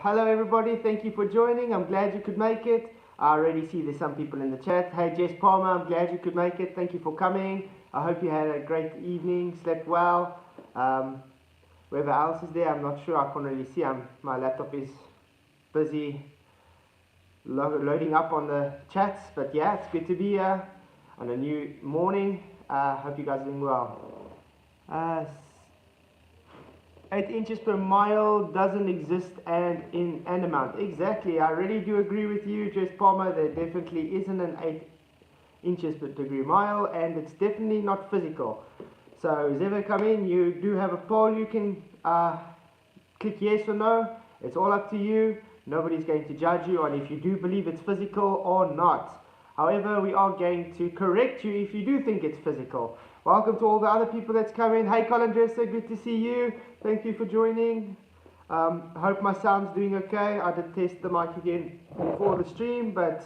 Hello everybody, thank you for joining. I'm glad you could make it. I already see there's some people in the chat. Hey Jess Palmer, I'm glad you could make it. Thank you for coming. I hope you had a great evening, slept well. Whoever else is there, I'm not sure. I can't really see. My laptop is busy loading up on the chats. But yeah, it's good to be here on a new morning. Hope you guys are doing well. 8 inches per mile doesn't exist and in an amount. Exactly, I really do agree with you, Jess Palmer. There definitely isn't an 8 inches per degree mile, and it's definitely not physical. So, who's ever come in, you do have a poll. You can click yes or no. It's all up to you. Nobody's going to judge you on if you do believe it's physical or not. However, we are going to correct you if you do think it's physical. Welcome to all the other people that's come in. Hey Colin Dresser, good to see you. Thank you for joining. Hope my sound's doing okay. I did test the mic again before the stream, but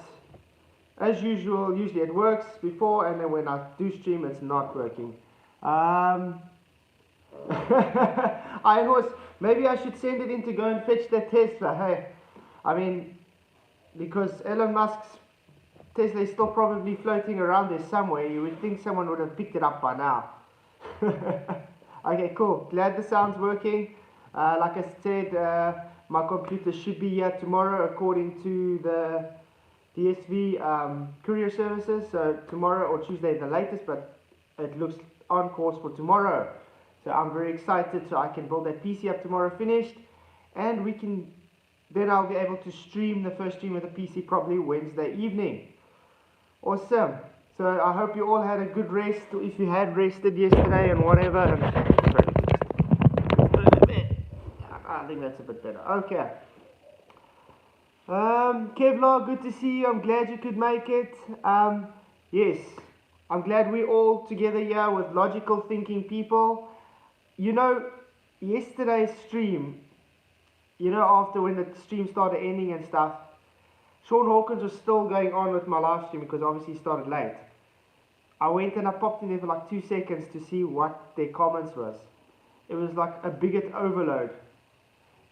as usual, usually it works before, and then when I do stream, it's not working. Iron Horse, maybe I should send it in to go and fetch that Tesla. Hey, I mean, because Elon Musk's Tesla is still probably floating around there somewhere. You would think someone would have picked it up by now. Okay, cool. Glad the sound's working. Like I said, my computer should be here tomorrow according to the DSV courier services. So tomorrow or Tuesday the latest, but it looks on course for tomorrow. So I'm very excited, so I can build that PC up tomorrow finished, and then I'll be able to stream the first stream of the PC probably Wednesday evening. Awesome. So I hope you all had a good rest, if you had rested yesterday and whatever. I think that's a bit better. Okay. Kevlar, good to see you. I'm glad you could make it. Yes, I'm glad we're all together here with logical thinking people. You know, yesterday's stream, after when the stream started ending and stuff, Sean Hawkins was still going on with my live stream because obviously he started late. I went and I popped in there for like 2 seconds to see what their comments was. It was like a bigot overload.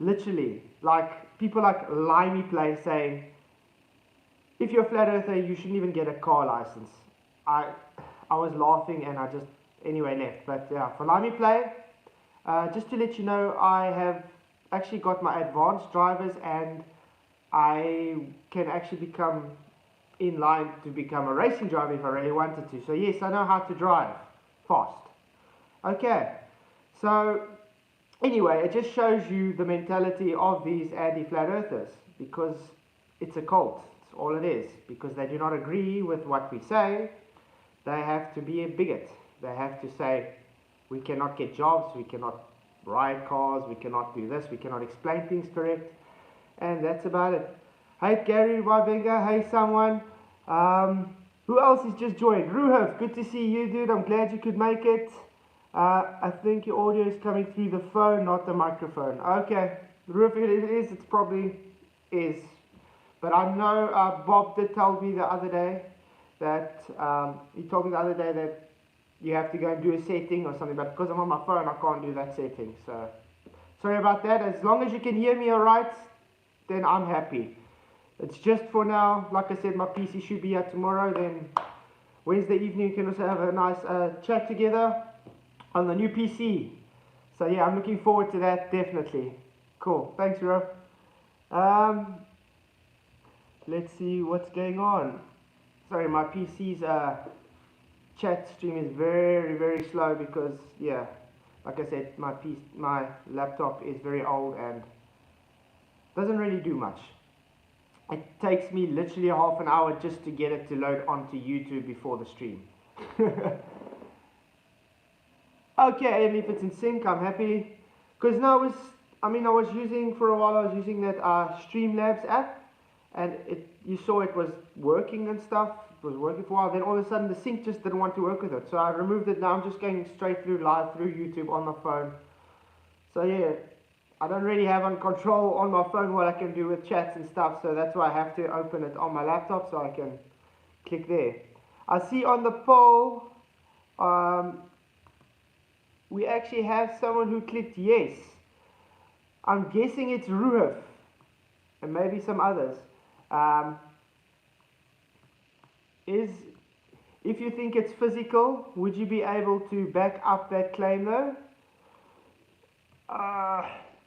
Literally. Like, people like Limey Play saying, if you're a flat earther, you shouldn't even get a car license. I was laughing and I just, anyway, left. But yeah, for Limey Play, just to let you know, I have actually got my advanced drivers and I can actually become in line to become a racing driver if I really wanted to. So yes, I know how to drive fast. Okay, so anyway, it just shows you the mentality of these anti-flat earthers, because it's a cult. It's all it is. Because they do not agree with what we say, they have to be a bigot. They have to say, we cannot get jobs, we cannot ride cars, we cannot do this, we cannot explain things correct. And that's about it. Hey Gary Wabenga, hey someone. Who else has just joined? Ruhav, good to see you, dude. I'm glad you could make it. I think your audio is coming through the phone, not the microphone. Okay, Ruhav, it is. It probably is. But I know Bob did tell me the other day that he told me the other day that you have to go and do a setting or something. But because I'm on my phone, I can't do that setting. So sorry about that. As long as you can hear me all right, then I'm happy. It's just for now. Like I said, my PC should be out tomorrow. Then Wednesday evening we can also have a nice chat together on the new PC. So yeah, I'm looking forward to that, definitely. Cool. Thanks, Rob. Let's see what's going on. Sorry, my PC's chat stream is very, very slow because, yeah, like I said, my laptop is very old and doesn't really do much. It takes me literally half an hour just to get it to load onto YouTube before the stream. Okay, and if it's in sync, I'm happy. Because now I was using, for a while, I was using that Streamlabs app, and you saw it was working and stuff. It was working for a while. Then all of a sudden the sync just didn't want to work with it. So I removed it. Now I'm just going straight through live through YouTube on my phone. So yeah, I don't really have control on my phone what I can do with chats and stuff, so that's why I have to open it on my laptop so I can click there. I see on the poll, we actually have someone who clicked yes. I'm guessing it's Ruhaf. and maybe some others. Um, is If you think it's physical, would you be able to back up that claim though?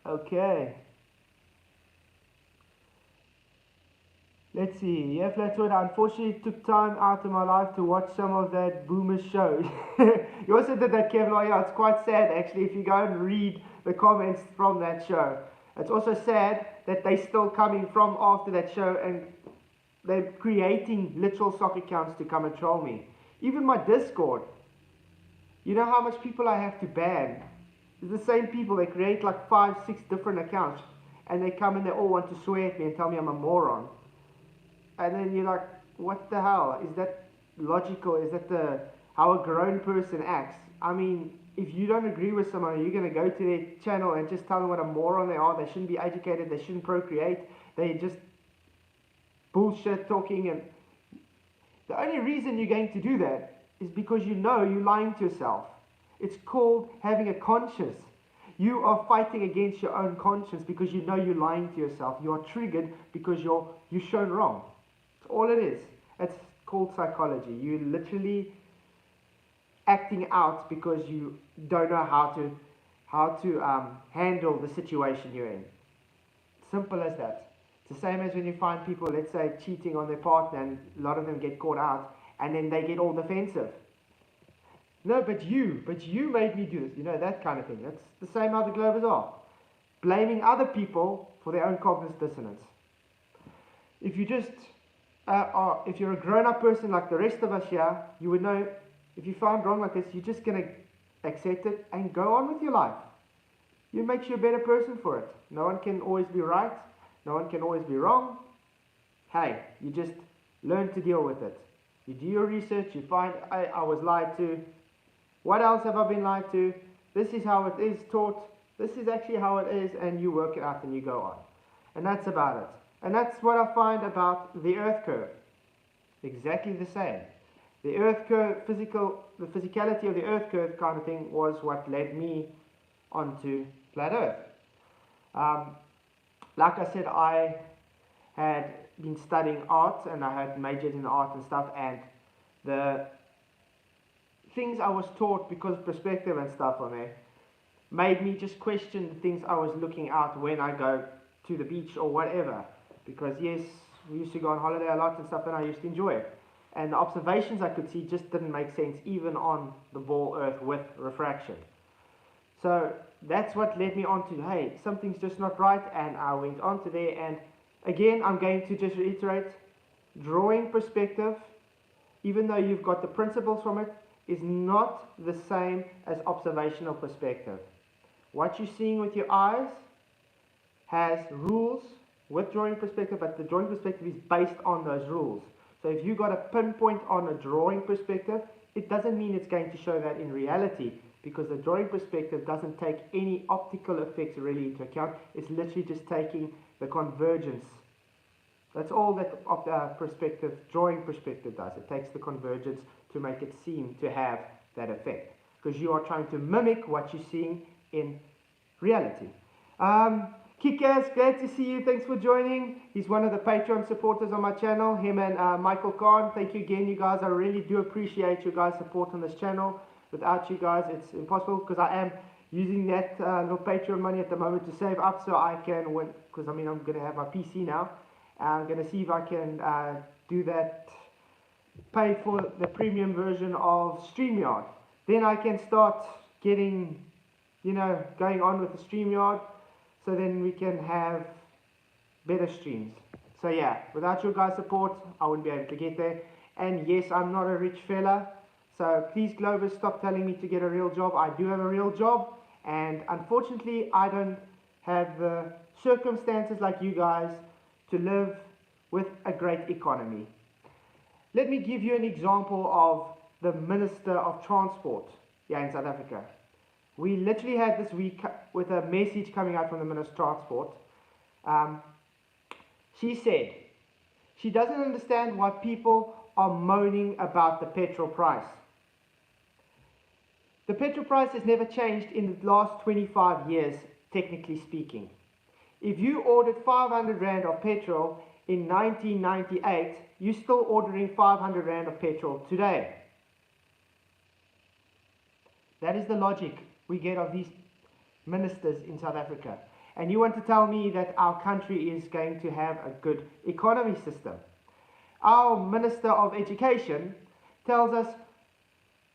Okay. Let's see. Yeah, Flatzoid, I unfortunately took time out of my life to watch some of that boomer show. You also did that, Kevlar. Yeah, it's quite sad actually if you go and read the comments from that show. It's also sad that they're still coming from after that show and they're creating literal soccer accounts to come and troll me. Even my Discord. You know how much people I have to ban? It's the same people. They create like 5, 6 different accounts and they come and they all want to swear at me and tell me I'm a moron. And then you're like, what the hell? Is that logical? Is that how a grown person acts? I mean, if you don't agree with someone, you're going to go to their channel and just tell them what a moron they are. They shouldn't be educated. They shouldn't procreate. They just bullshit talking. And the only reason you're going to do that is because you know you're lying to yourself. It's called having a conscience. You are fighting against your own conscience because you know you're lying to yourself. You are triggered because you're shown wrong. That's all it is. It's called psychology. You're literally acting out because you don't know how to handle the situation you're in. Simple as that. It's the same as when you find people, let's say, cheating on their partner, and a lot of them get caught out, and then they get all defensive. No, but you made me do this. You know, that kind of thing. That's the same how the Globers are. Blaming other people for their own cognitive dissonance. If you just if you're a grown-up person like the rest of us here, you would know if you found wrong like this, you're just going to accept it and go on with your life. It makes you a better person for it. No one can always be right. No one can always be wrong. Hey, you just learn to deal with it. You do your research, you find, I was lied to. What else have I been lied to? This is how it is taught. This is actually how it is, and you work it out and you go on. And that's about it. And that's what I find about the Earth curve. Exactly the same. The Earth curve, the physicality of the Earth curve kind of thing was what led me onto flat Earth. Like I said, I had been studying art and I had majored in art and stuff, and the things I was taught because of perspective and stuff on there made me just question the things I was looking at when I go to the beach or whatever. Because yes, we used to go on holiday a lot and stuff and I used to enjoy it. And the observations I could see just didn't make sense even on the ball Earth with refraction. So that's what led me on to, hey, something's just not right, and I went on to there. And again, I'm going to just reiterate, drawing perspective, even though you've got the principles from it, is not the same as observational perspective. What you're seeing with your eyes has rules with drawing perspective, but the drawing perspective is based on those rules. So if you got a pinpoint on a drawing perspective, it doesn't mean it's going to show that in reality, because the drawing perspective doesn't take any optical effects really into account. It's literally just taking the convergence. That's all that drawing perspective does. It takes the convergence to make it seem to have that effect, because you are trying to mimic what you're seeing in reality. Kikas, glad to see you. Thanks for joining. He's one of the Patreon supporters on my channel. Him and Michael Khan. Thank you again, you guys. I really do appreciate your guys' support on this channel. Without you guys, it's impossible, because I am using that little Patreon money at the moment to save up so I can win. Because I mean, I'm going to have my PC now. I'm going to see if I can do that, pay for the premium version of StreamYard. Then I can start getting, going on with the StreamYard. So then we can have better streams. So yeah, without your guys' support, I wouldn't be able to get there. And yes, I'm not a rich fella. So please, Globers, stop telling me to get a real job. I do have a real job. And unfortunately, I don't have the circumstances like you guys to live with a great economy. Let me give you an example of the Minister of Transport here in South Africa. We literally had this week with a message coming out from the Minister of Transport. She said she doesn't understand why people are moaning about the petrol price. The petrol price has never changed in the last 25 years, technically speaking. If you ordered 500 Rand of petrol in 1998, you're still ordering 500 Rand of petrol today. That is the logic we get of these ministers in South Africa. And you want to tell me that our country is going to have a good economy system? Our Minister of Education tells us,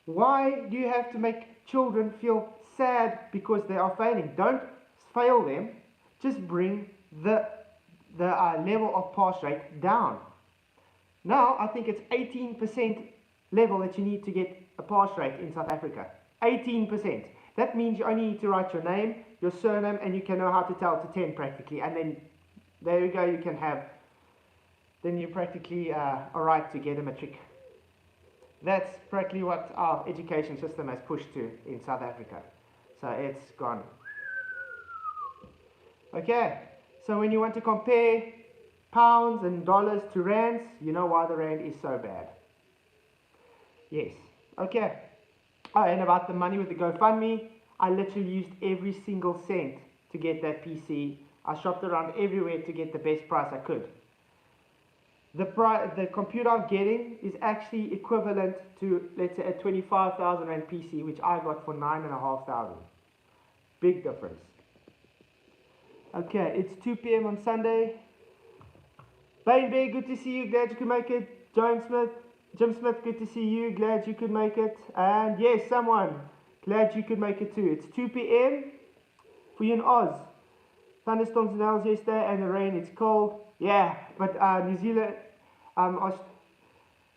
why do you have to make children feel sad because they are failing? Don't fail them, just bring the level of pass rate down. Now, I think it's 18% level that you need to get a pass rate in South Africa. 18%. That means you only need to write your name, your surname, and you can know how to tell to 10 practically. And then, there you go, you can have, then you're practically alright to get a matric. That's practically what our education system has pushed to in South Africa. So it's gone. Okay, so when you want to compare pounds and dollars to rands, you know why the rand is so bad. Yes, okay. Oh, and about the money with the GoFundMe, I literally used every single cent to get that PC. I shopped around everywhere to get the best price I could. The computer I'm getting is actually equivalent to, let's say, a 25,000 Rand PC, which I got for 9,500. Big difference. Okay, it's 2 p.m. on Sunday. Bane Bear, good to see you. Glad you could make it. Jim Smith, good to see you. Glad you could make it. And yes, someone, glad you could make it too. It's 2 p.m. for you in Oz. Thunderstorms and hails yesterday, and the rain. It's cold. Yeah, but New Zealand.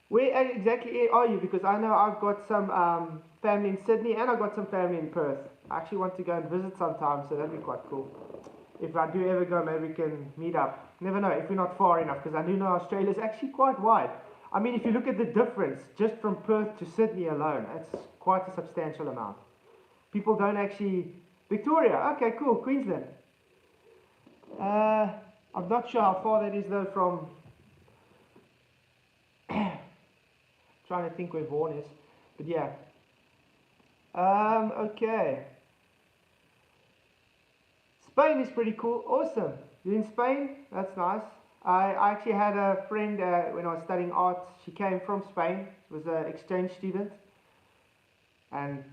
Where exactly are you? Because I know I've got some family in Sydney, and I've got some family in Perth. I actually want to go and visit sometime, so that'd be quite cool. If I do ever go, maybe we can meet up. Never know, if we're not far enough, because I do know Australia is actually quite wide. I mean, if you look at the difference, just from Perth to Sydney alone, it's quite a substantial amount. People don't actually... Victoria, okay, cool, Queensland. I'm not sure how far that is though from... trying to think where Vaughan is, but yeah. Okay. Spain is pretty cool. Awesome. You're in Spain? That's nice. I actually had a friend when I was studying art. She came from Spain. She was an exchange student. And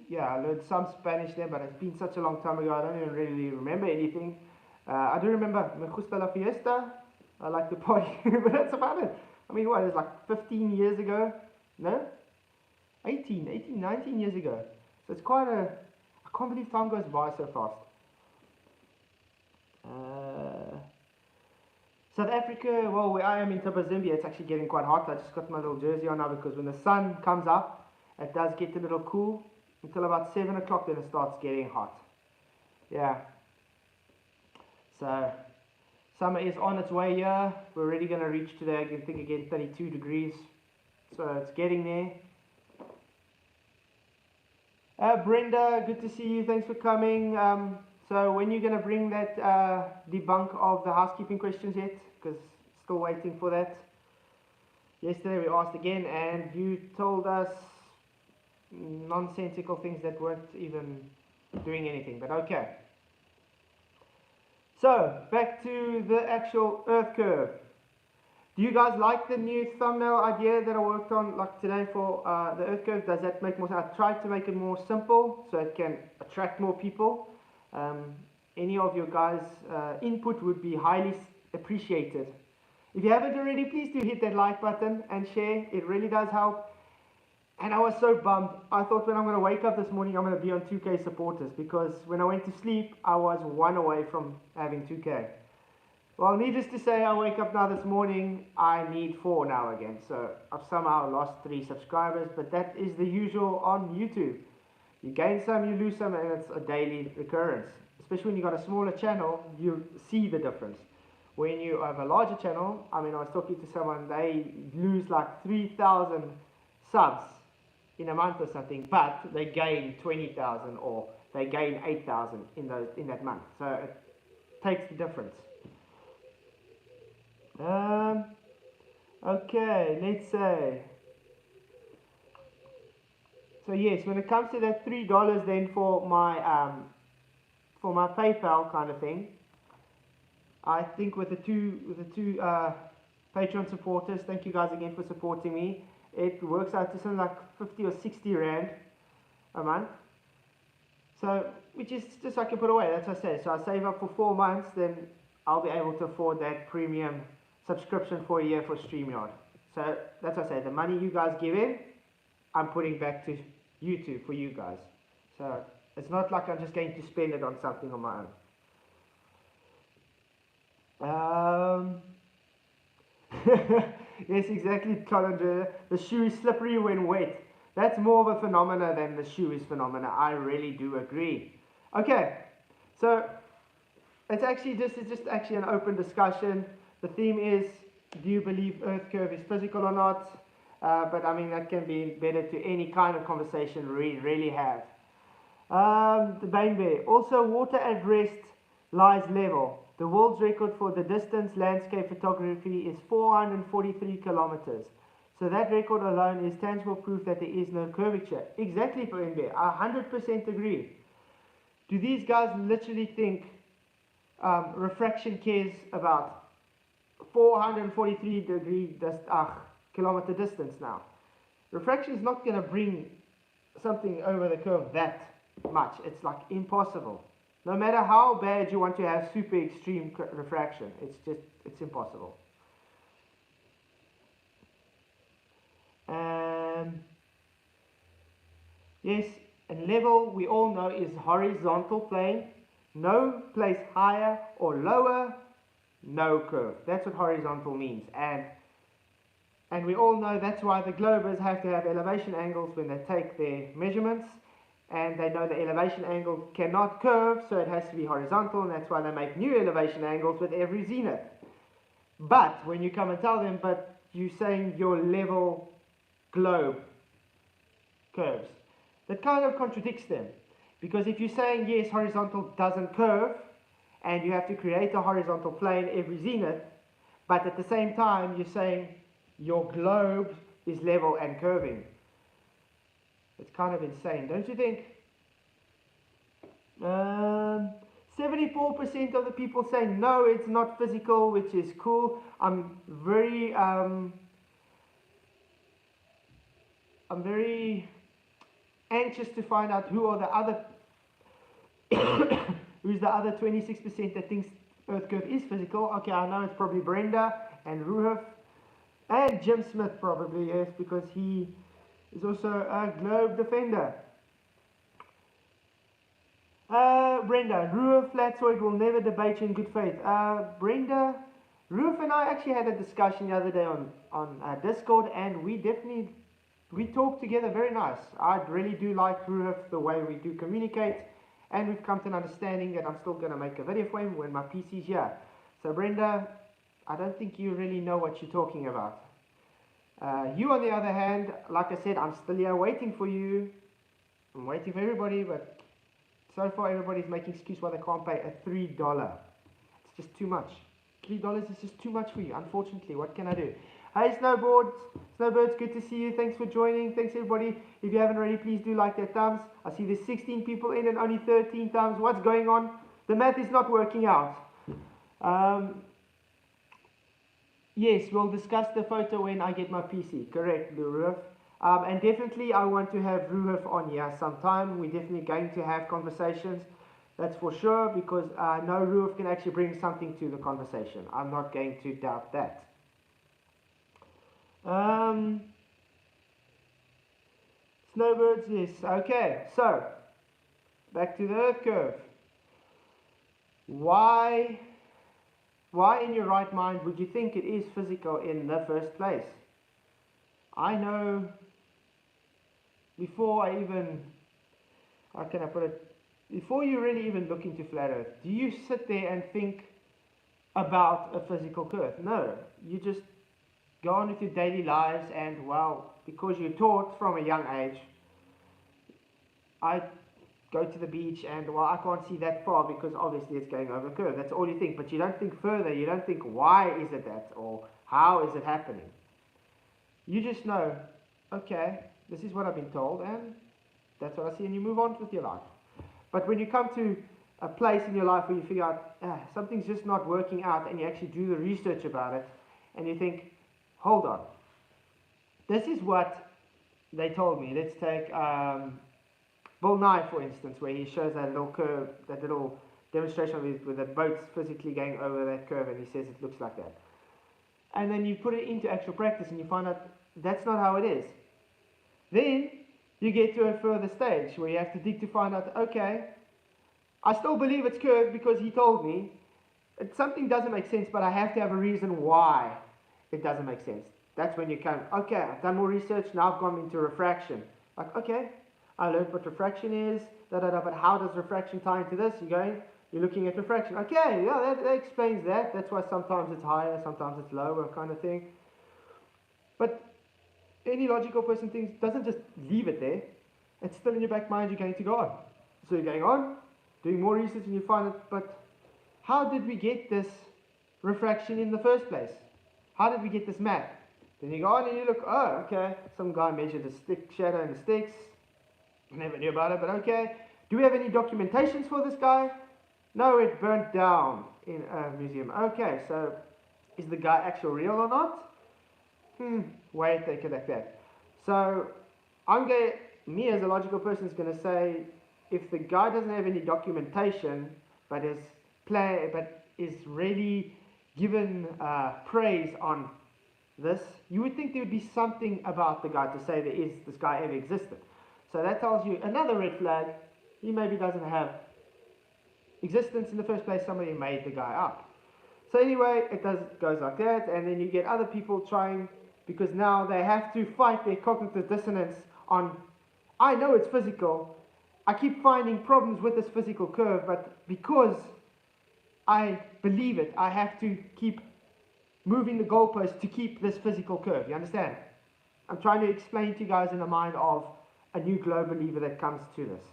yeah, I learned some Spanish there, but it's been such a long time ago, I don't even really remember anything. I do remember Me gusta la fiesta. I like the party, but that's about it. I mean, what, it's like 15 years ago? No? 19 years ago. So it's quite a... I can't believe time goes by so fast. South Africa, well, where I am in Tabazimbia, it's actually getting quite hot. I just got my little jersey on now because when the sun comes up, it does get a little cool. Until about 7 o'clock, then it starts getting hot. Yeah. So, summer is on its way here. We're already going to reach today, I think again, 32 degrees. So, it's getting there. Brenda, good to see you. Thanks for coming. So when you're going to bring that debunk of the housekeeping questions yet? Because still waiting for that. Yesterday we asked again and you told us nonsensical things that weren't even doing anything, but okay. So, back to the actual Earth curve. Do you guys like the new thumbnail idea that I worked on like today for the Earth curve? Does that make more sense? I tried to make it more simple so it can attract more people. Any of your guys' input would be highly appreciated. If you haven't already, please do hit that like button and share. It really does help. And I was so bummed. I thought when I'm going to wake up this morning, I'm going to be on 2K supporters, because when I went to sleep, I was 1 away from having 2K. Well, needless to say, I wake up now this morning, I need 4 now again. So I've somehow lost 3 subscribers, but that is the usual on YouTube. You gain some, you lose some, and it's a daily recurrence. Especially when you've got a smaller channel, you see the difference. When you have a larger channel, I mean, I was talking to someone, they lose like 3,000 subs in a month or something, but they gain 20,000 or they gain 8,000 in that month. So it takes the difference. Okay, let's say. So yes, when it comes to that $3 then for my PayPal kind of thing, I think with the two Patreon supporters, thank you guys again for supporting me. It works out to something like 50 or 60 rand a month. So, which is just I can put away, that's what I say. So I save up for 4 months, then I'll be able to afford that premium subscription for a year for StreamYard. So that's what I say, the money you guys give in, I'm putting back to YouTube for you guys. So it's not like I'm just going to spend it on something on my own. Yes, exactly, Colin. The shoe is slippery when wet. That's more of a phenomena than the shoe is phenomena. I really do agree. Okay, so it's just actually an open discussion. The theme is, do you believe Earth curve is physical or not? But I mean, that can be embedded to any kind of conversation we really have. The Bane Bear. Also, water at rest lies level. The world's record for the distance landscape photography is 443 kilometers. So that record alone is tangible proof that there is no curvature. Exactly, Bane Bear. I 100% agree. Do these guys literally think refraction cares about 443 kilometer distance now? Refraction is not going to bring something over the curve that much. It's like impossible. No matter how bad you want to have super extreme refraction, it's impossible. Yes, and level we all know is horizontal plane. No place higher or lower, no curve. That's what horizontal means. And we all know that's why the globers have to have elevation angles when they take their measurements. And they know the elevation angle cannot curve, so it has to be horizontal, and that's why they make new elevation angles with every zenith. But when you come and tell them, but you're saying your level globe curves, that kind of contradicts them. Because if you're saying, yes, horizontal doesn't curve, and you have to create a horizontal plane every zenith, but at the same time you're saying your globe is level and curving. It's kind of insane, don't you think? 74% of the people say no, it's not physical, which is cool. I'm very anxious to find out who are the other who's the other 26% that thinks Earth curve is physical. Okay, I know it's probably Brenda and Ruhuf and Jim Smith probably, yes, because he is also a globe defender. Brenda, Ruhuf, Flatzoid will never debate you in good faith. Brenda, Ruhuf and I actually had a discussion the other day on Discord, and we talked together very nice. I really do like Ruhuf, the way we do communicate, and we've come to an understanding that I'm still going to make a video for him when my PC's here. So Brenda, I don't think you really know what you're talking about. You on the other hand, like I said, I'm still here waiting for you. I'm waiting for everybody, but so far everybody's making excuse why they can't pay a $3. It's just too much. $3 is just too much for you, unfortunately. What can I do? Hey Snowbirds, good to see you. Thanks for joining. Thanks everybody. If you haven't already, please do like that thumbs. I see there's 16 people in and only 13 thumbs. What's going on? The math is not working out. Yes, we'll discuss the photo when I get my PC. Correct, Ruhuf. And definitely I want to have Ruhuf on here sometime. We're definitely going to have conversations. That's for sure, because I know Ruhuf can actually bring something to the conversation. I'm not going to doubt that. Snowbirds, yes. Okay, so back to the Earth curve. Why in your right mind would you think it is physical in the first place? I know before I even, how can I put it, before you really even look into flat Earth, do you sit there and think about a physical curve? No, you just go on with your daily lives, and well, because you're taught from a young age, I go to the beach and well, I can't see that far because obviously it's going over a curve. That's all you think, but you don't think further. You don't think why is it that, or how is it happening. You just know, okay, this is what I've been told, and that's what I see, and you move on with your life. But when you come to a place in your life where you figure out something's just not working out, and you actually do the research about it, and you think, hold on, this is what they told me. Let's take Bill Nye, for instance, where he shows that little curve, that little demonstration with the boats physically going over that curve, and he says it looks like that. And then you put it into actual practice, and you find out that's not how it is. Then you get to a further stage where you have to dig to find out, okay, I still believe it's curved because he told me. Something doesn't make sense, but I have to have a reason why it doesn't make sense. That's when you come, okay, I've done more research, now I've gone into refraction. Like, okay, I learned what refraction is, but how does refraction tie into this? You're looking at refraction. Okay, yeah, that explains that. That's why sometimes it's higher, sometimes it's lower, kind of thing. But any logical person doesn't just leave it there. It's still in your back mind, you're going to go on. So you're going on, doing more research, and you find it, but how did we get this refraction in the first place? How did we get this map? Then you go on and you look, oh, okay, some guy measured the stick shadow in the sticks. Never knew about it, but okay. Do we have any documentations for this guy? No, it burnt down in a museum. Okay, so is the guy actual real or not? Wait, they connect that. So me as a logical person is going to say, if the guy doesn't have any documentation, but is really given praise on this, you would think there would be something about the guy to say this guy ever existed. So that tells you another red flag. He maybe doesn't have existence in the first place. Somebody made the guy up. So anyway, goes like that, and then you get other people trying, because now they have to fight their cognitive dissonance on, I know it's physical, I keep finding problems with this physical curve, but because I believe it, I have to keep moving the goalpost to keep this physical curve. You understand? I'm trying to explain to you guys in the mind of a new globe believer that comes to this.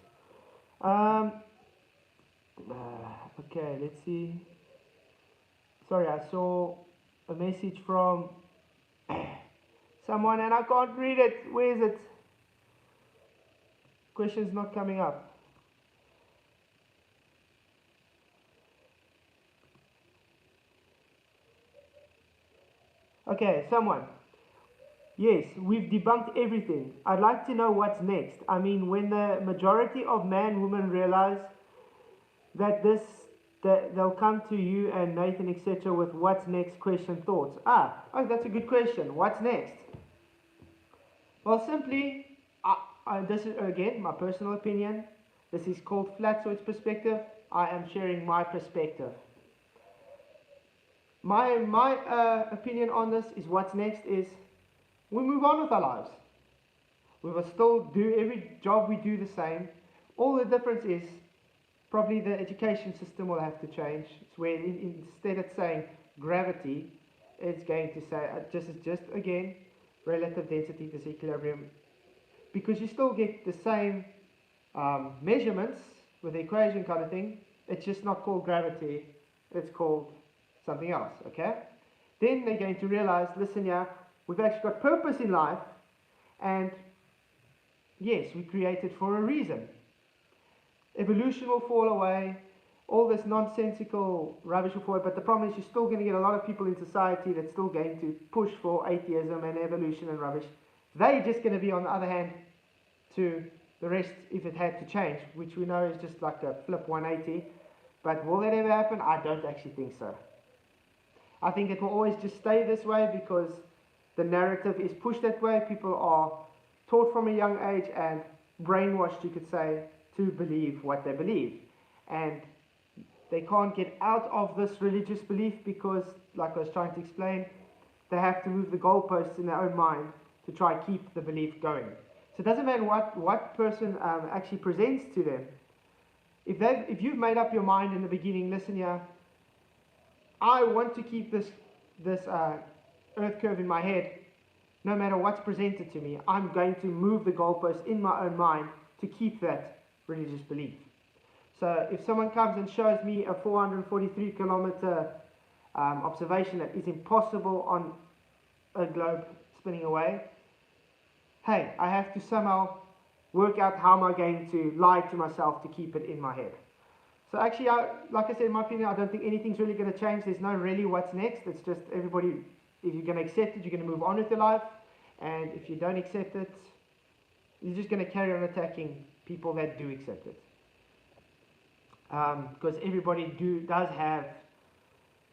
Okay, let's see. Sorry, I saw a message from someone and I can't read it. Where is it? Question's not coming up. Okay, someone. Yes, we've debunked everything. I'd like to know what's next. I mean, when the majority of women realize that they'll come to you and Nathan, etc. with what's next, question, thoughts. Oh, that's a good question. What's next? Well, simply, this is, again, my personal opinion. This is called Flatzoid's perspective. I am sharing my perspective. My opinion on this is what's next is we move on with our lives. We will still do every job we do the same. All the difference is probably the education system will have to change. It's where instead of saying gravity, it's going to say just again relative density disequilibrium, because you still get the same measurements with the equation kind of thing. It's just not called gravity, it's called something else. Okay, then they're going to realize, listen here, we've actually got purpose in life, and yes, we created for a reason. Evolution will fall away, all this nonsensical rubbish will fall away, but the problem is you're still going to get a lot of people in society that's still going to push for atheism and evolution and rubbish. They're just going to be, on the other hand, to the rest if it had to change, which we know is just like a flip 180. But will that ever happen? I don't actually think so. I think it will always just stay this way because the narrative is pushed that way. People are taught from a young age and brainwashed, you could say, to believe what they believe. And they can't get out of this religious belief because, like I was trying to explain, they have to move the goalposts in their own mind to try and keep the belief going. So it doesn't matter what person actually presents to them. If you've made up your mind in the beginning, listen here, I want to keep this earth curve in my head, no matter what's presented to me, I'm going to move the goalpost in my own mind to keep that religious belief. So if someone comes and shows me a 443 kilometer observation that is impossible on a globe spinning away, hey, I have to somehow work out how am I going to lie to myself to keep it in my head. So actually, like I said, in my opinion, I don't think anything's really going to change. There's no really what's next. It's just everybody, if you're going to accept it, you're going to move on with your life. And if you don't accept it, you're just going to carry on attacking people that do accept it. Because everybody does have,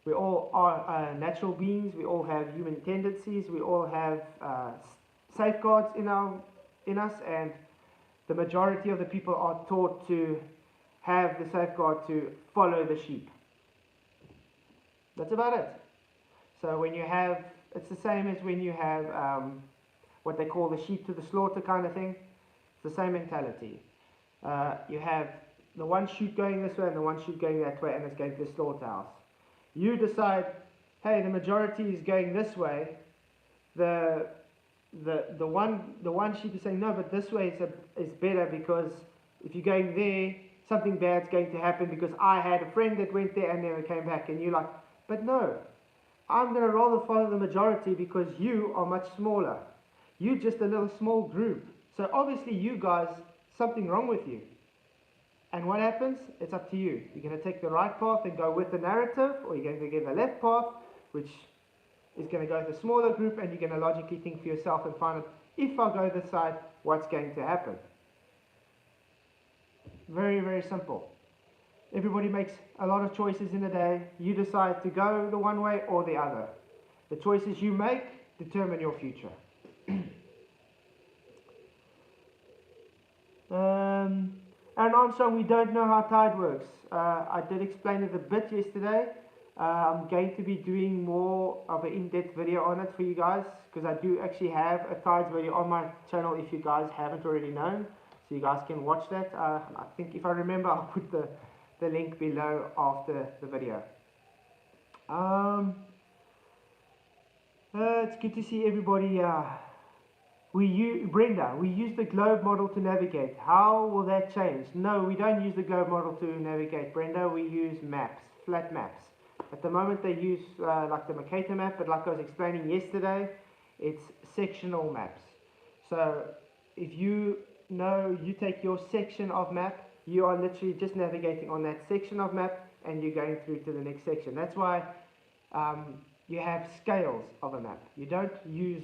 we all are natural beings, we all have human tendencies, we all have safeguards in us, and the majority of the people are taught to have the safeguard to follow the sheep. That's about it. So when you have, it's the same as when you have what they call the sheep to the slaughter kind of thing. It's the same mentality. You have the one sheep going this way and the one sheep going that way, and it's going to the slaughterhouse. You decide, hey, the majority is going this way. The one sheep is saying, no, but this way is better, because if you're going there, something bad's going to happen, because I had a friend that went there and never came back. And you're like, but no, I'm going to rather follow the majority because you are much smaller. You're just a little small group. So obviously you guys, something wrong with you. And what happens? It's up to you. You're going to take the right path and go with the narrative, or you're going to get the left path, which is going to go with a smaller group, and you're going to logically think for yourself and find out, if I go this side, what's going to happen? Very, very simple. Everybody makes a lot of choices in a day. You decide to go the one way or the other. The choices you make determine your future. And Armstrong, we don't know how tide works. I did explain it a bit yesterday. I'm going to be doing more of an in-depth video on it for you guys, because I do actually have a tides video on my channel if you guys haven't already known. So you guys can watch that. I think if I remember, I'll put the link below after the video. It's good to see everybody. Brenda, we use the globe model to navigate. How will that change? No, we don't use the globe model to navigate, Brenda. We use maps, flat maps. At the moment they use like the Mercator map, but like I was explaining yesterday, it's sectional maps. So if you take your section of map, you are literally just navigating on that section of map, and you're going through to the next section. That's why you have scales of a map. You don't use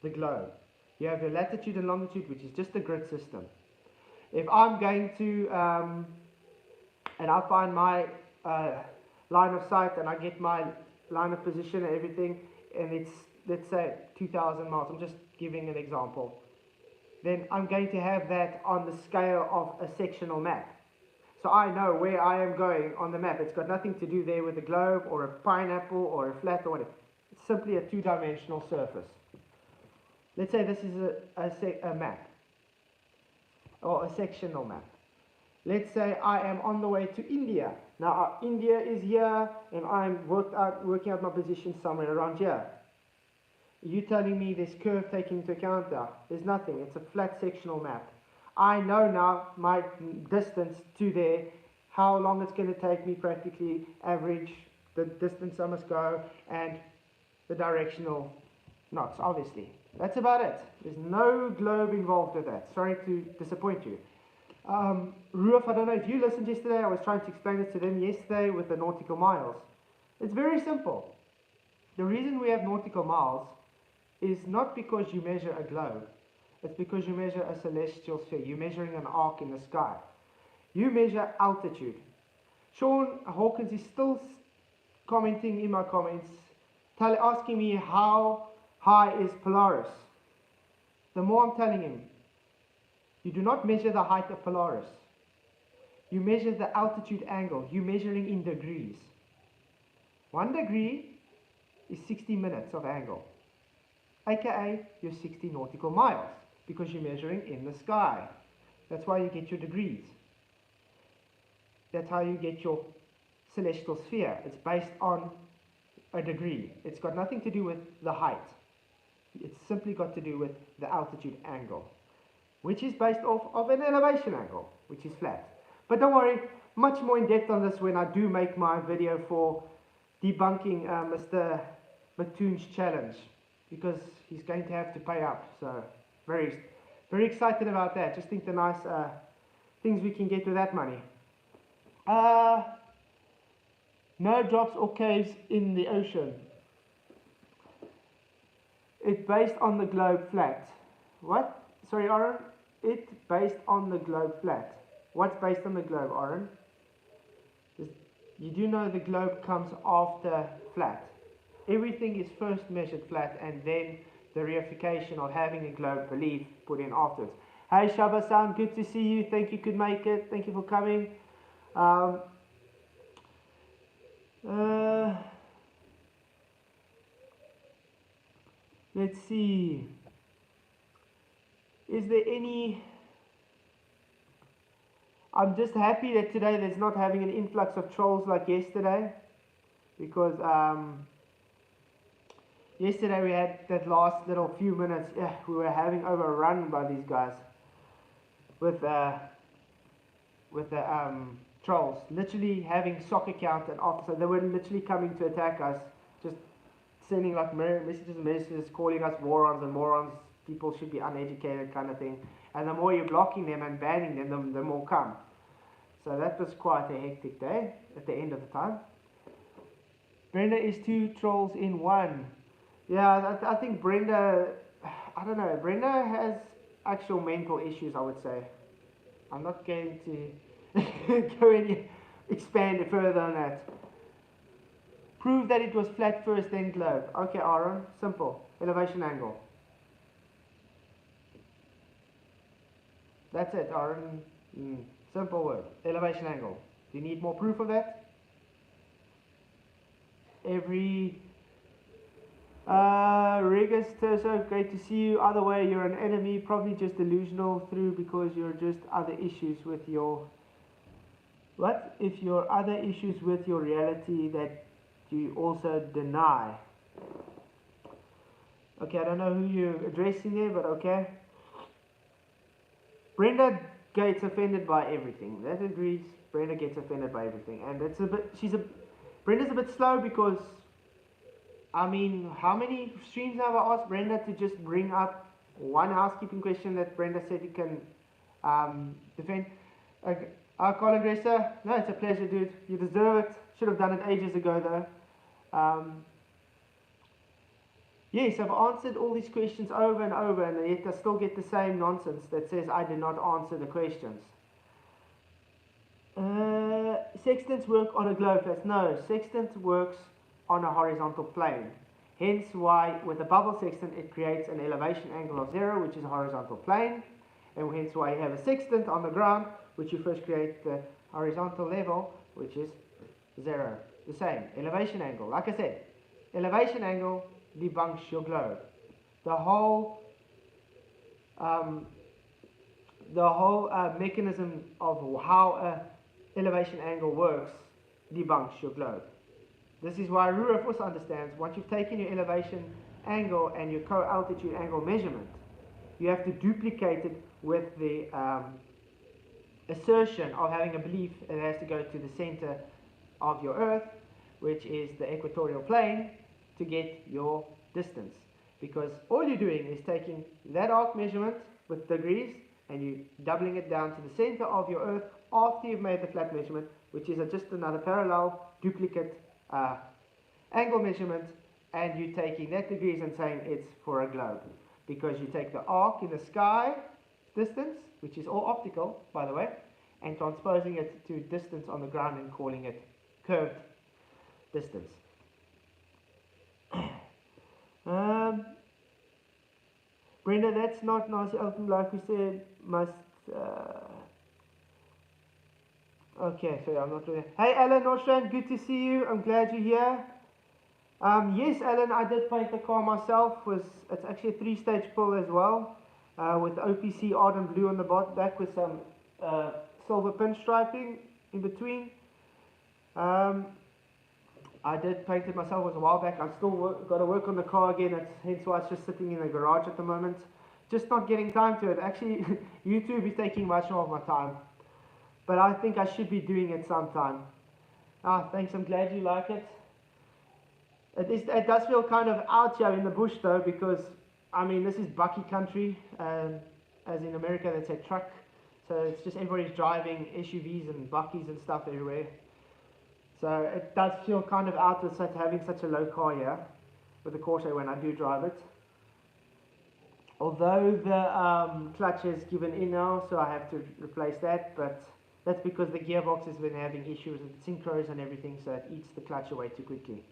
the globe. You have your latitude and longitude, which is just a grid system. If I'm going to, and I find my line of sight, and I get my line of position and everything, and it's, let's say, 2,000 miles, I'm just giving an example, then I'm going to have that on the scale of a sectional map. So I know where I am going on the map. It's got nothing to do there with a globe or a pineapple or a flat or whatever. It's simply a two-dimensional surface. Let's say this is a map, or a sectional map. Let's say I am on the way to India. Now India is here, and I'm working out my position somewhere around here. You telling me this curve taking into account that? There's nothing. It's a flat sectional map. I know now my distance to there, how long it's going to take me, practically average, the distance I must go, and the directional knots, obviously. That's about it. There's no globe involved with that. Sorry to disappoint you. Roof, I don't know if you listened yesterday. I was trying to explain it to them yesterday with the nautical miles. It's very simple. The reason we have nautical miles is not because you measure a globe. It's because you measure a celestial sphere. You're measuring an arc in the sky. You measure altitude. Sean Hawkins is still commenting in my comments, asking me how high is Polaris. The more I'm telling him, you do not measure the height of Polaris. You measure the altitude angle. You're measuring in degrees. 1 degree is 60 minutes of angle, aka your 60 nautical miles, because you're measuring in the sky. That's why you get your degrees. That's how you get your celestial sphere. It's based on a degree. It's got nothing to do with the height. It's simply got to do with the altitude angle, which is based off of an elevation angle, which is flat. But don't worry, much more in depth on this when I do make my video for debunking Mr. McToon's challenge, because he's going to have to pay up. So very, very excited about that. Just think the nice things we can get with that money. Uh, no drops or caves in the ocean. It's based on the globe flat. What? Sorry, Aaron? It's based on the globe flat. What's based on the globe, Aaron? You do know the globe comes after flat. Everything is first measured flat and then the reification of having a globe belief put in afterwards. Hey Shaba-san, good to see you. Thank you could make it. Thank you for coming. Um, uh, let's see. Is there any... I'm just happy that today there's not having an influx of trolls like yesterday. Because yesterday we had that last little few minutes, we were having overrun by these guys with the trolls, literally having soccer count and after, so they were literally coming to attack us, just sending like messages, calling us morons and morons, people should be uneducated kind of thing. And the more you're blocking them and banning them, the more come. So that was quite a hectic day at the end of the time. Brenda is 2 trolls in 1. Yeah, I think Brenda, I don't know, Brenda has actual mental issues, I would say. I'm not going to go any expand it further on that. Prove that it was flat first, then globe. Okay, Aaron, simple. Elevation angle. That's it, Aaron. Simple word. Elevation angle. Do you need more proof of that? Every... Regus Terso, great to see you. Either way, you're an enemy, probably just delusional through because you're just other issues with your... What? If your other issues with your reality that you also deny. Okay, I don't know who you're addressing there, but okay. Brenda gets offended by everything. That agrees. Brenda gets offended by everything. And it's a bit... Brenda's a bit slow because... I mean, how many streams have I asked Brenda to just bring up one housekeeping question that Brenda said you can defend? Colin Dresser, no, it's a pleasure, dude. You deserve it. Should have done it ages ago, though. Yes, I've answered all these questions over and over, and yet I still get the same nonsense that says I did not answer the questions. Sextants work on a globe flat. No, sextant works on a horizontal plane. Hence why with a bubble sextant it creates an elevation angle of 0, which is a horizontal plane, and hence why you have a sextant on the ground, which you first create the horizontal level, which is 0. The same elevation angle. Like I said, elevation angle debunks your globe. The whole mechanism of how a elevation angle works debunks your globe. This is why Rurif also understands, once you've taken your elevation angle and your co-altitude angle measurement, you have to duplicate it with the assertion of having a belief that it has to go to the center of your Earth, which is the equatorial plane, to get your distance. Because all you're doing is taking that arc measurement with degrees and you're doubling it down to the center of your Earth after you've made the flat measurement, which is just another parallel duplicate angle measurement, and you're taking that degrees and saying it's for a globe, because you take the arc in the sky distance, which is all optical by the way, and transposing it to distance on the ground and calling it curved distance. Brenda, that's not nice. Like we said, must okay, sorry, I'm not doing. Hey Alan Nordstrand, good to see you. I'm glad you're here. Yes, Alan, I did paint the car myself. It's actually a 3-stage pull as well, with OPC ardent blue on the back with some silver pinstriping in between. I did paint it myself. It was a while back. I've still got to work on the car again. Hence why it's just sitting in the garage at the moment. Just not getting time to it. Actually, YouTube is taking much more of my time. But I think I should be doing it sometime. Thanks. I'm glad you like it. It does feel kind of out here in the bush though, because I mean this is bucky country, as in America they say truck So it's just everybody's driving SUVs and buckies and stuff everywhere. So it does feel kind of out with having such a low car here with the Corsair when I do drive it. Although the clutch has given in now, so I have to replace that, but that's because the gearbox has been having issues with synchros and everything, so it eats the clutch away too quickly.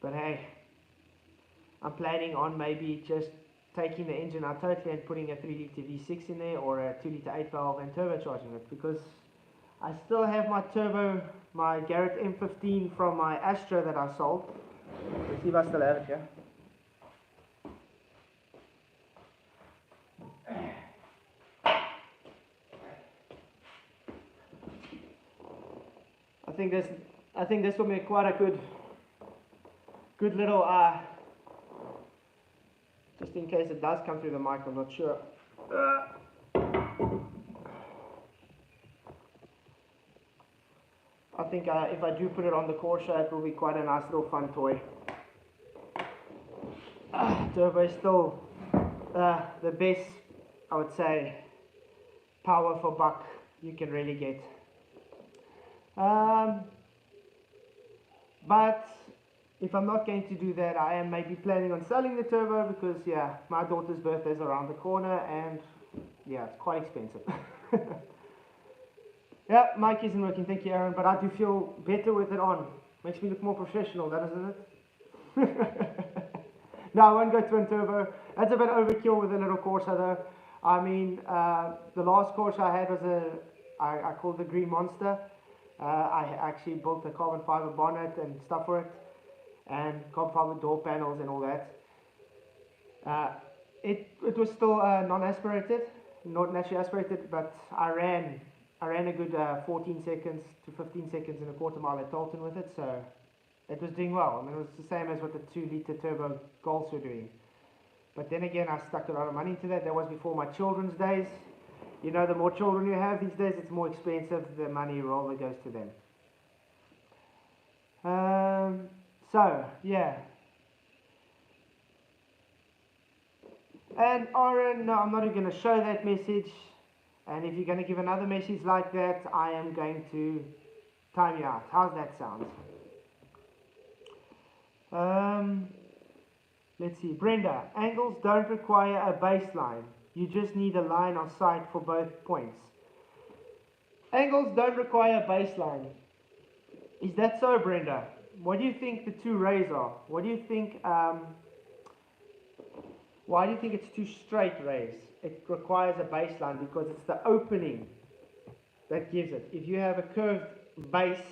But hey, I'm planning on maybe just taking the engine out totally and putting a 3 litre V6 in there, or a 2 litre 8 valve, and turbocharging it, because I still have my Garrett M15 from my Astra that I sold. Let's see if I still have it here. I think this will be quite a good little just in case it does come through the mic, I'm not sure. I think if I do put it on the Corsair, it will be quite a nice little fun toy. Turbo is still the best, I would say, power for buck you can really get. But if I'm not going to do that, I am maybe planning on selling the turbo, because yeah, my daughter's birthday is around the corner and yeah, it's quite expensive. Yeah, mic isn't working, thank you Aaron, but I do feel better with it on. Makes me look more professional, doesn't it? No, I won't go twin turbo. That's a bit overkill with a little Corsair though. I mean, the last Corsair I had was I called the Green Monster. I actually built a carbon fiber bonnet and stuff for it, and carbon fiber door panels and all that. It was still non-aspirated, not naturally aspirated, but I ran a good 14 seconds to 15 seconds in a quarter mile at Dalton with it, so it was doing well. I mean, it was the same as what the 2 litre turbo Golfs were doing. But then again, I stuck a lot of money into that. That was before my children's days. You know, the more children you have these days, it's more expensive, the money rather goes to them. So, yeah. And Aaron, no, I'm not even going to show that message. And if you're going to give another message like that, I am going to time you out. How's that sound? Let's see. Brenda, angles don't require a baseline. You just need a line of sight for both points. Angles don't require a baseline. Is that so, Brenda? What do you think the two rays are? What do you think? Why do you think it's two straight rays? It requires a baseline because it's the opening that gives it. If you have a curved base,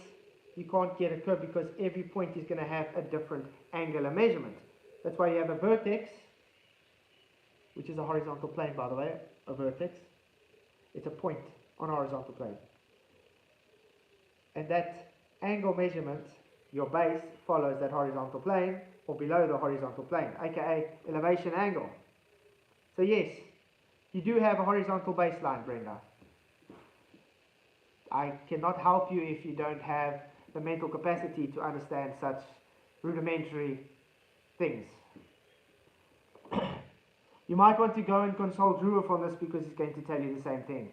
you can't get a curve because every point is going to have a different angular measurement. That's why you have a vertex, which is a horizontal plane, by the way, a vertex. It's a point on a horizontal plane. And that angle measurement, your base, follows that horizontal plane or below the horizontal plane, aka elevation angle. So yes, you do have a horizontal baseline, Brenda. I cannot help you if you don't have the mental capacity to understand such rudimentary things. You might want to go and consult Drew from this because he's going to tell you the same thing.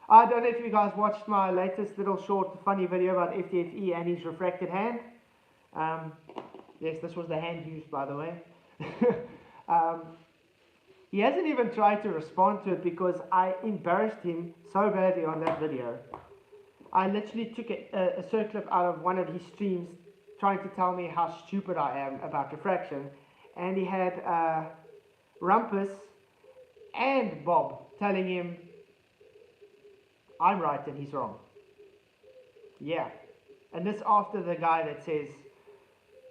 I don't know if you guys watched my latest little short funny video about FTFE and his refracted hand. Yes, this was the hand used, by the way. He hasn't even tried to respond to it because I embarrassed him so badly on that video. I literally took a circlip out of one of his streams trying to tell me how stupid I am about refraction, and he had Rumpus and Bob telling him I'm right and he's wrong. Yeah, and this after the guy that says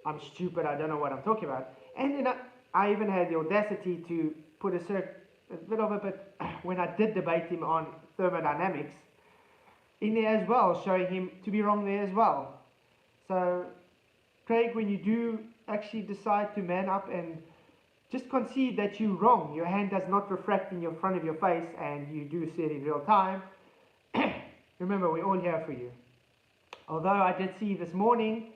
I'm stupid, I don't know what I'm talking about. And then I even had the audacity to put a bit of a bit when I did debate him on thermodynamics in there as well, showing him to be wrong there as well. So Craig, when you do actually decide to man up and just concede that you're wrong, your hand does not refract in your front of your face and you do see it in real time, remember, we're all here for you. Although I did see this morning,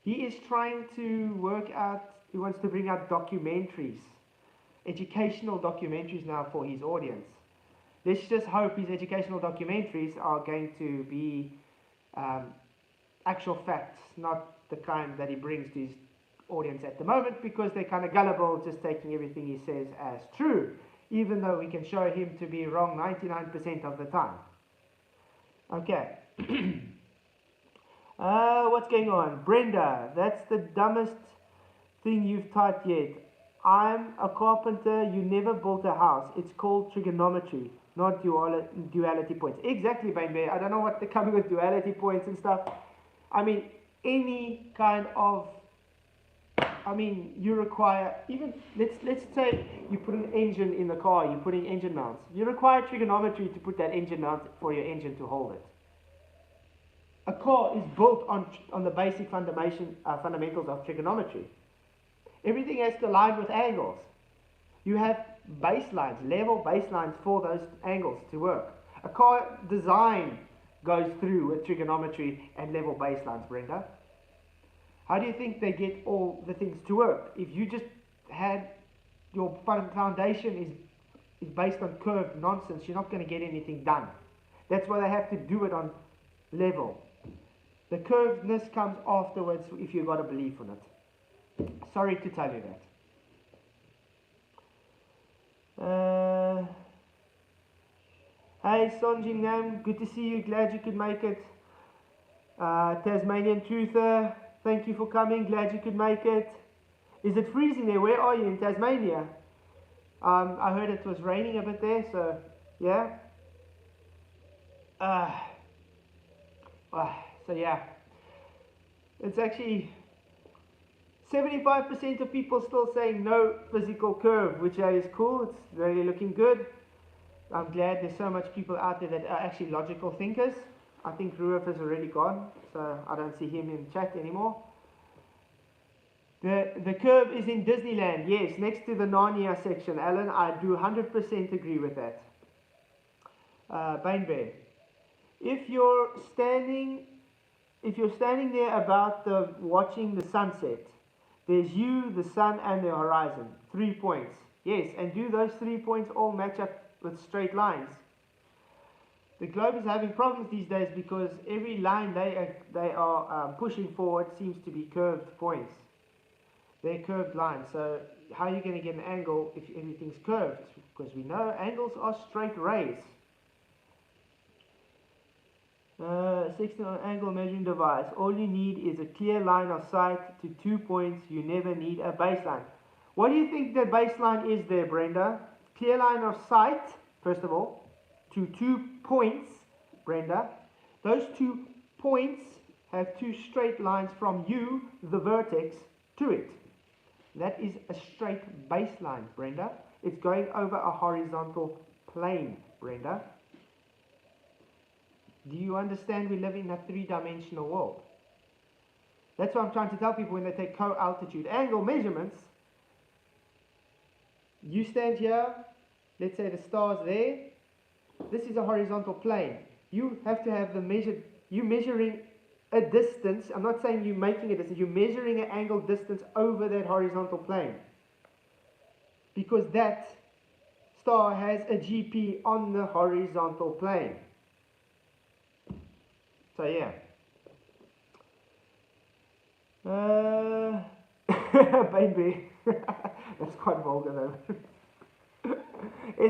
he is trying to work out, he wants to bring out documentaries, educational documentaries now for his audience. let's just hope his educational documentaries are going to be actual facts, not the kind that he brings to his audience at the moment, because they're kind of gullible, just taking everything he says as true, even though we can show him to be wrong 99% of the time. Okay. What's going on? Brenda, that's the dumbest thing you've typed yet. I'm a carpenter, you never built a house. It's called trigonometry, not duality points. Exactly, baby. I don't know what they're coming with duality points and stuff. I mean, any kind of, you require, even, let's say you put an engine in the car, you're putting engine mounts. You require trigonometry to put that engine mount for your engine to hold it. A car is built on the basic fundamentals of trigonometry. Everything has to align with angles. You have baselines, level baselines for those angles to work. A car design goes through with trigonometry and level baselines, Brenda. How do you think they get all the things to work? If you just had your foundation is based on curved nonsense, you're not going to get anything done. That's why they have to do it on level. The curvedness comes afterwards if you've got a belief on it. Sorry to tell you that. Hey Sonjin Nam, good to see you, glad you could make it. Tasmanian Truther, thank you for coming, glad you could make it. Is it freezing there? Where are you, in Tasmania? I heard it was raining a bit there, so yeah. So yeah, it's actually 75% of people still saying no physical curve, which is cool. It's really looking good. I'm glad there's so much people out there that are actually logical thinkers. I think Ruaf is already gone, so I don't see him in chat anymore. The curve is in Disneyland, yes, next to the Narnia section, Alan. I do 100% agree with that. Bane Bear, if you're standing there about watching the sunset, there's you, the sun, and the horizon. 3 points. Yes, and do those 3 points all match up with straight lines? The globe is having problems these days because every line they are pushing forward seems to be curved points. They're curved lines. So how are you going to get an angle if everything's curved? Because we know angles are straight rays. 16 on angle measuring device. All you need is a clear line of sight to 2 points. You never need a baseline. What do you think the baseline is there, Brenda? Clear line of sight, first of all, to 2 points, Brenda. Those 2 points have 2 straight lines from you, the vertex, to it. That is a straight baseline, Brenda. It's going over a horizontal plane, Brenda. Do you understand we live in a 3-dimensional world? That's what I'm trying to tell people when they take co-altitude angle measurements. You stand here, let's say the star's there. This is a horizontal plane. You have to have you're measuring a distance. I'm not saying you're making a distance. You're measuring an angle distance over that horizontal plane. Because that star has a GP on the horizontal plane. So yeah. Baby. That's quite vulgar though.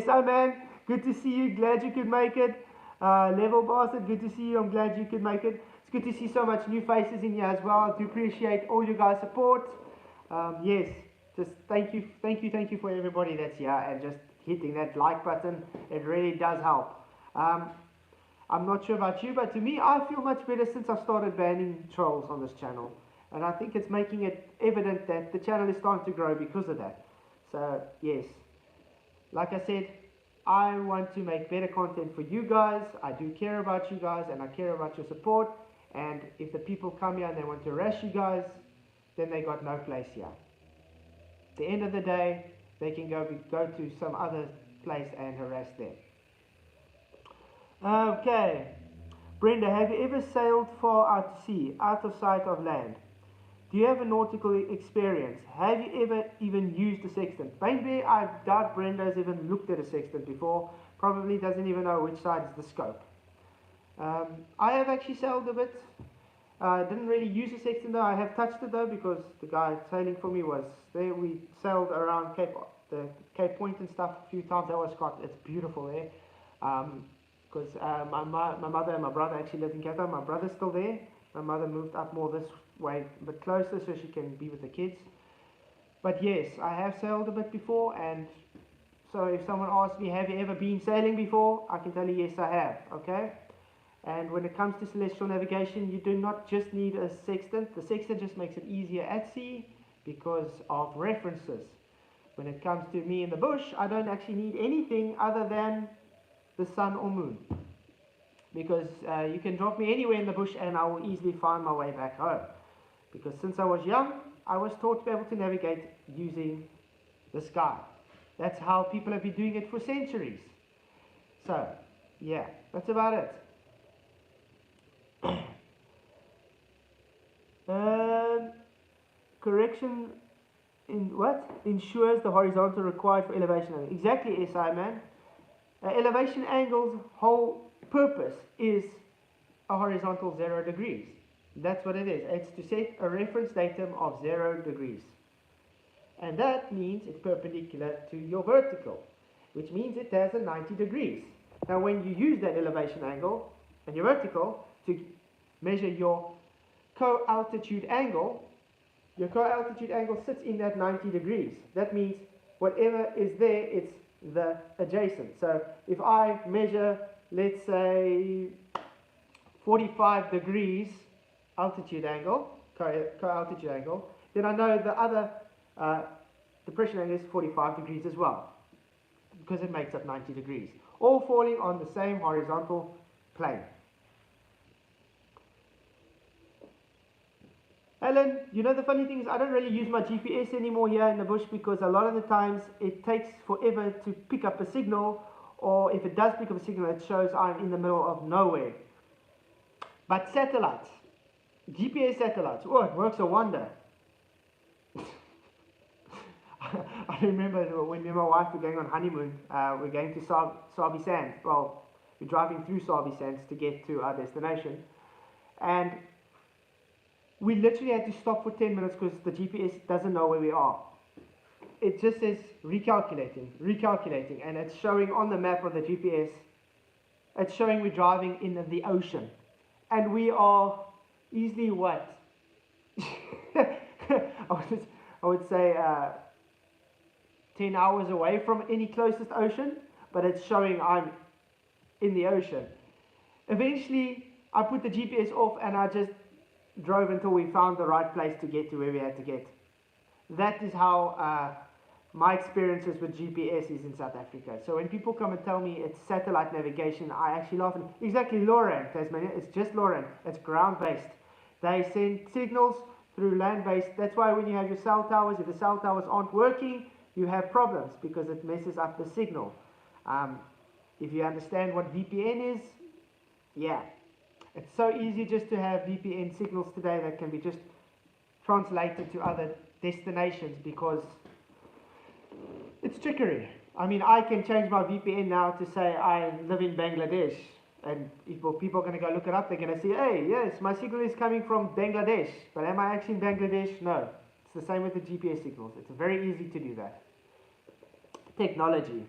SO man, good to see you, glad you could make it. Level Bastard, good to see you, I'm glad you could make it. It's good to see so much new faces in here as well. I do appreciate all you guys' support. Yes, just thank you for everybody that's here and just hitting that like button. It really does help. I'm not sure about you, but to me, I feel much better since I started banning trolls on this channel. And I think it's making it evident that the channel is starting to grow because of that. So, yes. Like I said, I want to make better content for you guys. I do care about you guys and I care about your support. And if the people come here and they want to harass you guys, then they got no place here. At the end of the day, they can go to some other place and harass them. Okay. Brenda, have you ever sailed far out to sea, out of sight of land? Do you have a nautical experience? Have you ever even used a sextant? Maybe I doubt Brenda has even looked at a sextant before, probably doesn't even know which side is the scope. I have actually sailed a bit. I didn't really use a sextant though. I have touched it though because the guy sailing for me was there. We sailed around Cape Point and stuff a few times. That was quite, it's beautiful there. Because my mother and my brother actually lived in Cape Town. My brother's still there. My mother moved up more this way, a bit closer so she can be with the kids. But yes, I have sailed a bit before, and so if someone asks me, have you ever been sailing before? I can tell you, yes, I have, okay? And when it comes to celestial navigation, you do not just need a sextant. The sextant just makes it easier at sea because of references. When it comes to me in the bush, I don't actually need anything other than the sun or moon. Because you can drop me anywhere in the bush and I will easily find my way back home. Because since I was young, I was taught to be able to navigate using the sky. That's how people have been doing it for centuries. So, yeah, that's about it. Correction in what? Ensures the horizontal required for elevation angle. Exactly, SI man. Elevation angle's whole purpose is a horizontal 0 degrees. That's what it is. It's to set a reference datum of 0 degrees. And that means it's perpendicular to your vertical, which means it has a 90 degrees. Now when you use that elevation angle and your vertical to measure your co-altitude angle, your co-altitude angle sits in that 90 degrees. That means whatever is there, it's the adjacent. So if I measure, let's say, 45 degrees altitude angle, co-altitude angle, then I know the other depression angle is 45 degrees as well, because it makes up 90 degrees, all falling on the same horizontal plane. Alan, you know the funny thing is I don't really use my GPS anymore here in the bush because a lot of the times it takes forever to pick up a signal, or if it does pick up a signal it shows I'm in the middle of nowhere. But satellites, GPS satellites, oh, it works a wonder. I remember when me and my wife were going on honeymoon, we're going to Sabi Sands. Well, we're driving through Sabi Sands to get to our destination, and we literally had to stop for 10 minutes because the GPS doesn't know where we are. It just says recalculating, and it's showing on the map of the GPS, it's showing we're driving in the ocean. And we are easily what? I would say 10 hours away from any closest ocean, but it's showing I'm in the ocean. Eventually, I put the GPS off and I just drove until we found the right place to get to where we had to get. That is how my experiences with GPS is in South Africa. So when people come and tell me it's satellite navigation, I actually laugh. Exactly, LORAN, Tasmania, it's just LORAN. It's ground-based. They send signals through land-based. That's why when you have your cell towers, if the cell towers aren't working, you have problems because it messes up the signal. If you understand what VPN is, yeah. It's so easy just to have VPN signals today that can be just translated to other destinations because it's trickery. I mean, I can change my VPN now to say I live in Bangladesh, and if people are going to go look it up, they're going to see, hey, yes, my signal is coming from Bangladesh, but am I actually in Bangladesh? No. It's the same with the GPS signals. It's very easy to do that. Technology.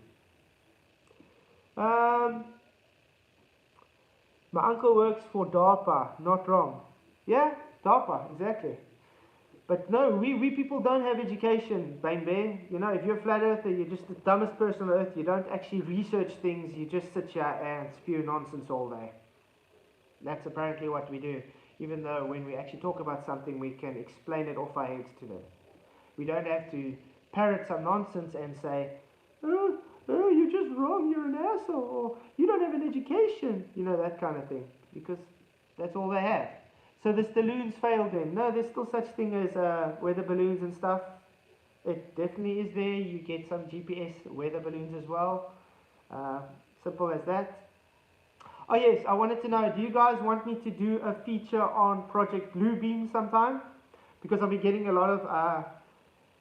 My uncle works for DARPA, not wrong. Yeah, DARPA, exactly. But no, we people don't have education, Bane Bear. You know, if you're a flat earther, you're just the dumbest person on earth. You don't actually research things, you just sit here and spew nonsense all day. That's apparently what we do. Even though when we actually talk about something, we can explain it off our heads to them. We don't have to parrot some nonsense and say, oh, you're just wrong, you're an asshole, or you don't have an education, you know, that kind of thing, because that's all they have. So the balloons failed then. No, there's still such thing as weather balloons and stuff. It definitely is there. You get some GPS weather balloons as well. Simple as that. Oh yes, I wanted to know, do you guys want me to do a feature on Project Bluebeam sometime? Because I've been getting a lot of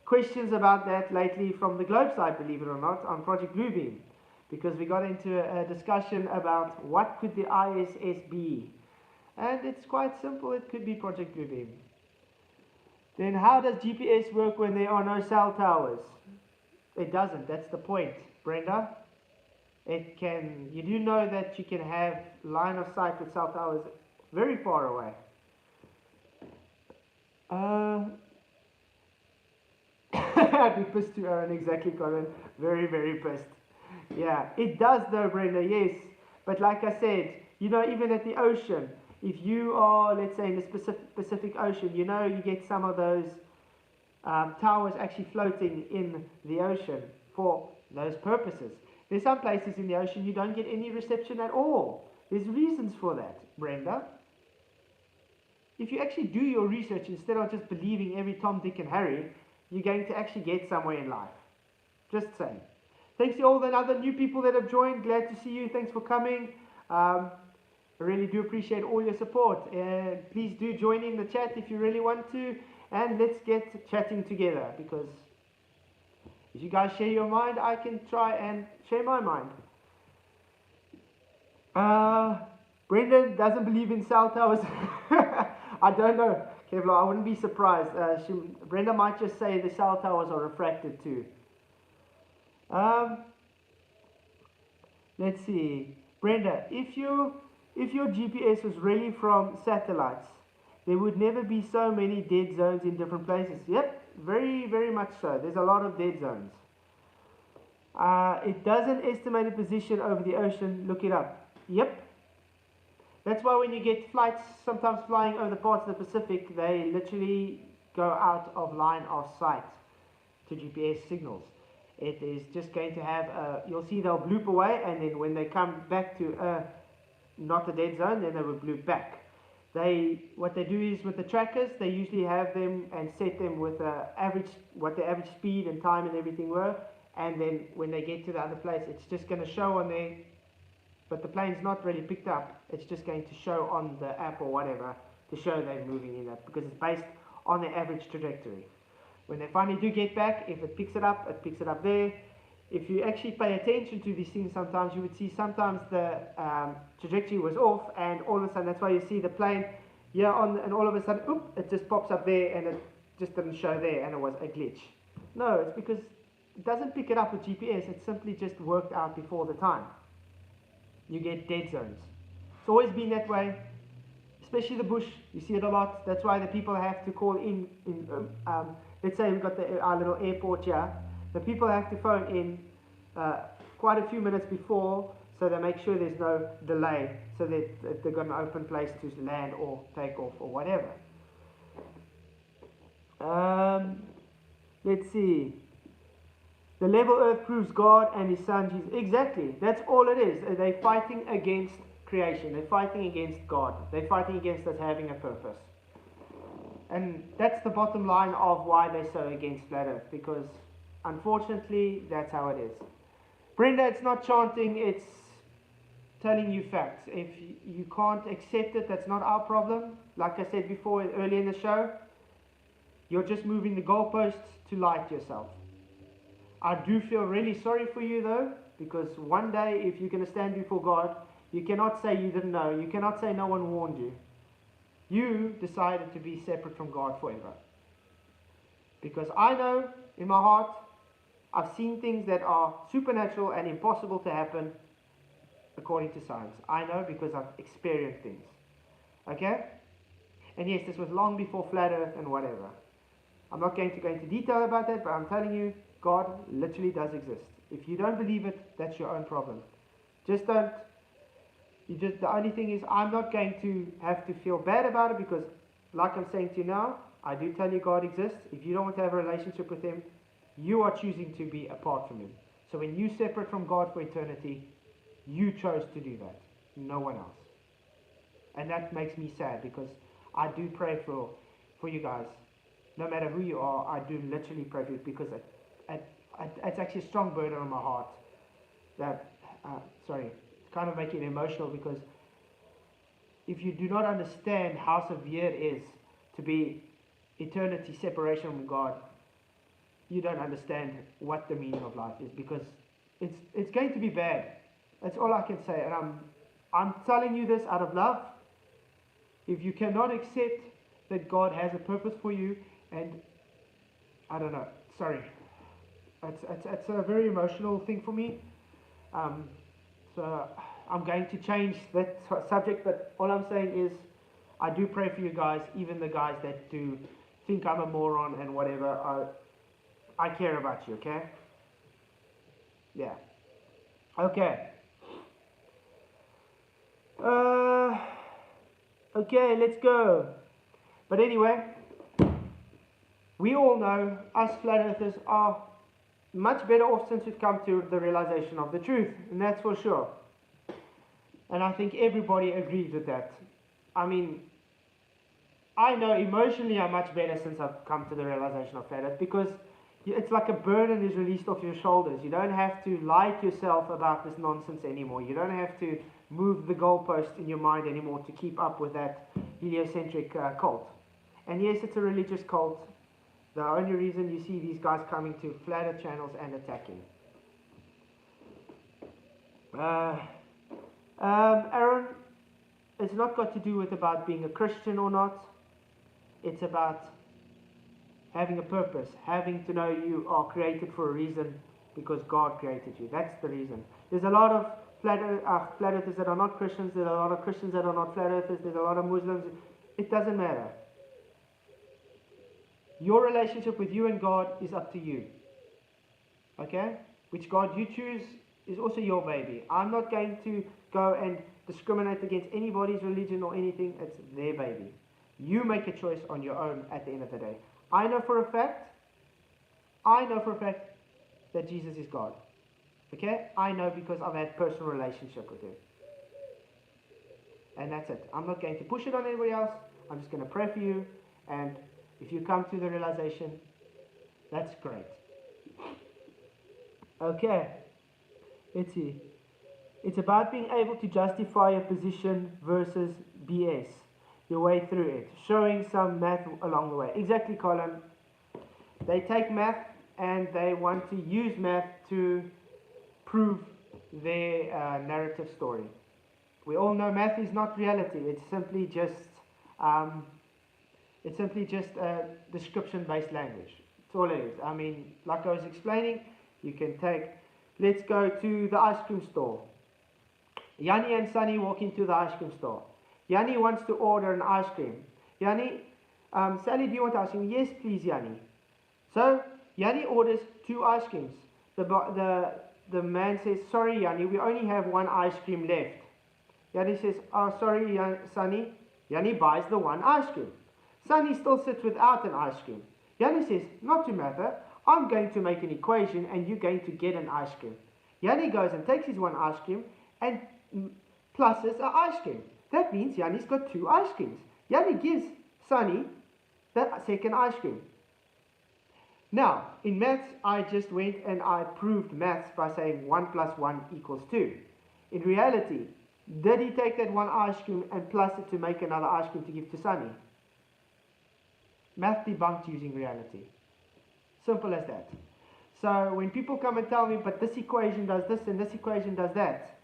questions about that lately from the globe side, believe it or not, on Project Bluebeam. because we got into a discussion about what could the ISS be. And it's quite simple, it could be Project Bluebeam. Then how does GPS work when there are no cell towers? It doesn't, that's the point, Brenda. It can, you do know that you can have line of sight with cell towers very far away. I'd be pissed to Aaron, exactly, Colin. Very, very pissed. Yeah, it does though, Brenda, yes. But like I said, you know, even at the ocean, if you are, let's say, in the Pacific Ocean, you know, you get some of those towers actually floating in the ocean for those purposes. There's some places in the ocean you don't get any reception at all. There's reasons for that, Brenda. If you actually do your research instead of just believing every Tom, Dick and Harry, you're going to actually get somewhere in life. Just saying. Thanks to all the other new people that have joined. Glad to see you. Thanks for coming. I really do appreciate all your support. Please do join in the chat if you really want to. And let's get chatting together, because if you guys share your mind, I can try and share my mind. Brendan doesn't believe in cell towers. I don't know, Kevlar. I wouldn't be surprised. Brenda might just say the cell towers are refracted too. Let's see, Brenda. If your GPS was really from satellites, there would never be so many dead zones in different places. Yep, very, very much so. There's a lot of dead zones. It doesn't estimate a position over the ocean. Look it up. Yep. That's why when you get flights sometimes flying over the parts of the Pacific, they literally go out of line of sight to GPS signals. It is just going to have, you'll see they'll bloop away, and then when they come back to not a dead zone, then they will bloop back. What they do is with the trackers, they usually have them and set them with what the average speed and time and everything were, and then when they get to the other place, it's just going to show on there, but the plane's not really picked up. It's just going to show on the app or whatever to show they're moving in that, because it's based on the average trajectory. When they finally do get back, if it picks it up there. If you actually pay attention to these things, sometimes you would see sometimes the trajectory was off, and all of a sudden, that's why you see the plane here on, and all of a sudden, oop, it just pops up there, and it just didn't show there, and it was a glitch. No, it's because it doesn't pick it up with GPS. It's simply just worked out before the time. You get dead zones. It's always been that way, especially the bush. You see it a lot. That's why the people have to call in let's say we've got our little airport here. The people have to phone in quite a few minutes before, so they make sure there's no delay, so that they've got an open place to land or take off or whatever. Let's see. The level earth proves God and his son Jesus. Exactly. That's all it is. They're fighting against creation. They're fighting against God. They're fighting against us having a purpose. And that's the bottom line of why they're so against flat earth, because unfortunately that's how it is. Brenda, it's not chanting, it's telling you facts. If you can't accept it, that's not our problem. Like I said before earlier in the show, you're just moving the goalposts to lie to yourself. I do feel really sorry for you though, because one day if you're going to stand before God, you cannot say you didn't know. You cannot say no one warned you. You decided to be separate from God forever. Because I know in my heart, I've seen things that are supernatural and impossible to happen according to science. I know because I've experienced things. Okay? And yes, this was long before flat earth and whatever. I'm not going to go into detail about that, but I'm telling you, God literally does exist. If you don't believe it, that's your own problem. Just don't. The only thing is, I'm not going to have to feel bad about it, because like I'm saying to you now, I do tell you God exists. If you don't want to have a relationship with him, you are choosing to be apart from him. So when you separate from God for eternity, you chose to do that, no one else. And that makes me sad, because I do pray for you guys. No matter who you are, I do literally pray for you, because it's actually a strong burden on my heart. That, sorry, kind of making it emotional, because if you do not understand how severe it is to be eternity separation from God, you don't understand what the meaning of life is, because it's going to be bad. That's all I can say. And I'm telling you this out of love. If you cannot accept that God has a purpose for you, and I don't know, sorry, it's a very emotional thing for me. So I'm going to change that subject, but all I'm saying is I do pray for you guys, even the guys that do think I'm a moron and whatever. I care about you, okay? Yeah. Okay. Okay, let's go. But anyway, we all know us flat earthers are much better off since we've come to the realization of the truth, and that's for sure. And I think everybody agrees with that. I mean, I know emotionally I'm much better since I've come to the realization of flat earth, because it's like a burden is released off your shoulders. You don't have to lie to yourself about this nonsense anymore. You don't have to move the goalpost in your mind anymore to keep up with that heliocentric cult. And yes, it's a religious cult. The only reason you see these guys coming to flat earth channels and attacking. Aaron, it's not got to do with about being a Christian or not. It's about having a purpose, having to know you are created for a reason because God created you. That's the reason. There's a lot of flat earthers that are not Christians. There's a lot of Christians that are not flat earthers. There's a lot of Muslims. It doesn't matter. Your relationship with you and God is up to you. Okay? Which God you choose is also your baby. I'm not going to go and discriminate against anybody's religion or anything. It's their baby. You make a choice on your own at the end of the day. I know for a fact that Jesus is God. Okay? I know because I've had personal relationship with him. And that's it. I'm not going to push it on anybody else. I'm just going to pray for you. And if you come to the realization, that's great. Okay. Let's see. It's about being able to justify a position versus BS. Your way through it. Showing some math along the way. Exactly, Colin. They take math and they want to use math to prove their narrative story. We all know math is not reality. It's simply just a description-based language. That's all it is. I mean, like I was explaining, you can take. Let's go to the ice cream store. Yanni and Sunny walk into the ice cream store. Yanni wants to order an ice cream. Yanni, Sally, do you want ice cream? Yes, please, Yanni. So Yanni orders 2 ice creams. The man says, sorry, Yanni, we only have 1 ice cream left. Yanni says, oh, sorry, Sunny. Yanni buys the 1 ice cream. Sunny still sits without an ice cream. Yanni says, not to matter. I'm going to make an equation and you're going to get an ice cream. Yanni goes and takes his 1 ice cream and pluses an ice cream. That means Yanni's got 2 ice creams. Yanni gives Sunny the second ice cream. Now, in maths, I just went and I proved maths by saying 1 plus 1 equals 2. In reality, did he take that 1 ice cream and plus it to make another ice cream to give to Sunny? Math debunked using reality. Simple as that. So when people come and tell me, but this equation does this and this equation does that,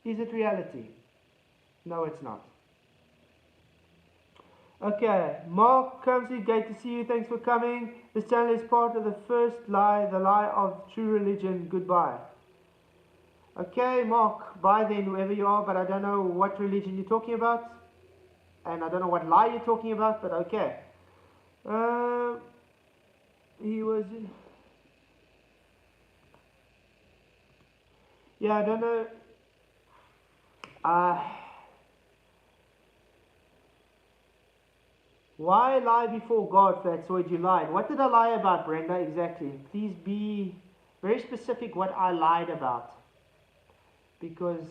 is it reality? No, it's not. Okay, Mark Comes, great to see you. Thanks for coming. This channel is part of the first lie, the lie of true religion. Goodbye. Okay, Mark, bye then, whoever you are, but I don't know what religion you're talking about. And I don't know what lie you're talking about, but okay. He was... Yeah, I don't know. Why lie before God, Flatzoid? You lied. What did I lie about, Brenda, exactly? Please be very specific what I lied about. Because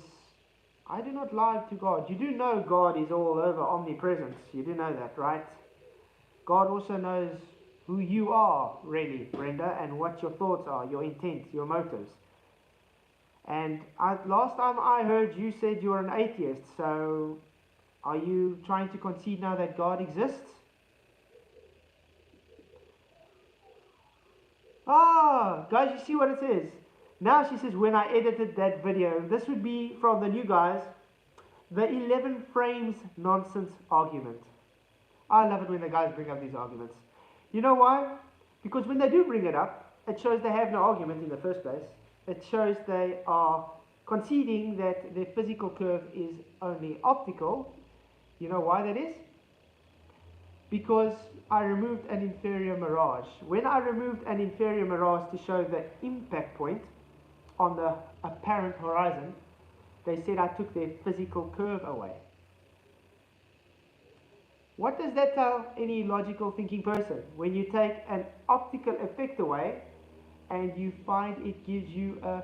I do not lie to God. You do know God is all over, omnipresent. You do know that, right? God also knows who you are, really, Brenda, and what your thoughts are, your intent, your motives. And last time I heard you said you're an atheist, so are you trying to concede now that God exists? Ah, guys, you see what it says? Now she says, when I edited that video, this would be from the new guys, the 11 frames nonsense argument. I love it when the guys bring up these arguments. You know why? Because when they do bring it up, it shows they have no argument in the first place. It shows they are conceding that their physical curve is only optical. You know why that is? Because I removed an inferior mirage. When I removed an inferior mirage to show the impact point on the apparent horizon, they said I took their physical curve away. What does that tell any logical thinking person? When you take an optical effect away and you find it gives you a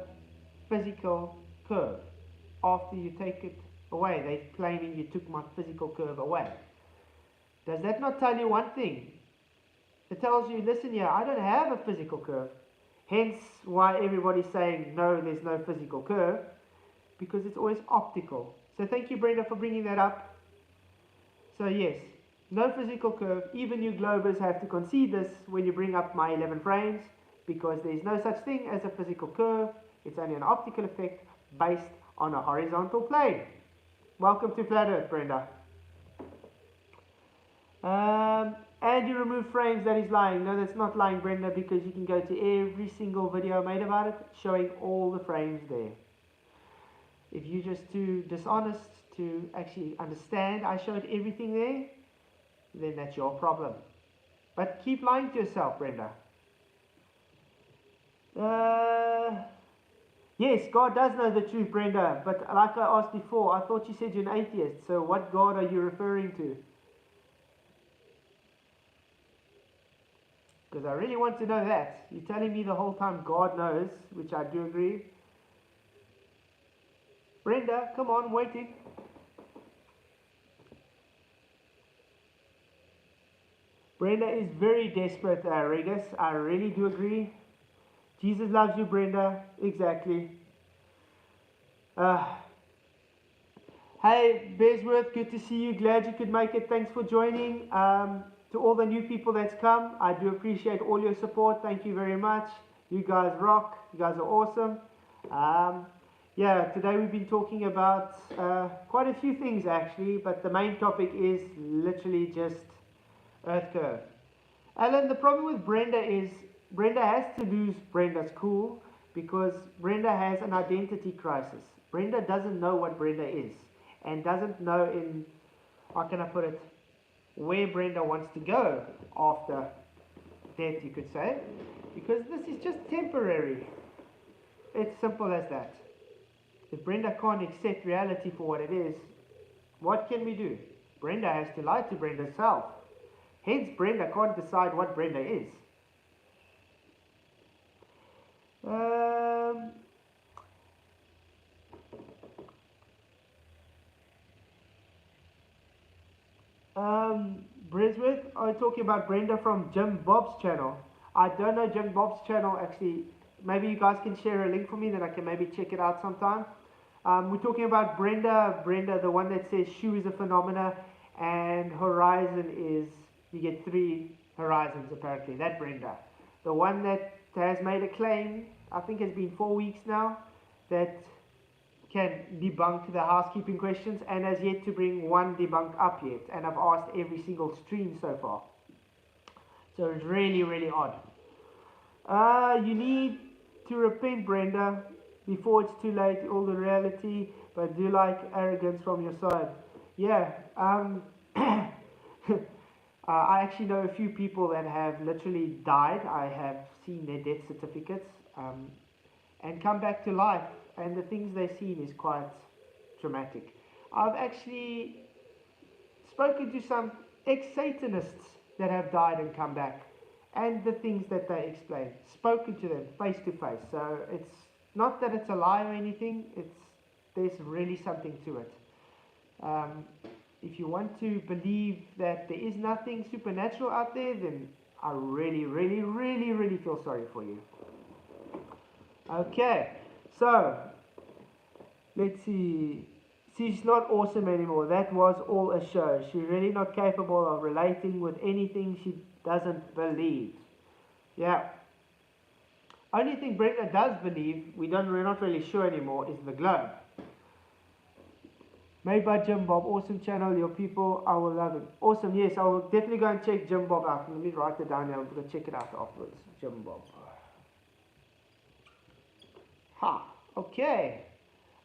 physical curve. After you take it away, they're claiming you took my physical curve away. Does that not tell you one thing? It tells you, listen here, I don't have a physical curve. Hence why everybody's saying, no, there's no physical curve, because it's always optical. So thank you, Brenda, for bringing that up. So yes, no physical curve. Even you Globers have to concede this when you bring up my 11 frames, because there's no such thing as a physical curve. It's only an optical effect based on a horizontal plane. Welcome to Flat Earth, Brenda. And you remove frames, that is lying. No, that's not lying, Brenda, because you can go to every single video made about it, showing all the frames there. If you're just too dishonest to actually understand I showed everything there, then that's your problem. But keep lying to yourself, Brenda. Yes, God does know the truth, Brenda, but like I asked before, I thought you said you're an atheist, so what God are you referring to? Because I really want to know that. You're telling me the whole time God knows, which I do agree. Brenda, come on, waiting. Brenda is very desperate, Regis. I really do agree. Jesus loves you, Brenda. Exactly. Hey, Besworth, good to see you. Glad you could make it. Thanks for joining. To all the new people that's come, I do appreciate all your support. Thank you very much. You guys rock. You guys are awesome. Yeah, today we've been talking about quite a few things actually, but the main topic is literally just Earth curve. Alan, the problem with Brenda is Brenda has to lose Brenda's cool because Brenda has an identity crisis. Brenda doesn't know what Brenda is and doesn't know in, how can I put it, where Brenda wants to go after death, you could say, because this is just temporary. It's simple as that. If Brenda can't accept reality for what it is, what can we do? Brenda has to lie to Brenda's self. Hence, Brenda can't decide what Brenda is. Brisworth, are you talking about Brenda from Jim Bob's channel? I don't know Jim Bob's channel actually. Maybe you guys can share a link for me that I can maybe check it out sometime. We're talking about Brenda, the one that says shoe is a phenomena and horizon is, you get 3 horizons apparently, that Brenda. The one that has made a claim, I think it's been 4 weeks now, that can debunk the housekeeping questions and has yet to bring one debunk up yet. And I've asked every single stream so far. So it's really, really odd. You need to repent, Brenda, before it's too late, all the reality, but do like arrogance from your side. Yeah, I actually know a few people that have literally died. I have seen their death certificates and come back to life, and the things they've seen is quite traumatic. I've actually spoken to some ex-Satanists that have died and come back, and the things that they explain, spoken to them face to face. So it's not that it's a lie or anything, there's really something to it. If you want to believe that there is nothing supernatural out there, then I really, really, really, really feel sorry for you. Okay, so let's see. She's not awesome anymore. That was all a show. She's really not capable of relating with anything she doesn't believe. Yeah. Only thing Brenda does believe, we're not really sure anymore, is the globe. Made by Jim Bob, awesome channel, your people, I will love it. Awesome, yes, I will definitely go and check Jim Bob out. Let me write it down here, I'm going to check it out afterwards. Jim Bob. Ha, okay.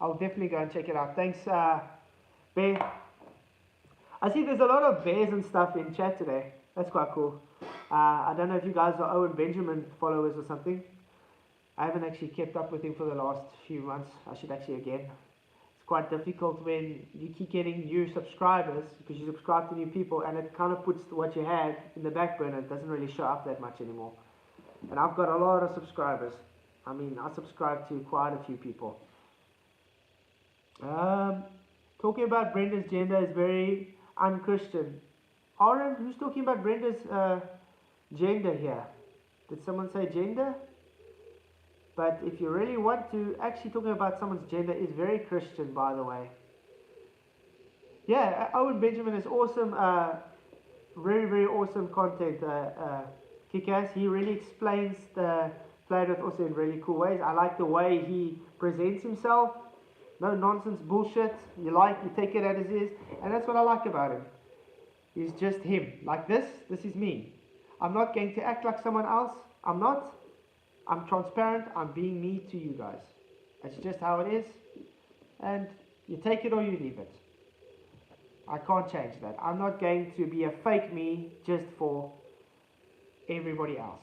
I'll definitely go and check it out. Thanks, Bear. I see there's a lot of bears and stuff in chat today. That's quite cool. I don't know if you guys are Owen Benjamin followers or something. I haven't actually kept up with him for the last few months. I should actually again. It's quite difficult when you keep getting new subscribers because you subscribe to new people and it kind of puts what you had in the back burner. It doesn't really show up that much anymore. And I've got a lot of subscribers. I mean, I subscribe to quite a few people. Talking about Brenda's gender is very unchristian. Aaron, who's talking about Brenda's gender here? Did someone say gender? But if you really want to, actually talking about someone's gender is very Christian, by the way. Yeah, Owen Benjamin is awesome, very, very awesome content, Kick-Ass. He really explains the Flatzoid also in really cool ways. I like the way he presents himself. No nonsense bullshit. You take it as it is. And that's what I like about him. He's just him. Like this is me. I'm not going to act like someone else. I'm not. I'm transparent. I'm being me to you guys. That's just how it is. And you take it or you leave it. I can't change that. I'm not going to be a fake me just for everybody else.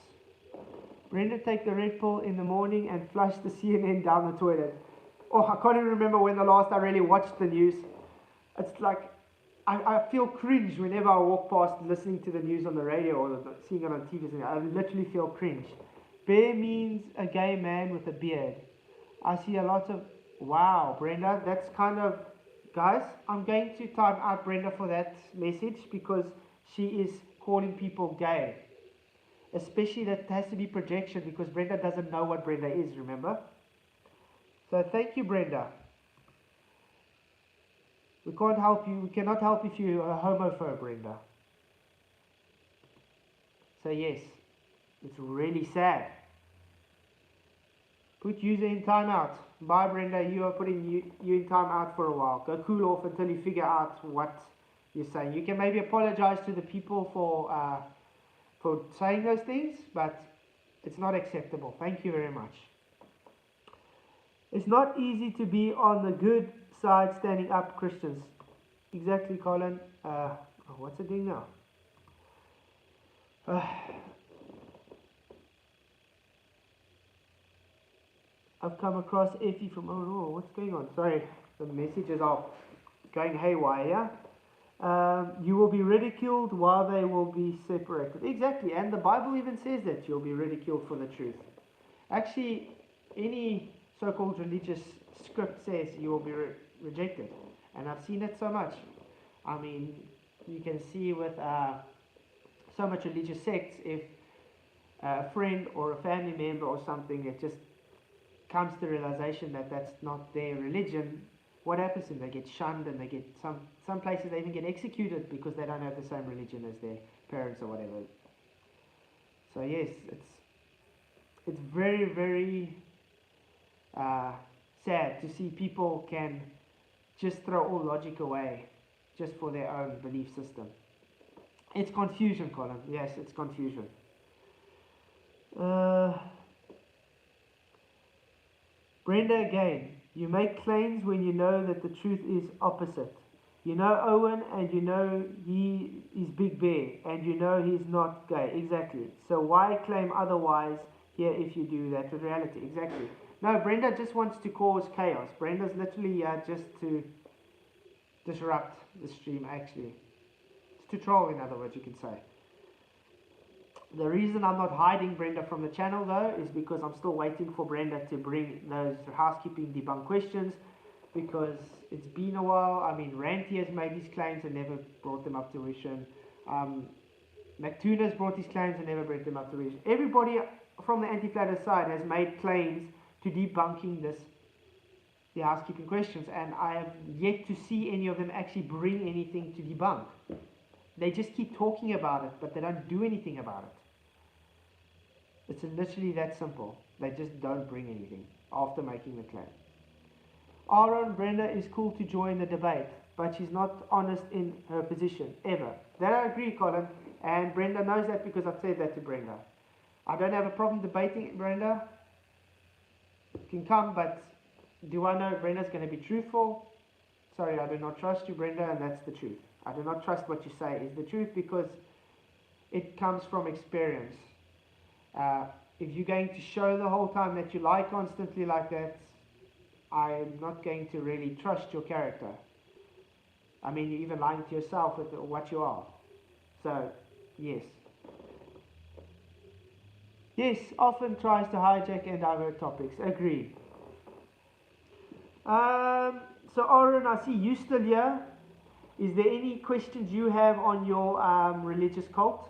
Brenda, take the red pill in the morning and flush the CNN down the toilet. Oh, I can't even remember when the last I really watched the news. It's like, I feel cringe whenever I walk past listening to the news on the radio or seeing it on TV. I literally feel cringe. Bear means a gay man with a beard. I see a lot of... Wow, Brenda, that's kind of... Guys, I'm going to time out Brenda for that message because she is calling people gay. Especially that has to be projection because Brenda doesn't know what Brenda is, remember? So thank you, Brenda. We can't help you. We cannot help if you're a homophobe, Brenda. So yes, it's really sad. Put user in timeout. Bye, Brenda. You are putting you in timeout for a while. Go cool off until you figure out what you're saying. You can maybe apologize to the people for saying those things, but it's not acceptable. Thank you very much. It's not easy to be on the good side standing up, Christians. Exactly, Colin. What's it doing now? I've come across Effie from... Oh, what's going on? Sorry, the messages are going haywire. You will be ridiculed while they will be separated. Exactly, and the Bible even says that you'll be ridiculed for the truth. Actually, any so-called religious script says you will be rejected. And I've seen it so much. I mean, you can see with so much religious sects, if a friend or a family member or something, it just comes to the realization that that's not their religion, what happens to them? They get shunned and they get some places they even get executed because they don't have the same religion as their parents or whatever. So yes, it's very, very sad to see people can just throw all logic away just for their own belief system. It's confusion, Colin. Yes, it's confusion. Brenda again, you make claims when you know that the truth is opposite. You know Owen and you know he is Big Bear and you know he's not gay. Exactly. So why claim otherwise here if you do that with reality? Exactly. No, Brenda just wants to cause chaos. Brenda's literally just to disrupt the stream, actually. It's to troll, in other words, you can say. The reason I'm not hiding Brenda from the channel, though, is because I'm still waiting for Brenda to bring those housekeeping debunk questions, because it's been a while. I mean, Ranty has made his claims and never brought them up to fruition. McTuna's brought his claims and never brought them up to fruition. Everybody from the anti-flatter side has made claims to debunking the housekeeping questions, and I have yet to see any of them actually bring anything to debunk. They just keep talking about it, but they don't do anything about it. It's literally that simple. They just don't bring anything after making the claim. Aaron, Brenda is cool to join the debate, but she's not honest in her position, ever. That I agree, Colin, and Brenda knows that because I've said that to Brenda. I don't have a problem debating Brenda. You can come, but do I know Brenda's going to be truthful? Sorry, I do not trust you, Brenda, and that's the truth. I do not trust what you say is the truth because it comes from experience. If you're going to show the whole time that you lie constantly like that, I'm not going to really trust your character. I mean, you're even lying to yourself with what you are. So, yes. Yes, often tries to hijack and divert topics. Agree. So, Aaron, I see you still here. Is there any questions you have on your religious cult?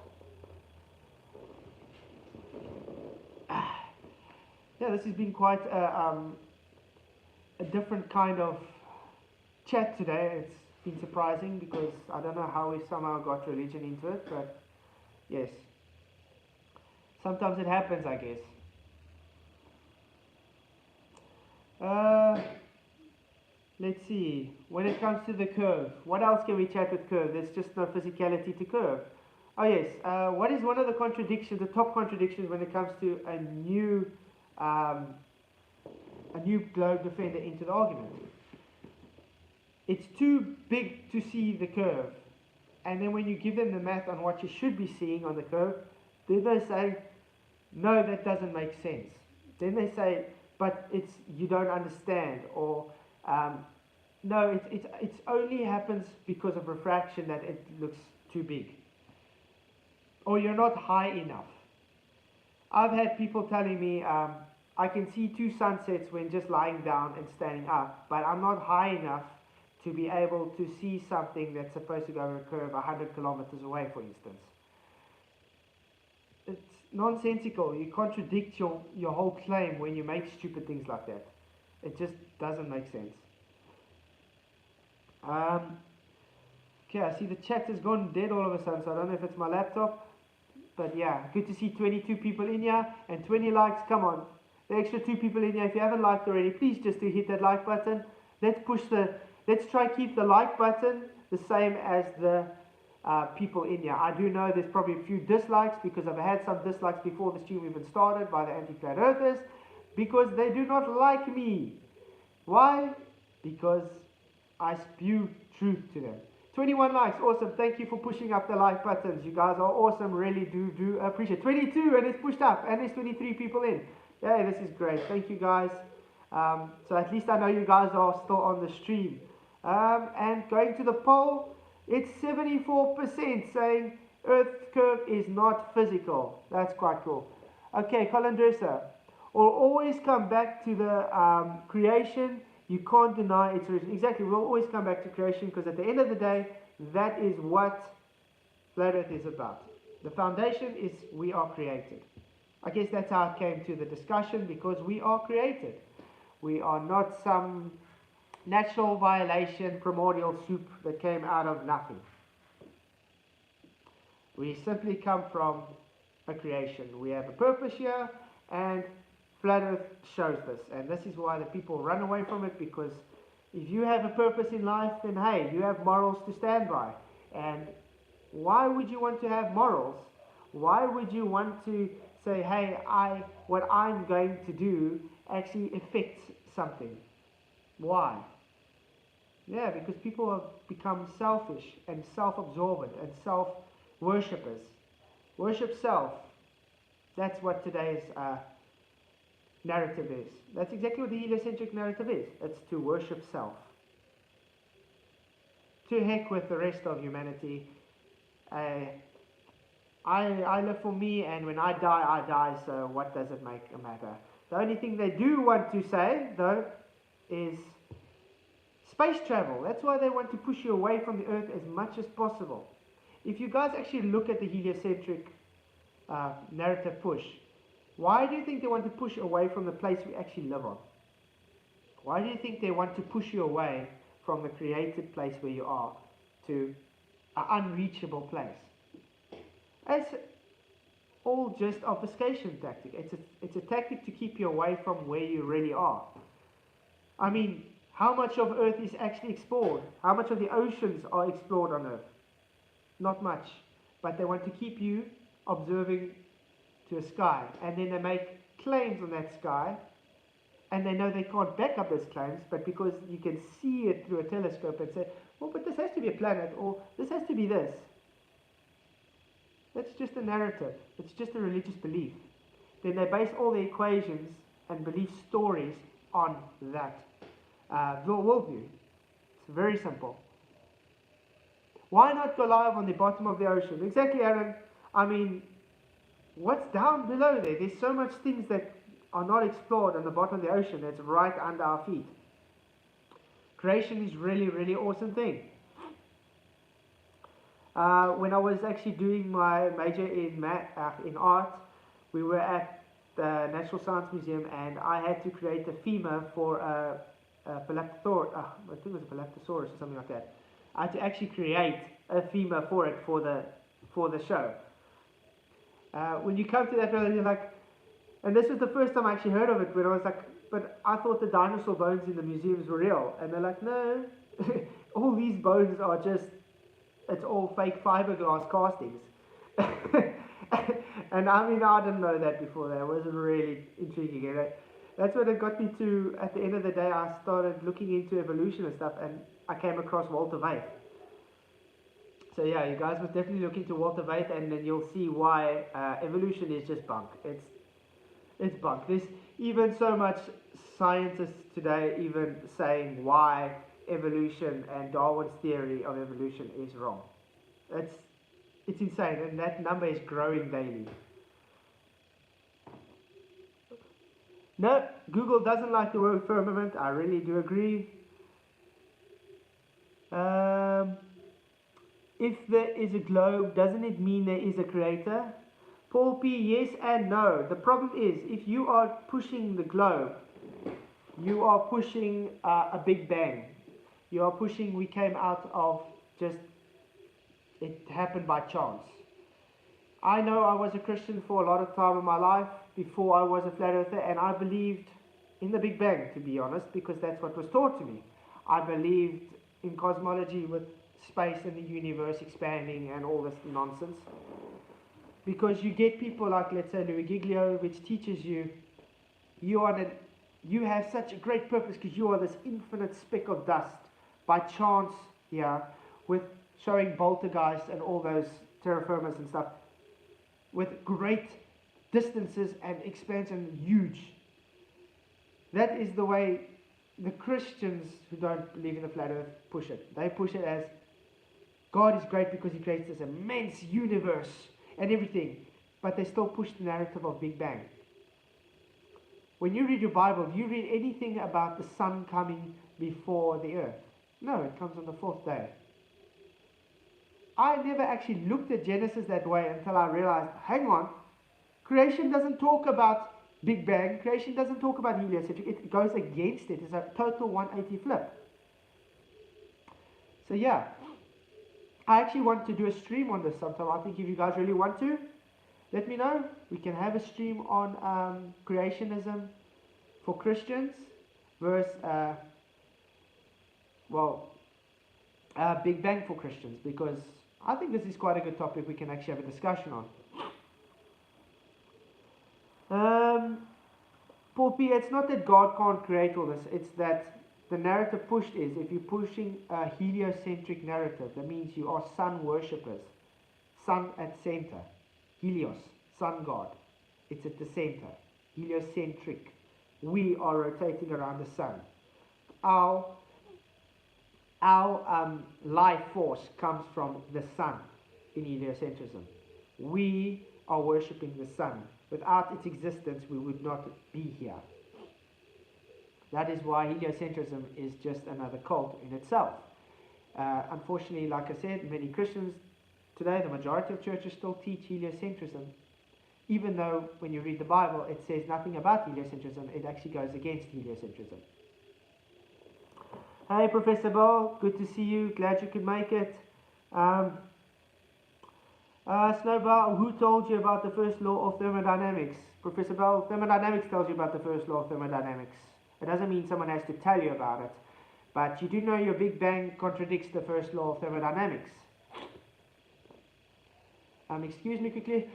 Yeah, this has been quite a different kind of chat today. It's been surprising because I don't know how we somehow got religion into it, but yes. Sometimes it happens, I guess. Let's see. When it comes to the curve, what else can we chat with curve? There's just no physicality to curve. Oh yes. What is one of the contradictions, the top contradictions when it comes to a new globe defender into the argument? It's too big to see the curve, and then when you give them the math on what you should be seeing on the curve, then they say, no, that doesn't make sense. Then they say, but you don't understand, or no, it only happens because of refraction that it looks too big, or you're not high enough. I've had people telling me I can see two sunsets when just lying down and standing up, but I'm not high enough to be able to see something that's supposed to go over a curve 100 kilometers away, for instance. It's nonsensical. You contradict your whole claim when you make stupid things like that. It just doesn't make sense. Okay, I see the chat has gone dead all of a sudden, so I don't know if it's my laptop. But yeah, good to see 22 people in here and 20 likes. Come on, the extra 2 people in here. If you haven't liked already, please just do hit that like button. Let's try keep the like button the same as the people in here. I do know there's probably a few dislikes because I've had some dislikes before the stream even started by the anti-flat earthers because they do not like me. Why? Because I spew truth to them. 21 likes, awesome. Thank you for pushing up the like buttons. You guys are awesome. Really do appreciate. 22 and it's pushed up and there's 23 people in. Yeah, this is great. Thank you guys. So at least I know you guys are still on the stream. And going to the poll, it's 74% saying Earth curve is not physical. That's quite cool. Okay, Colin Dresser. We'll always come back to the creation. You can't deny its origin. Exactly, we'll always come back to creation because at the end of the day, that is what Flat Earth is about. The foundation is we are created. I guess that's how it came to the discussion, because we are created. We are not some natural violation, primordial soup that came out of nothing. We simply come from a creation. We have a purpose here, and Flat Earth shows this, and this is why the people run away from it, because if you have a purpose in life, then hey, you have morals to stand by. And why would you want to have morals? Why would you want to say, hey, what I'm going to do actually affects something? Why? Yeah, because people have become selfish and self-absorbent and self-worshippers. Worship self. That's what today's narrative is. That's exactly what the heliocentric narrative is. It's to worship self. To heck with the rest of humanity. I live for me, and when I die, so what does it make a matter? The only thing they do want to say, though, is space travel. That's why they want to push you away from the Earth as much as possible. If you guys actually look at the heliocentric narrative push, why do you think they want to push away from the place we actually live on? Why do you think they want to push you away from the created place where you are to an unreachable place? As all just obfuscation tactic. It's a tactic to keep you away from where you really are. I mean, how much of Earth is actually explored? How much of the oceans are explored on Earth? Not much. But they want to keep you observing to a sky. And then they make claims on that sky. And they know they can't back up those claims, but because you can see it through a telescope and say, well, but this has to be a planet, or this has to be this. That's just a narrative. It's just a religious belief. Then they base all the equations and belief stories on that worldview. It's very simple. Why not go live on the bottom of the ocean? Exactly, Aaron. I mean, what's down below there? There's so much things that are not explored on the bottom of the ocean that's right under our feet. Creation is really, really awesome thing. When I was actually doing my major in art, we were at the Natural Science Museum, and I had to create a femur for a Philaptosaurus. I think it was a Philaptosaurus or something like that. I had to actually create a femur for it for the show. When you come to that, you're like, and this was the first time I actually heard of it, when I was like, but I thought the dinosaur bones in the museums were real, and they're like, no, all these bones are just, it's all fake fiberglass castings. And I mean, I didn't know that before. That was really intriguing. And that's what it got me to. At the end of the day, I started looking into evolution and stuff, and I came across Walter Waite. So yeah, you guys must definitely look into Walter Waite, and then you'll see why evolution is just bunk. It's bunk. There's even so much scientists today even saying why evolution and Darwin's theory of evolution is wrong. It's insane, and that number is growing daily. No, Google doesn't like the word firmament. I really do agree. If there is a globe, doesn't it mean there is a creator? Paul P, yes and no. The problem is, if you are pushing the globe, you are pushing a big bang. You are pushing, we came out of just, it happened by chance. I know I was a Christian for a lot of time in my life before I was a flat earther, and I believed in the Big Bang, to be honest, because that's what was taught to me. I believed in cosmology with space and the universe expanding and all this nonsense. Because you get people like, let's say, Louis Giglio, which teaches you, you have such a great purpose because you are this infinite speck of dust by chance here, with showing poltergeist and all those terra firmas and stuff, with great distances and expansion, huge. That is the way the Christians who don't believe in the flat earth push it. They push it as God is great because he creates this immense universe and everything, but they still push the narrative of Big Bang. When you read your Bible, do you read anything about the sun coming before the earth? No, it comes on the fourth day. I never actually looked at Genesis that way until I realized, hang on, creation doesn't talk about Big Bang, creation doesn't talk about heliocentric, it goes against it. It's a total 180 flip. So yeah, I actually want to do a stream on this sometime. I think if you guys really want to, let me know. We can have a stream on creationism for Christians versus, Big Bang for Christians, because I think this is quite a good topic we can actually have a discussion on. Paul P, it's not that God can't create all this, it's that the narrative pushed is, if you're pushing a heliocentric narrative, that means you are sun worshippers. Sun at center. Helios, sun god. It's at the center. Heliocentric. We are rotating around the sun. Our life force comes from the sun in heliocentrism. We are worshipping the sun. Without its existence, we would not be here. That is why heliocentrism is just another cult in itself. Unfortunately, like I said, many Christians today, the majority of churches still teach heliocentrism, even though when you read the Bible, it says nothing about heliocentrism. It actually goes against heliocentrism. Hey, Professor Ball, good to see you. Glad you could make it. Snowball, who told you about the first law of thermodynamics? Professor Bell, thermodynamics tells you about the first law of thermodynamics. It doesn't mean someone has to tell you about it. But you do know your Big Bang contradicts the first law of thermodynamics. Excuse me quickly.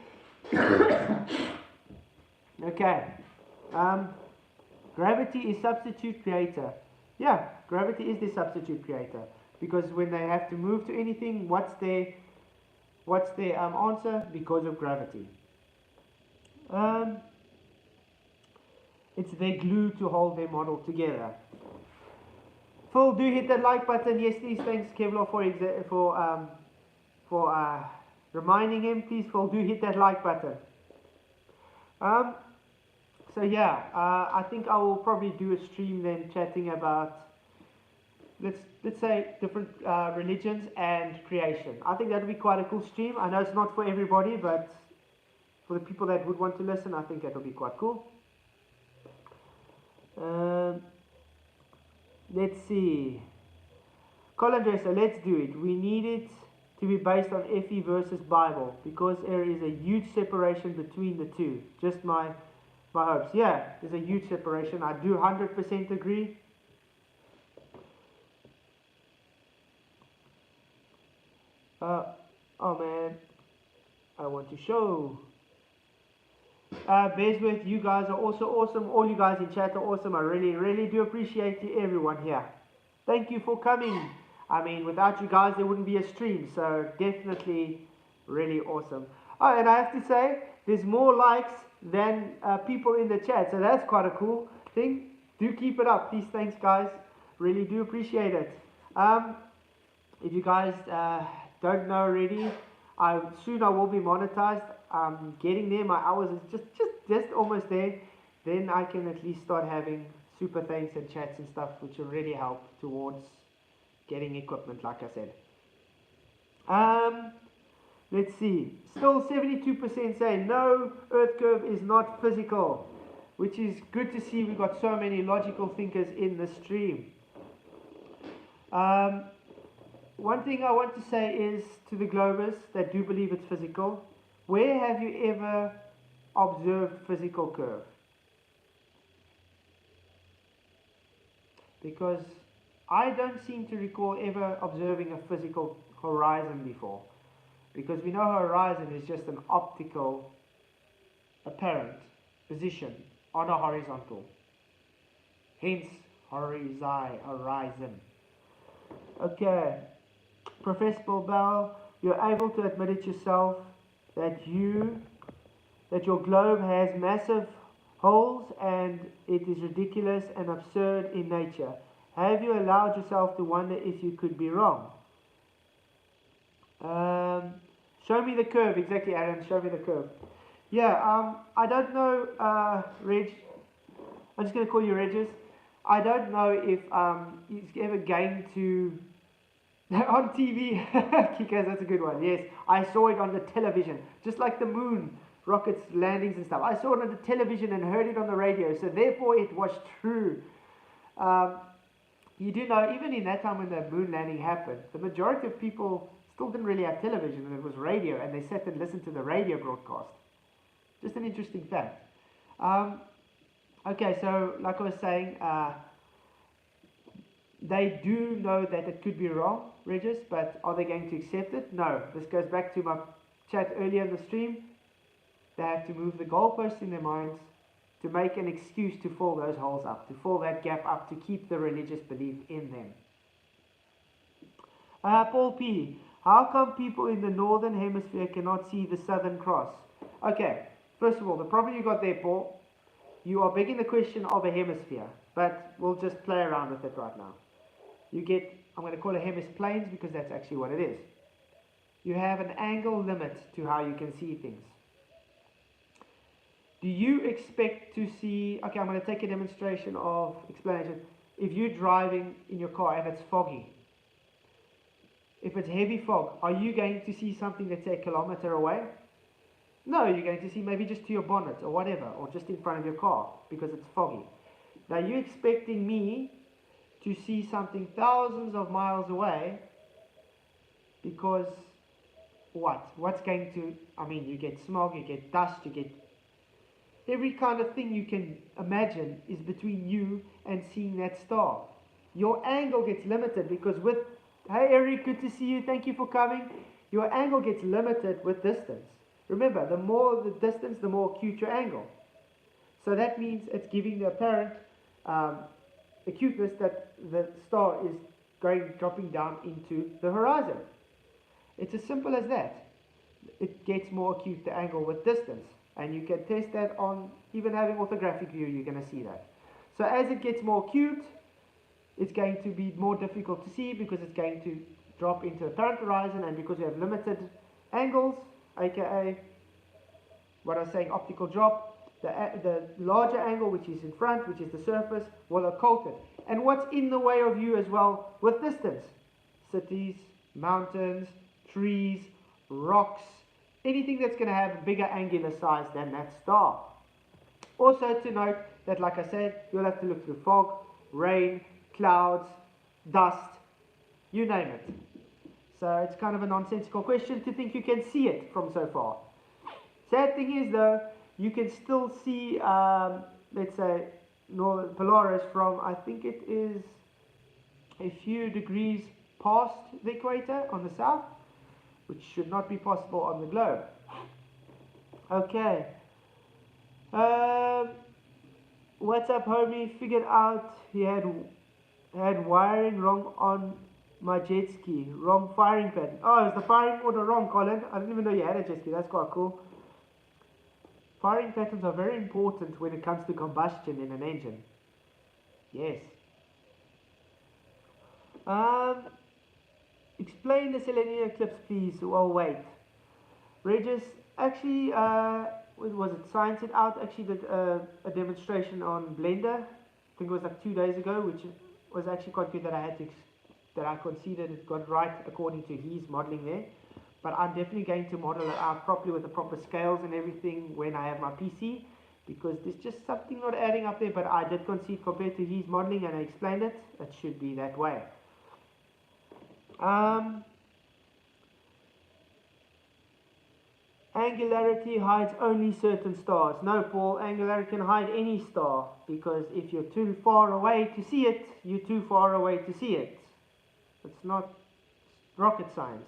Okay. Gravity is substitute creator. Yeah, gravity is the substitute creator. Because when they have to move to anything, what's their answer? Because of gravity. It's their glue to hold their model together. Phil, do hit that like button. Yes, please. Thanks, Kevlar, for reminding him. Please, Phil, do hit that like button. So yeah, I think I will probably do a stream then chatting about let's say different religions and creation. I think that would be quite a cool stream. I know it's not for everybody, but for the people that would want to listen, I think that would be quite cool. Let's see. Colin Dresser, let's do it. We need it to be based on FE versus Bible because there is a huge separation between the two. Just my hopes. Yeah, there's a huge separation. I do 100% agree. Oh man, I want to show. Besworth, you guys are also awesome. All you guys in chat are awesome. I really do appreciate you, everyone here. Thank you for coming. I mean, without you guys, there wouldn't be a stream. So definitely really awesome. Oh, and I have to say, there's more likes than people in the chat. So that's quite a cool thing. Do keep it up. Please, thanks, guys. Really do appreciate it. If you guys don't know already, soon I will be monetized. Getting there, my hours is just almost there. Then I can at least start having super thanks and chats and stuff, which will really help towards getting equipment, like I said. Let's see. Still 72% say no, Earth curve is not physical, which is good to see. We've got so many logical thinkers in the stream. One thing I want to say is to the Globers that do believe it's physical, where have you ever observed physical curve? Because I don't seem to recall ever observing a physical horizon before. Because we know horizon is just an optical apparent position on a horizontal. Hence, horizon. Okay. Professor Bell, you're able to admit it yourself that your globe has massive holes and it is ridiculous and absurd in nature. Have you allowed yourself to wonder if you could be wrong? Show me the curve. Exactly, Aaron. Show me the curve. Yeah, I don't know, Reg. I'm just going to call you Regis. I don't know if he's ever going to... on TV. Kikas, that's a good one. Yes, I saw it on the television. Just like the moon, rockets, landings and stuff. I saw it on the television and heard it on the radio. So therefore it was true. You do know, even in that time when the moon landing happened, the majority of people still didn't really have television, and it was radio, and they sat and listened to the radio broadcast. Just an interesting fact. Okay, so like I was saying, they do know that it could be wrong, Regis, but are they going to accept it? No. This goes back to my chat earlier in the stream. They have to move the goalposts in their minds to make an excuse to fill those holes up, to fill that gap up, to keep the religious belief in them. Paul P. How come people in the northern hemisphere cannot see the Southern Cross? Okay, first of all, the problem you got there, Paul, you are begging the question of a hemisphere, but we'll just play around with it right now. You get, I'm going to call it hemiplanes because that's actually what it is. You have an angle limit to how you can see things. Do you expect to see, okay, I'm going to take a demonstration of explanation. If you're driving in your car and it's foggy, if it's heavy fog, are you going to see something that's a kilometer away? No, you're going to see maybe just to your bonnet or whatever, or just in front of your car because it's foggy. Now you're expecting me to see something thousands of miles away because what? What's going to, I mean, you get smog, you get dust, you get every kind of thing you can imagine is between you and seeing that star. Your angle gets limited because with, hey Eric, good to see you, thank you for coming. Your angle gets limited with distance. Remember, the more the distance, the more acute your angle. So that means it's giving the apparent acuteness that the star is dropping down into the horizon. It's as simple as that. It gets more acute, the angle with distance. And you can test that on even having orthographic view, you're going to see that. So as it gets more acute, it's going to be more difficult to see because it's going to drop into the apparent horizon, and because you have limited angles, aka what I was saying, optical drop, the larger angle, which is in front, which is the surface, will occult it. And what's in the way of you as well with distance? Cities, mountains, trees, rocks, anything that's going to have a bigger angular size than that star. Also to note that, like I said, you'll have to look through fog, rain, clouds, dust, you name it. So it's kind of a nonsensical question to think you can see it from so far. Sad thing is though, you can still see, let's say, Northern Polaris from, I think it is a few degrees past the equator on the south, which should not be possible on the globe. Okay. What's up, homie? Figured out he had wiring wrong on my jet ski. Wrong firing pattern. Oh, is the firing order wrong, Colin? I didn't even know you had a jet ski. That's quite cool. Firing patterns are very important when it comes to combustion in an engine. Yes. Explain the selenium eclipse, please. Well, wait. Regis, actually, what was it? Science It Out actually did a demonstration on Blender. I think it was like 2 days ago, which was actually quite good that I considered it got right according to his modeling there. But I'm definitely going to model it out properly with the proper scales and everything when I have my PC, because there's just something not adding up there. But I did concede compared to his modeling, and I explained it. It should be that way. Angularity hides only certain stars. No, Paul, angularity can hide any star, because if you're too far away to see it, you're too far away to see it. It's not rocket science.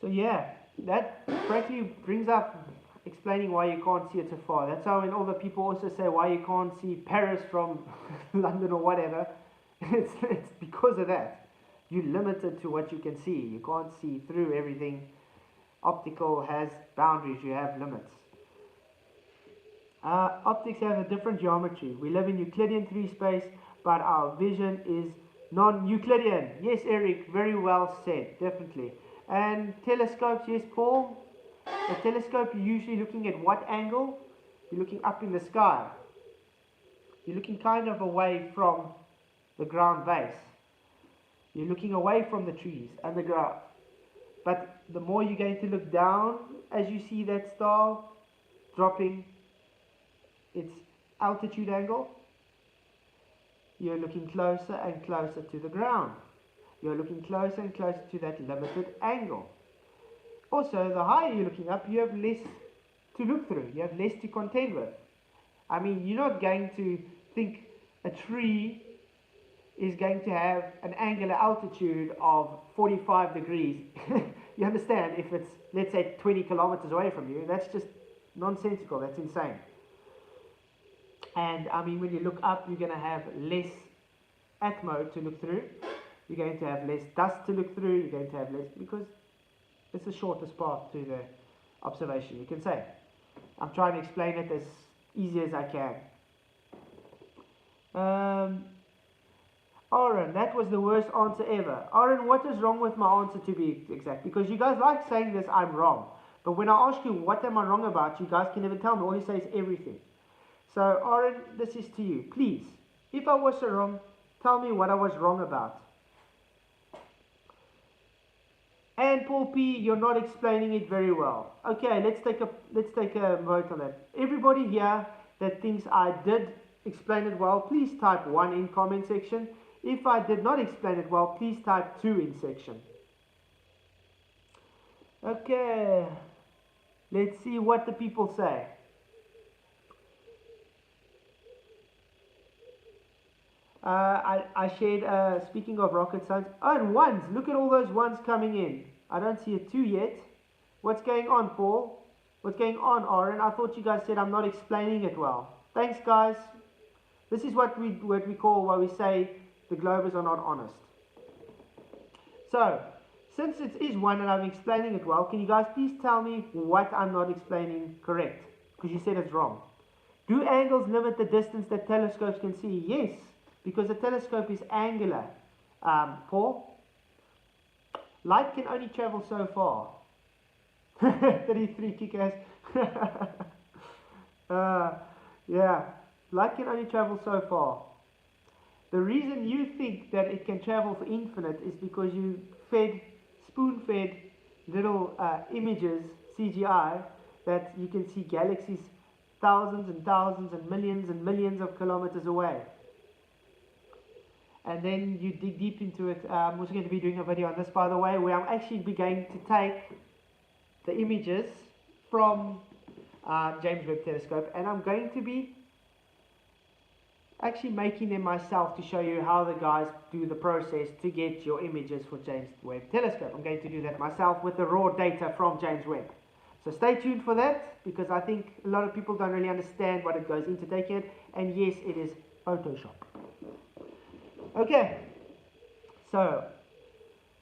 So yeah, that frankly brings up explaining why you can't see it so far. That's how when all the people also say why you can't see Paris from London or whatever, it's because of that. You're limited to what you can see. You can't see through everything. Optical has boundaries, you have limits. Optics have a different geometry. We live in Euclidean 3 space, but our vision is non-Euclidean. Yes, Eric, very well said, definitely. And telescopes, yes, Paul. A telescope, you're usually looking at what angle? You're looking up in the sky. You're looking kind of away from the ground base. You're looking away from the trees and the ground. But the more you're going to look down as you see that star dropping its altitude angle, you're looking closer and closer to the ground. You're looking closer and closer to that limited angle. Also, the higher you're looking up, you have less to look through. You have less to contend with. I mean, you're not going to think a tree is going to have an angular altitude of 45 degrees. You understand? If it's, let's say, 20 kilometers away from you, that's just nonsensical. That's insane. And I mean, when you look up, you're going to have less atmo to look through. You're going to have less dust to look through. You're going to have less, because it's the shortest path to the observation, you can say. I'm trying to explain it as easy as I can. Aaron, that was the worst answer ever. Aaron, what is wrong with my answer, to be exact? Because you guys like saying this, I'm wrong. But when I ask you what am I wrong about, you guys can never tell me. All you say is everything. So Aaron, this is to you. Please, if I was so wrong, tell me what I was wrong about. And Paul P, you're not explaining it very well. Okay, let's take a vote on that. Everybody here that thinks I did explain it well, please type 1 in comment section. If I did not explain it well, please type 2 in section. Okay, let's see what the people say. I shared, speaking of rocket science, oh, and ones, look at all those ones coming in. I don't see a 2 yet. What's going on, Paul? What's going on, Aaron? I thought you guys said I'm not explaining it well. Thanks, guys. This is what we call, why we say the Globers are not honest. So, since it is 1 and I'm explaining it well, can you guys please tell me what I'm not explaining correct? Because you said it's wrong. Do angles limit the distance that telescopes can see? Yes, because a telescope is angular. Paul? Light can only travel so far. 33 kick-ass. Yeah, light can only travel so far. The reason you think that it can travel for infinite is because you spoon-fed little images, CGI, that you can see galaxies thousands and thousands and millions of kilometers away. And then you dig deep into it. I'm also going to be doing a video on this, by the way, where I'm actually going to take the images from James Webb Telescope, and I'm going to be actually making them myself to show you how the guys do the process to get your images for James Webb Telescope. I'm going to do that myself with the raw data from James Webb. So stay tuned for that, because I think a lot of people don't really understand what it goes into taking it, and yes, it is Photoshop. Okay, so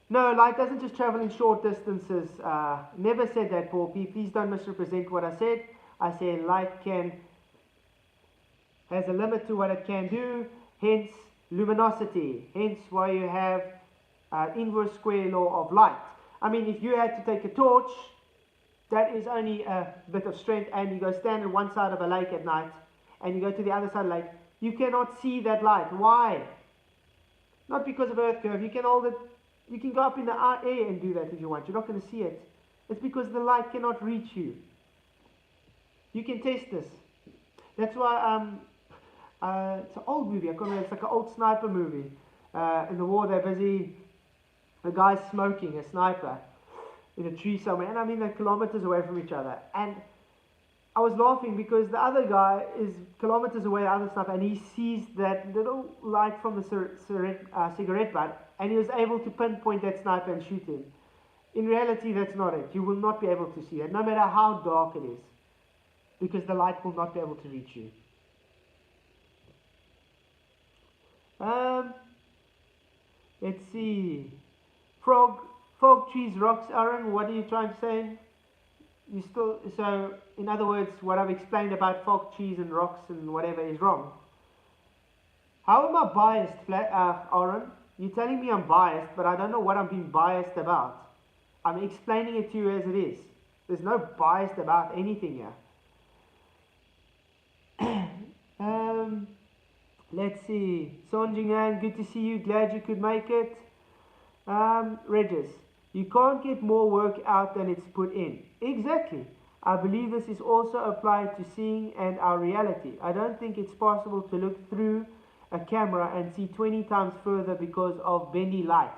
no, light doesn't just travel in short distances. Never said that, Paul P. Please don't misrepresent what I said. I said light has a limit to what it can do, hence luminosity, hence why you have inverse square law of light. I mean, if you had to take a torch, that is only a bit of strength, and you go stand on one side of a lake at night, and you go to the other side of the lake, you cannot see that light. Why? Not because of Earth curve. You can hold it, you can go up in the air and do that if you want. You're not going to see it. It's because the light cannot reach you. You can test this. That's why it's an old movie. I can't remember. It's like an old sniper movie. In the war, they're busy. The guy's smoking, a sniper, in a tree somewhere, and I mean they're kilometers away from each other. And I was laughing because the other guy is kilometers away, the other sniper, and he sees that little light from the cigarette butt, and he was able to pinpoint that sniper and shoot him. In reality, that's not it. You will not be able to see it, no matter how dark it is, because the light will not be able to reach you. Let's see. Fog, trees, rocks, Aaron, what are you trying to say? So, in other words, what I've explained about fog, trees, and rocks and whatever is wrong. How am I biased, Aaron? You're telling me I'm biased, but I don't know what I'm being biased about. I'm explaining it to you as it is. There's no bias about anything here. Let's see. Son Jingan, good to see you. Glad you could make it. Regis, you can't get more work out than it's put in. Exactly. I believe this is also applied to seeing and our reality. I don't think it's possible to look through a camera and see 20 times further because of bendy light.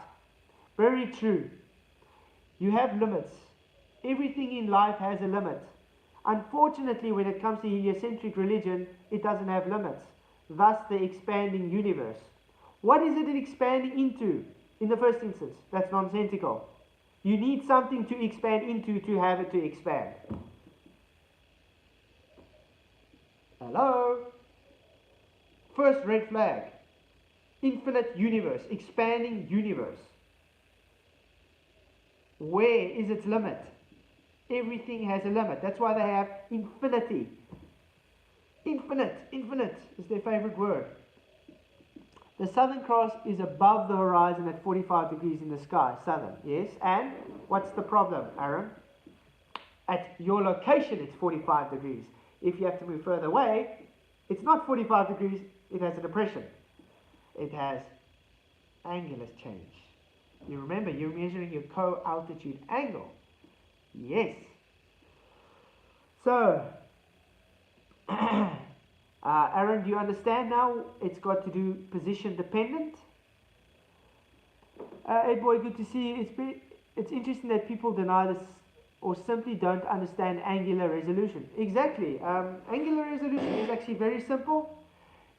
Very true. You have limits. Everything in life has a limit. Unfortunately, when it comes to heliocentric religion, it doesn't have limits. Thus, the expanding universe. What is it expanding into in the first instance? That's nonsensical. You need something to expand into to have it to expand. Hello? First red flag. Infinite universe, expanding universe. Where is its limit? Everything has a limit. That's why they have infinity. Infinite is their favorite word. The Southern Cross is above the horizon at 45 degrees in the sky. Southern, yes. And what's the problem, Aaron? At your location, it's 45 degrees. If you have to move further away, it's not 45 degrees, it has a depression. It has angular change. You remember, you're measuring your co-altitude angle. Yes. So, Aaron, do you understand now? It's got to do position dependent. Ed Boy, good to see you. It's interesting that people deny this or simply don't understand angular resolution. Exactly. Angular resolution is actually very simple.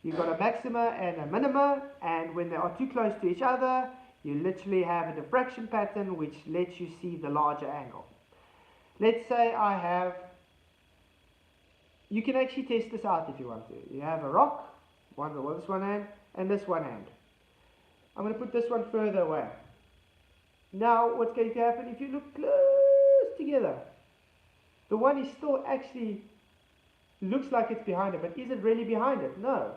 You've got a maxima and a minima, and when they are too close to each other, you literally have a diffraction pattern which lets you see the larger angle. Let's say I have, you can actually test this out if you want to. You have a rock, this one hand, and this one hand. I'm going to put this one further away. Now, what's going to happen if you look close together? The one is still actually looks like it's behind it, but is it really behind it? No,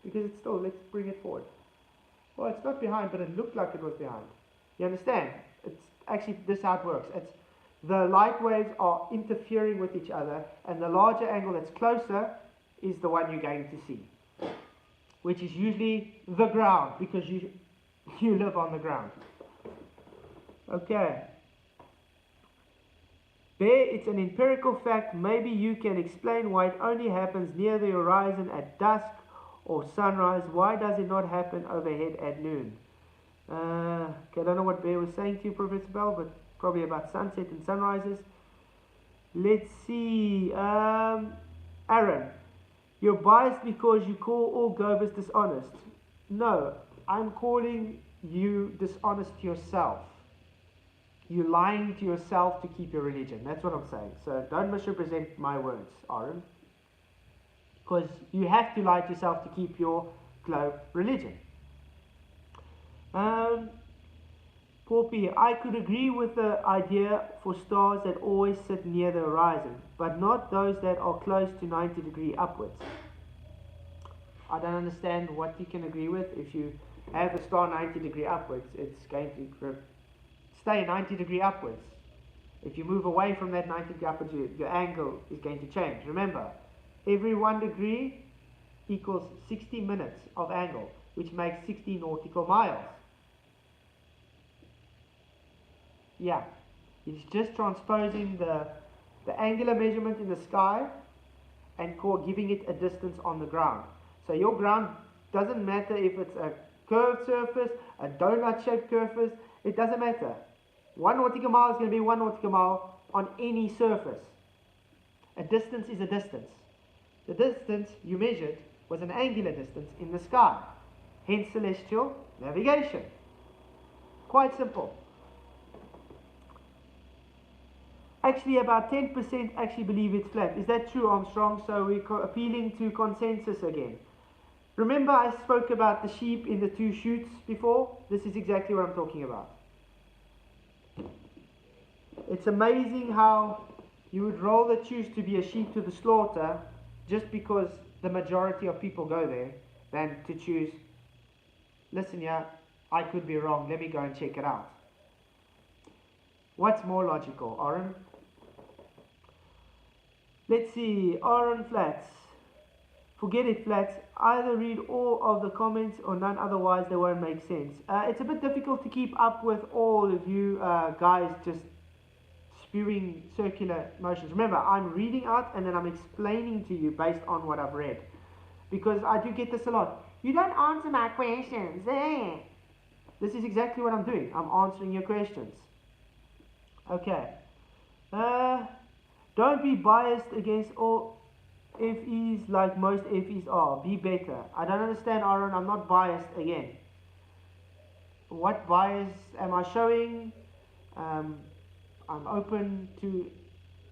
because it's still, let's bring it forward. Well, it's not behind, but it looked like it was behind. You understand? It's actually this how it works. It's the light waves are interfering with each other, and the larger angle that's closer is the one you're going to see, which is usually the ground, because you live on the ground. Okay. There, it's an empirical fact. Maybe you can explain why it only happens near the horizon at dusk or sunrise. Why does it not happen overhead at noon? Okay, I don't know what Bear was saying to you, Professor Bell, but probably about sunset and sunrises. Let's see. Aaron, you're biased because you call all Gobers dishonest. No, I'm calling you dishonest yourself. You're lying to yourself to keep your religion. That's what I'm saying. So don't misrepresent my words, Aaron. Because you have to lie to yourself to keep your globe religion. Poppy, I could agree with the idea for stars that always sit near the horizon, but not those that are close to 90 degrees upwards. I don't understand what you can agree with. If you have a star 90 degrees upwards, it's going to stay 90 degrees upwards. If you move away from that 90 degrees upwards, your angle is going to change. Remember, every 1 degree equals 60 minutes of angle, which makes 60 nautical miles. Yeah, it's just transposing the angular measurement in the sky and giving it a distance on the ground. So your ground doesn't matter if it's a curved surface, a donut-shaped surface, it doesn't matter. 1 nautical mile is going to be 1 nautical mile on any surface. A distance is a distance. The distance you measured was an angular distance in the sky, hence celestial navigation. Quite simple. Actually, about 10% actually believe it's flat. Is that true, Armstrong? So we're appealing to consensus again. Remember I spoke about the sheep in the 2 chutes before? This is exactly what I'm talking about. It's amazing how you would rather choose to be a sheep to the slaughter just because the majority of people go there than to choose, listen here, I could be wrong, let me go and check it out. What's more logical, Aaron? Let's see, Aaron Flats. Forget it, Flats. Either read all of the comments or none, otherwise they won't make sense. It's a bit difficult to keep up with all of you guys just spewing circular motions. Remember, I'm reading out and then I'm explaining to you based on what I've read. Because I do get this a lot. You don't answer my questions. This is exactly what I'm doing. I'm answering your questions. Okay. Don't be biased against all FEs like most FEs are. Be better. I don't understand, Aaron. I'm not biased again. What bias am I showing? I'm open to,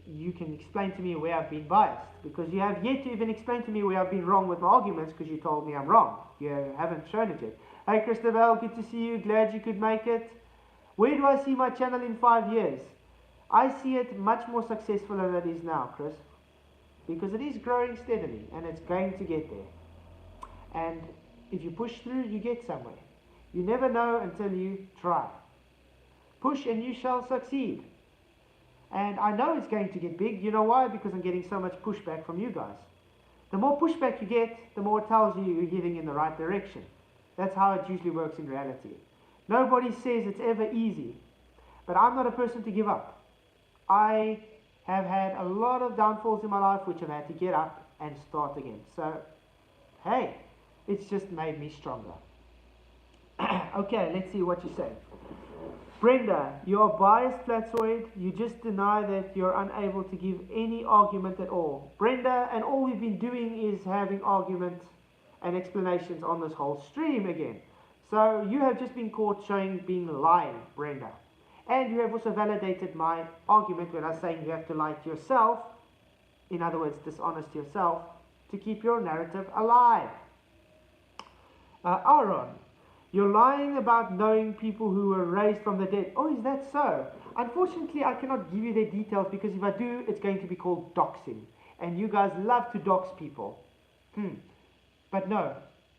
you can explain to me where I've been biased, because you have yet to even explain to me where I've been wrong with my arguments, because you told me I'm wrong. You haven't shown it yet. Hey Christabel, good to see you. Glad you could make it. Where do I see my channel in 5 years? I see it much more successful than it is now, Chris, because it is growing steadily and it's going to get there. And if you push through, you get somewhere. You never know until you try. Push and you shall succeed. And I know it's going to get big. You know why? Because I'm getting so much pushback from you guys. The more pushback you get, the more it tells you you're heading in the right direction. That's how it usually works in reality. Nobody says it's ever easy, but I'm not a person to give up. I have had a lot of downfalls in my life which I've had to get up and start again. So, hey, it's just made me stronger. Okay, let's see what you say. Brenda, you are biased, Flatzoid. You just deny that you're unable to give any argument at all. Brenda, and all we've been doing is having arguments and explanations on this whole stream again. So you have just been caught being lying, Brenda. And you have also validated my argument when I was saying you have to lie to yourself, in other words, dishonest yourself, to keep your narrative alive. Aaron, you're lying about knowing people who were raised from the dead. Oh, is that so? Unfortunately, I cannot give you the details because if I do, it's going to be called doxing. And you guys love to dox people. But no,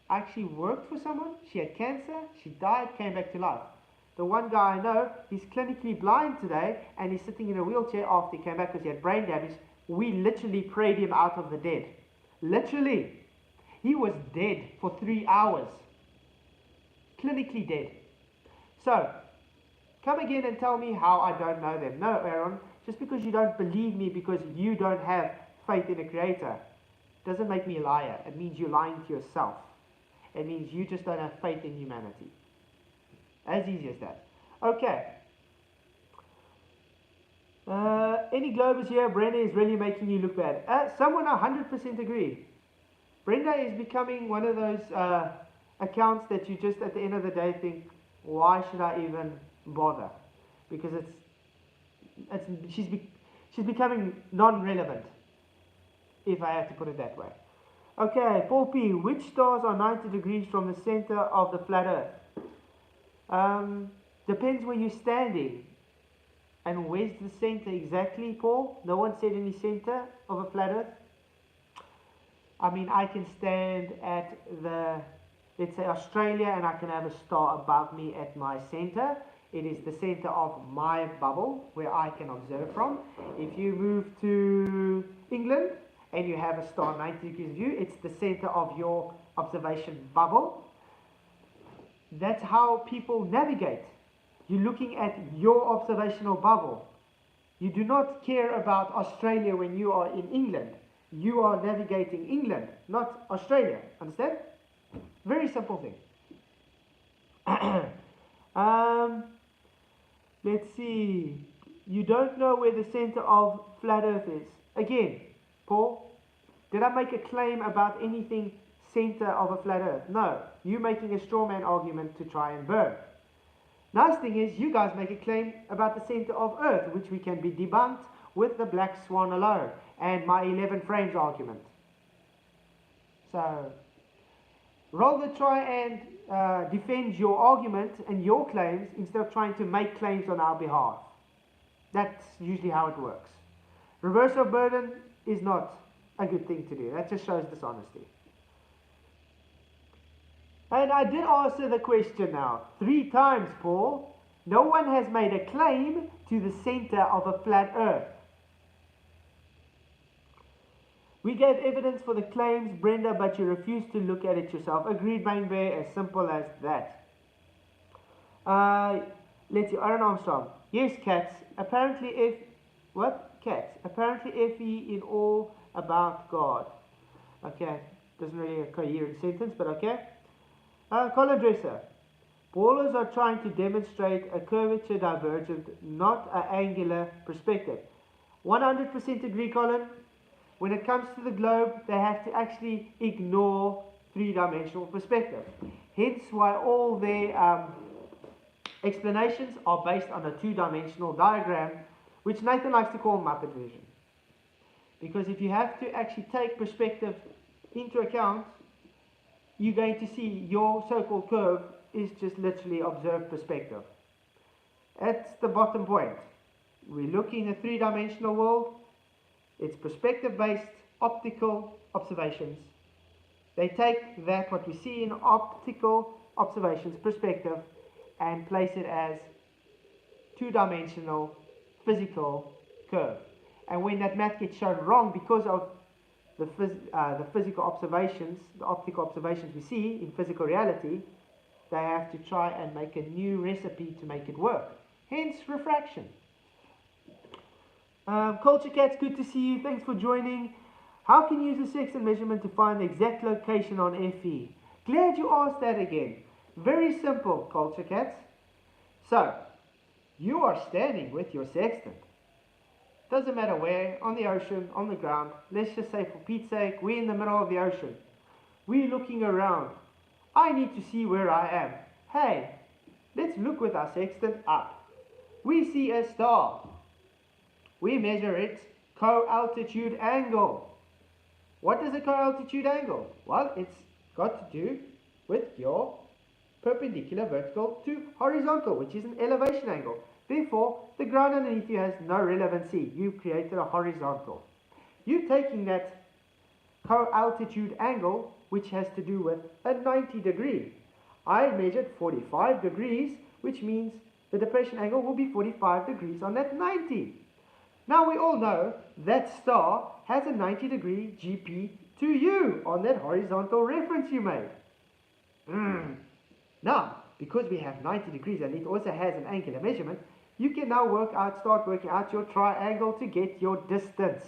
I actually worked for someone. She had cancer. She died, came back to life. The one guy I know, he's clinically blind today, and he's sitting in a wheelchair after he came back because he had brain damage. We literally prayed him out of the dead. Literally. He was dead for 3 hours. Clinically dead. So, come again and tell me how I don't know them. No, Aaron, just because you don't believe me because you don't have faith in a creator doesn't make me a liar. It means you're lying to yourself. It means you just don't have faith in humanity. As easy as that. Okay. Any Globers here? Brenda is really making you look bad. Someone 100% agree. Brenda is becoming one of those accounts that you just at the end of the day think, why should I even bother? Because she's becoming non-relevant, if I have to put it that way. Okay, Paul P. Which stars are 90 degrees from the center of the flat Earth? Depends where you're standing. And where's the center exactly, Paul? No one said any center of a flat Earth. I mean, I can stand at the, let's say, Australia, and I can have a star above me at my center. It is the center of my bubble, where I can observe from. If you move to England, and you have a star 90 degrees view, it's the center of your observation bubble. That's how people navigate. You're looking at your observational bubble. You do not care about Australia when you are in England. You are navigating England, not Australia. Understand? Very simple thing. Let's see. You don't know where the center of flat Earth is. Again, Paul, did I make a claim about anything center of a flat Earth? No. You making a straw man argument to try and burn. Nice thing is, you guys make a claim about the center of Earth, which we can be debunked with the black swan alone and my 11 frames argument. So, rather try and defend your argument and your claims instead of trying to make claims on our behalf. That's usually how it works. Reversal of burden is not a good thing to do. That just shows dishonesty. And I did answer the question now 3 times, Paul. No one has made a claim to the center of a flat Earth. We gave evidence for the claims, Brenda, but you refused to look at it yourself. Agreed, Main Bear, as simple as that. Let's see, Aaron Armstrong. Yes, cats. Apparently what? Cats. Apparently FE in all about God. Okay, doesn't really a coherent sentence, but okay. Colin Dresser. Ballers are trying to demonstrate a curvature divergent, not an angular perspective. 100% agree, Colin. When it comes to the globe, they have to actually ignore 3-dimensional perspective. Hence why all their explanations are based on a 2-dimensional diagram, which Nathan likes to call Muppet vision. Because if you have to actually take perspective into account, you're going to see your so-called curve is just literally observed perspective. That's the bottom point. We're looking at a 3-dimensional world. It's perspective-based optical observations. They take that, what we see in optical observations, perspective, and place it as 2-dimensional physical curve. And when that math gets shown wrong because of the physical observations, the optical observations we see in physical reality, they have to try and make a new recipe to make it work. Hence refraction. Culture Cats, good to see you. Thanks for joining. How can you use the Sexton measurement to find the exact location on FE? Glad you asked that again. Very simple, Culture Cats. So, You are standing with your sextant. Doesn't matter where, on the ocean, on the ground. Let's just say for Pete's sake, we're in the middle of the ocean. We're looking around. I need to see where I am. Hey, let's look with our sextant up. We see a star. We measure its co-altitude angle. What is a co-altitude angle? Well, it's got to do with your perpendicular vertical to horizontal, which is an elevation angle. Therefore, the ground underneath you has no relevancy. You've created a horizontal. You're taking that co-altitude angle, which has to do with a 90 degree. I measured 45 degrees, which means the depression angle will be 45 degrees on that 90. Now we all know that star has a 90 degree GP to you on that horizontal reference you made. Now, because we have 90 degrees and it also has an angular measurement, you can now start working out your triangle to get your distance.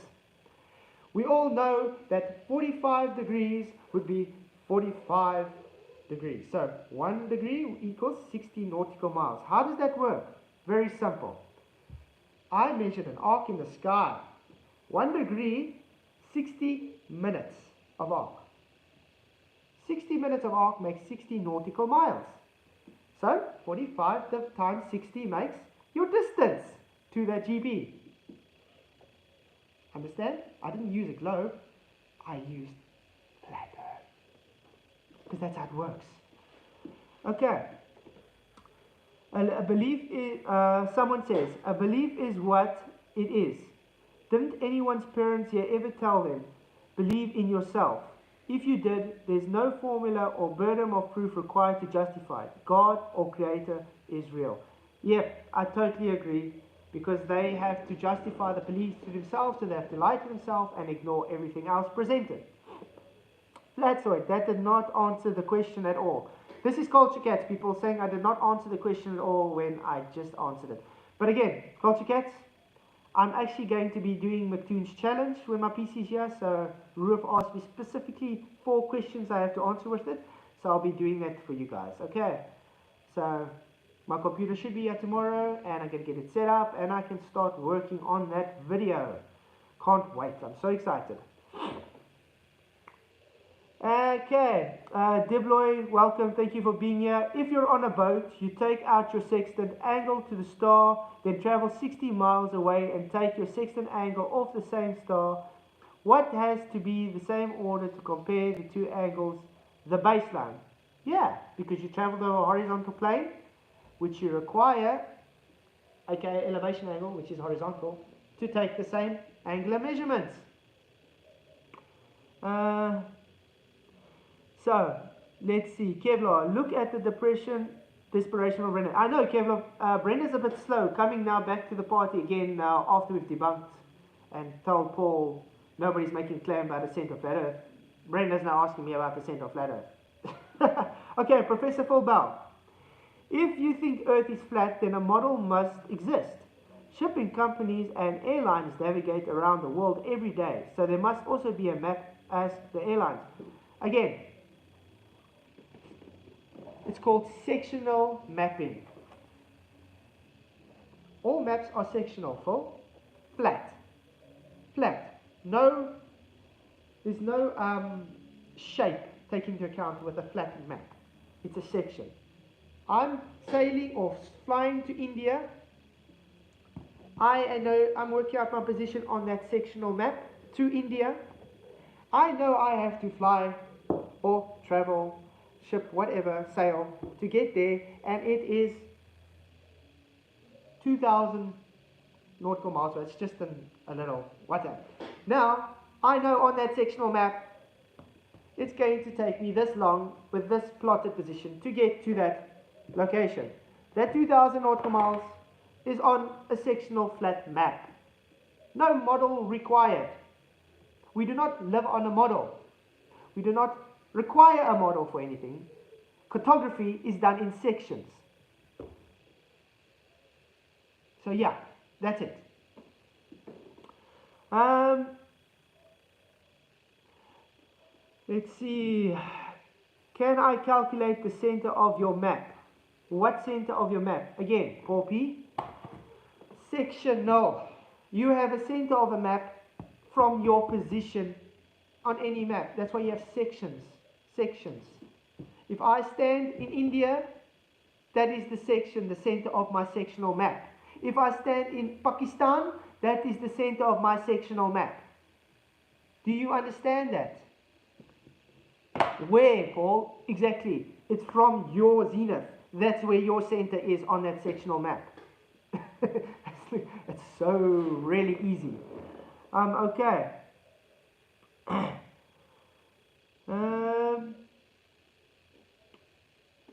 We all know that 45 degrees would be 45 degrees. So 1 degree equals 60 nautical miles. How does that work? Very simple. I measured an arc in the sky. 1 degree, 60 minutes of arc. 60 minutes of arc makes 60 nautical miles. So 45 times 60 makes your distance to that GB. Understand? I didn't use a globe. I used flat earth. Because that's how it works. Okay. A belief is, someone says, a belief is what it is. Didn't anyone's parents here ever tell them, believe in yourself? If you did, there's no formula or burden of proof required to justify it. God or Creator is real. Yep, I totally agree, because they have to justify the beliefs to themselves, so they have to lie to themselves and ignore everything else presented. Flatzoid, that did not answer the question at all. This is Culture Cats, people saying I did not answer the question at all when I just answered it. But again, Culture Cats, I'm actually going to be doing McToon's challenge when my PC is here, so Roof asked me specifically 4 questions I have to answer with it, so I'll be doing that for you guys, okay? So, my computer should be here tomorrow, and I'm going to get it set up, and I can start working on that video. Can't wait, I'm so excited. Okay, Debloy, welcome, thank you for being here. If you're on a boat, you take out your sextant, angle to the star, then travel 60 miles away and take your sextant angle off the same star. What has to be the same order to compare the two angles? The baseline. Yeah, because you travel over a horizontal plane, which you require, aka elevation angle, which is horizontal, to take the same angular measurements. So, let's see. Kevlar, look at the desperation of Brendan. I know, Kevlar, Brendan's a bit slow, coming now back to the party again now after we've debunked and told Paul nobody's making a claim about a center of flat Earth. Brendan's now asking me about the center of flat Earth. Okay, Professor Phil Bell. If you think Earth is flat, then a model must exist. Shipping companies and airlines navigate around the world every day, so there must also be a map as the airlines. Again, it's called sectional mapping. All maps are sectional, Phil. Flat. Flat. No, there's no shape taken into account with a flattened map. It's a section. I'm sailing or flying to India. I know I'm working out my position on that sectional map to India. I know I have to fly or travel, ship, whatever, sail to get there, and it is 2,000 nautical miles, so it's just a little whatever. Now, I know on that sectional map, it's going to take me this long with this plotted position to get to that location. That 2,000 nautical miles is on a sectional flat map. No model required. We do not live on a model. We do not require a model for anything. Cartography is done in sections. So yeah, that's it. Let's see. Can I calculate the center of your map? What center of your map? Again, Paul P. Sectional. You have a center of a map from your position on any map. That's why you have sections. Sections. If I stand in India, that is the section, the center of my sectional map. If I stand in Pakistan, that is the center of my sectional map. Do you understand that? Where, Paul? Exactly. It's from your zenith. That's where your center is on that sectional map. It's so really easy. Okay.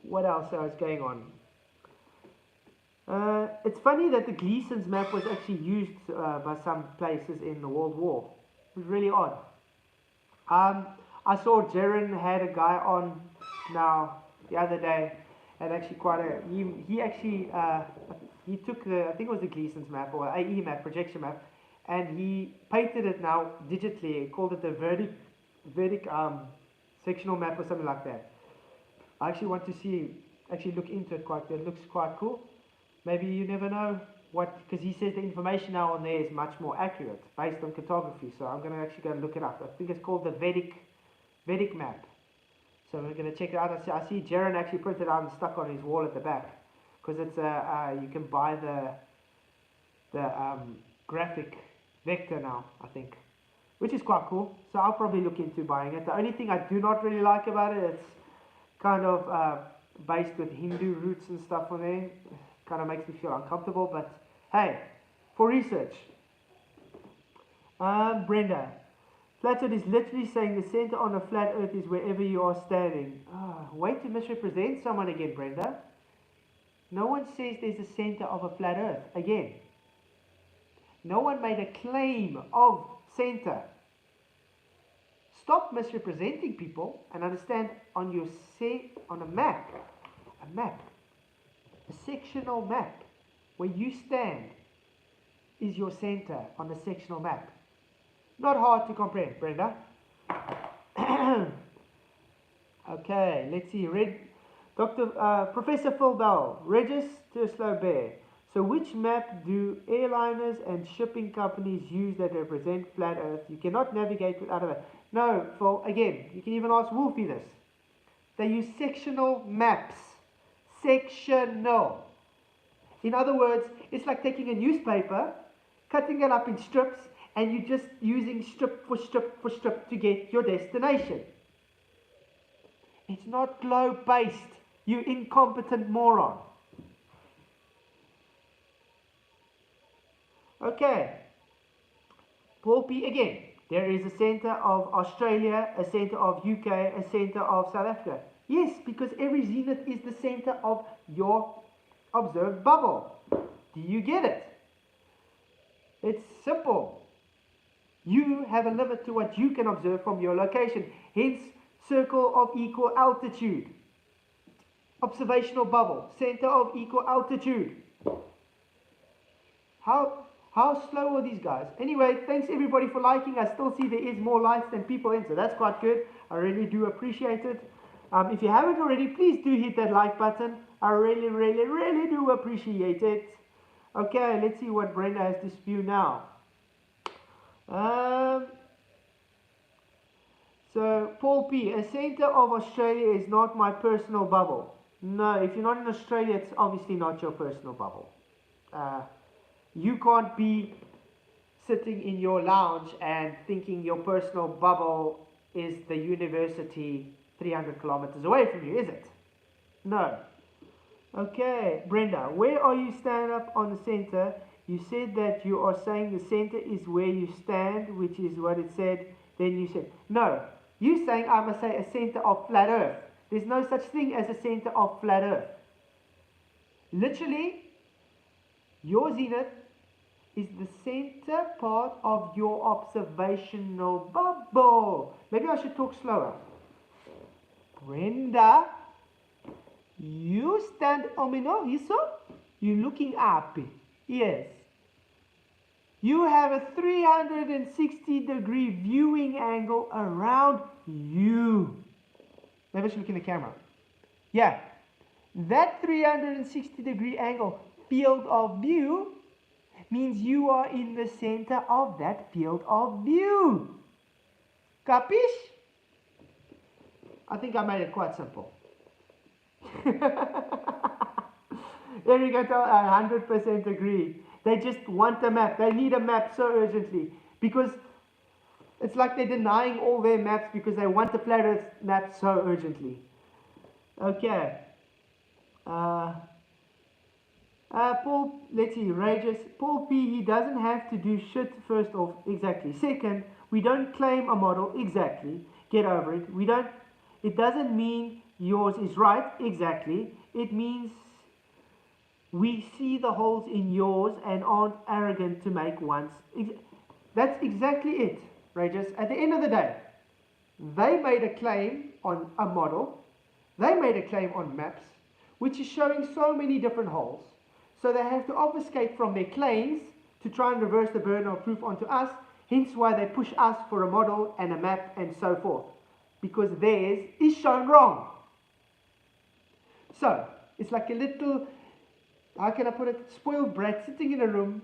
What else is going on? It's funny that the Gleason's map was actually used by some places in the World War. It was really odd. I saw Jaron had a guy on now the other day, and actually quite a he actually he took the, I think it was the Gleason's map or AE map, projection map, and he painted it now digitally. He called it the vertic sectional map or something like that. I actually want to actually look into it quite. It looks quite cool. Maybe you never know what, because he says the information now on there is much more accurate based on cartography. So I'm going to actually go and look it up. I think it's called the Vedic map. So we're going to check it out. I see Jaron actually printed it out and stuck on his wall at the back, because it's you can buy the graphic vector now, I think, which is quite cool. So I'll probably look into buying it. The only thing I do not really like about it, it's kind of based with Hindu roots and stuff on there. Kind of makes me feel uncomfortable, but hey, for research. Brenda, Flatzoid is literally saying the center on a flat earth is wherever you are standing. Way to misrepresent someone again, Brenda. No one says there's a center of a flat earth. Again, no one made a claim of center. Stop misrepresenting people and understand on your on a map, a sectional map where you stand is your center on the sectional map. Not hard to comprehend, Brenda. Okay, let's see. Professor Phil Bell, Regis to Slow Bear. So which map do airliners and shipping companies use that represent flat earth? You cannot navigate without a map. No, Phil, again, you can even ask Wolfie this. They use sectional maps. Sectional. In other words, it's like taking a newspaper, cutting it up in strips, and you're just using strip for strip for strip to get your destination. It's not globe-based, you incompetent moron. Okay. Paul P. again. There is a center of Australia, a center of UK, a center of South Africa. Yes, because every zenith is the center of your observed bubble. Do you get it? It's simple. You have a limit to what you can observe from your location. Hence, circle of equal altitude. Observational bubble, center of equal altitude. How slow are these guys? Anyway, thanks everybody for liking. I still see there is more likes than people in, so that's quite good. I really do appreciate it. If you haven't already, please do hit that like button. I really, really, really do appreciate it. Okay, let's see what Brenda has to spew now. So, Paul P. A center of Australia is not my personal bubble. No, if you're not in Australia, it's obviously not your personal bubble. You can't be sitting in your lounge and thinking your personal bubble is the university 300 kilometers away from you, is it? No. Okay, Brenda, where are you stand up on the center? You said that you are saying the center is where you stand, which is what it said. Then you said, no, you're saying I must say a center of flat earth. There's no such thing as a center of flat earth. Literally, your zenith is the center part of your observational bubble. Maybe I should talk slower. Brenda, you stand you're looking up. Yes. You have a 360-degree viewing angle around you. Maybe I should look in the camera. Yeah. That 360-degree angle field of view means you are in the center of that field of view. Capish? I think I made it quite simple. There you go, 100% agree. They just want a map. They need a map so urgently because it's like they're denying all their maps because they want the flat Earth map so urgently. Okay. Paul, let's see, Rages. Paul P, he doesn't have to do shit first off, exactly. Second, we don't claim a model, exactly. Get over it. It doesn't mean yours is right, exactly. It means we see the holes in yours and aren't arrogant to make ones. That's exactly it, Rages. At the end of the day, they made a claim on a model. They made a claim on maps, which is showing so many different holes. So they have to obfuscate from their claims to try and reverse the burden of proof onto us, hence why they push us for a model and a map and so forth, because theirs is shown wrong. So, it's like a little, how can I put it, spoiled brat sitting in a room.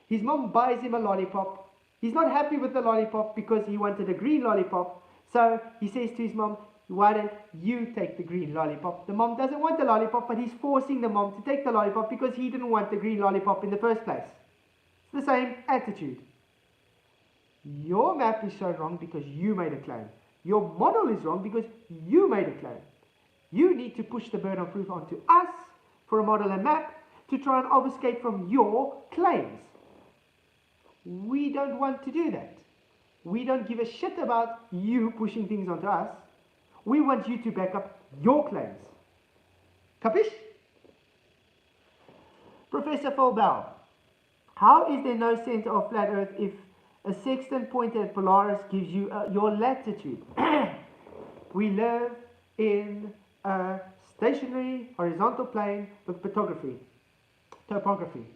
His mom buys him a lollipop. He's not happy with the lollipop because he wanted a green lollipop. So he says to his mom, why don't you take the green lollipop? The mom doesn't want the lollipop, but he's forcing the mom to take the lollipop because he didn't want the green lollipop in the first place. It's the same attitude. Your map is shown wrong because you made a claim. Your model is wrong because you made a claim. You need to push the burden of proof onto us for a model and map to try and obfuscate from your claims. We don't want to do that. We don't give a shit about you pushing things onto us. We want you to back up your claims. Capish? Professor Fulbell, how is there no center of flat Earth if a sextant pointed at Polaris gives you your latitude? We live in a stationary horizontal plane with topography,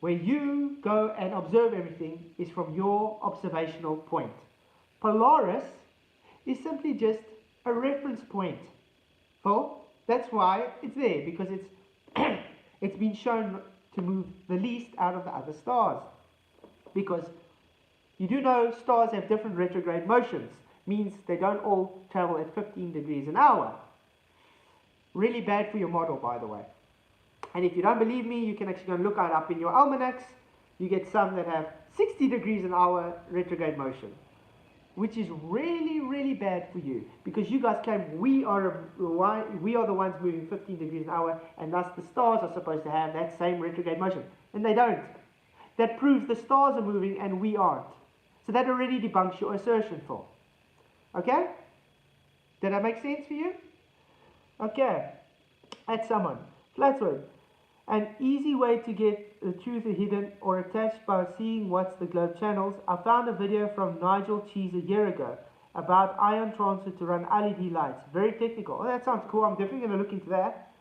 where you go and observe everything is from your observational point. Polaris is simply just a reference point. Well, that's why it's there, because it's been shown to move the least out of the other stars. Because you do know stars have different retrograde motions, means they don't all travel at 15 degrees an hour. Really bad for your model, by the way. And if you don't believe me, you can actually go and look it up in your almanacs. You get some that have 60 degrees an hour retrograde motion, which is really, really bad for you, because you guys claim we are the ones moving 15 degrees an hour, and thus the stars are supposed to have that same retrograde motion, and they don't. That proves the stars are moving and we aren't. So that already debunks your assertion, Phil. Okay? Did that make sense for you? Okay. Add someone. Flatzoid. An easy way to get the truth hidden or attached by seeing what's the globe channels. I found a video from Nigel Cheese a year ago about ion transfer to run LED lights. Very technical. Oh, that sounds cool. I'm definitely going to look into that.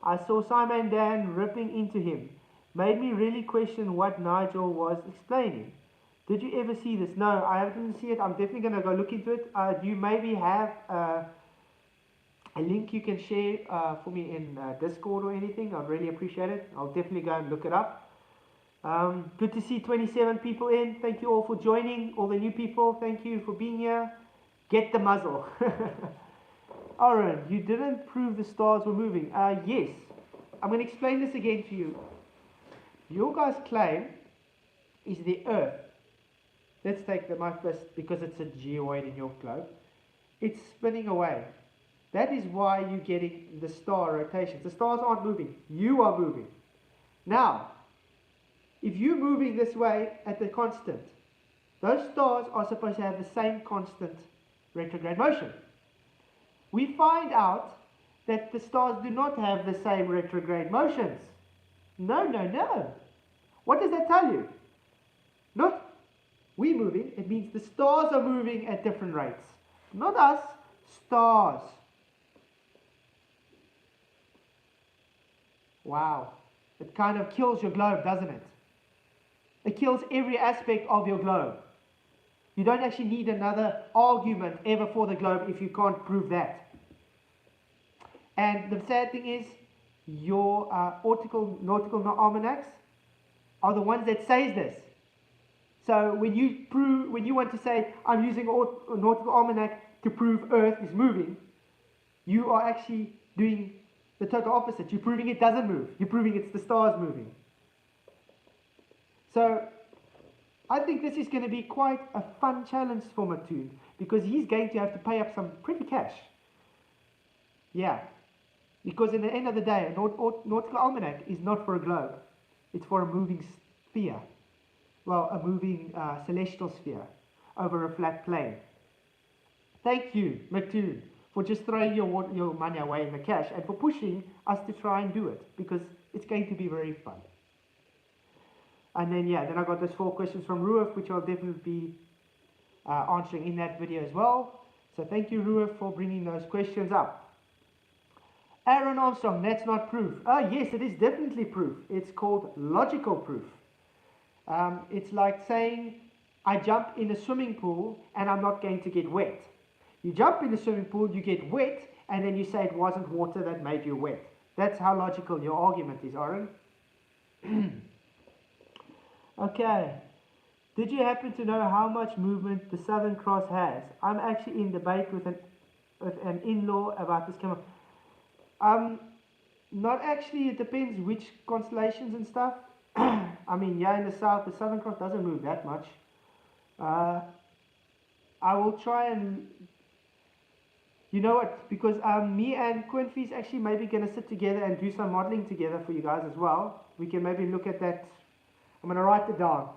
I saw Simon Dan ripping into him. Made me really question what Nigel was explaining. Did you ever see this? No, I haven't seen it. I'm definitely going to go look into it. Do you maybe have a link you can share for me in Discord or anything? I'd really appreciate it. I'll definitely go and look it up. Good to see 27 people in. Thank you all for joining. All the new people, thank you for being here. Get the muzzle. Aaron, you didn't prove the stars were moving. Yes. I'm going to explain this again to you. Your guys' claim is the Earth. Let's take the mic first because it's a geoid in your globe. It's spinning away. That is why you're getting the star rotations. The stars aren't moving. You are moving. Now, if you're moving this way at the constant, those stars are supposed to have the same constant retrograde motion. We find out that the stars do not have the same retrograde motions. No, no, no. What does that tell you? Not we moving, it means the stars are moving at different rates. Not us, stars. Wow. It kind of kills your globe, doesn't it? It kills every aspect of your globe. You don't actually need another argument ever for the globe if you can't prove that. And the sad thing is, your Nautical almanacs, are the ones that says this. So when you want to say, I'm using a nautical almanac to prove Earth is moving, you are actually doing the total opposite. You're proving it doesn't move. You're proving it's the stars moving. So I think this is going to be quite a fun challenge for Mattoon, because he's going to have to pay up some pretty cash. Yeah, because in the end of the day, a nautical almanac is not for a globe. It's for a moving sphere. Well, a moving celestial sphere over a flat plane. Thank you, Mattoon, for just throwing your money away in the cash and for pushing us to try and do it, because it's going to be very fun. And then, yeah, then I got those 4 questions from Ruaf, which I'll definitely be answering in that video as well. So thank you, Ruaf, for bringing those questions up. Aaron Armstrong, that's not proof. Oh, yes, it is definitely proof. It's called logical proof. It's like saying, I jump in a swimming pool and I'm not going to get wet. You jump in the swimming pool, you get wet, and then you say it wasn't water that made you wet. That's how logical your argument is, Aaron. Okay. Did you happen to know how much movement the Southern Cross has? I'm actually in debate with an in-law about this camera. Not actually, it depends which constellations and stuff. I mean, yeah, in the south, the Southern Cross doesn't move that much. I will try and, you know what, because me and Quinfy's actually maybe going to sit together and do some modeling together for you guys as well. We can maybe look at that. I'm going to write it down.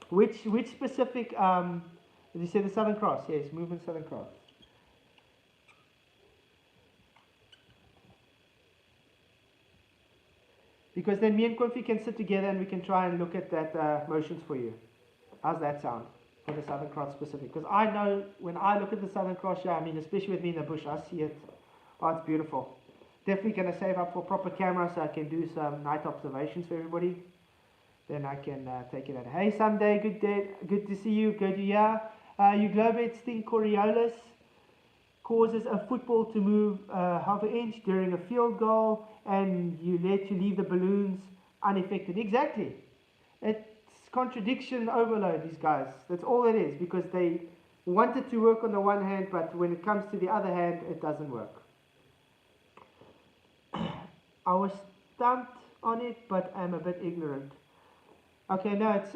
Which specific, did you say the Southern Cross? Yes, movement Southern Cross. Because then me and Quinfy can sit together and we can try and look at that motions for you. How's that sound for the Southern Cross specific? Because I know when I look at the Southern Cross, yeah, I mean, especially with me in the bush, I see it. Oh, it's beautiful. Definitely going to save up for proper camera so I can do some night observations for everybody. Then I can take it out. Hey, someday, good day, good to see you. Good to hear. Euglobates think Coriolis causes a football to move half an inch during a field goal, and you leave the balloons unaffected. Exactly. It's contradiction overload, these guys. That's all it is, because they wanted to work on the one hand, but when it comes to the other hand, it doesn't work. I was stumped on it, but I'm a bit ignorant. Okay, no, it's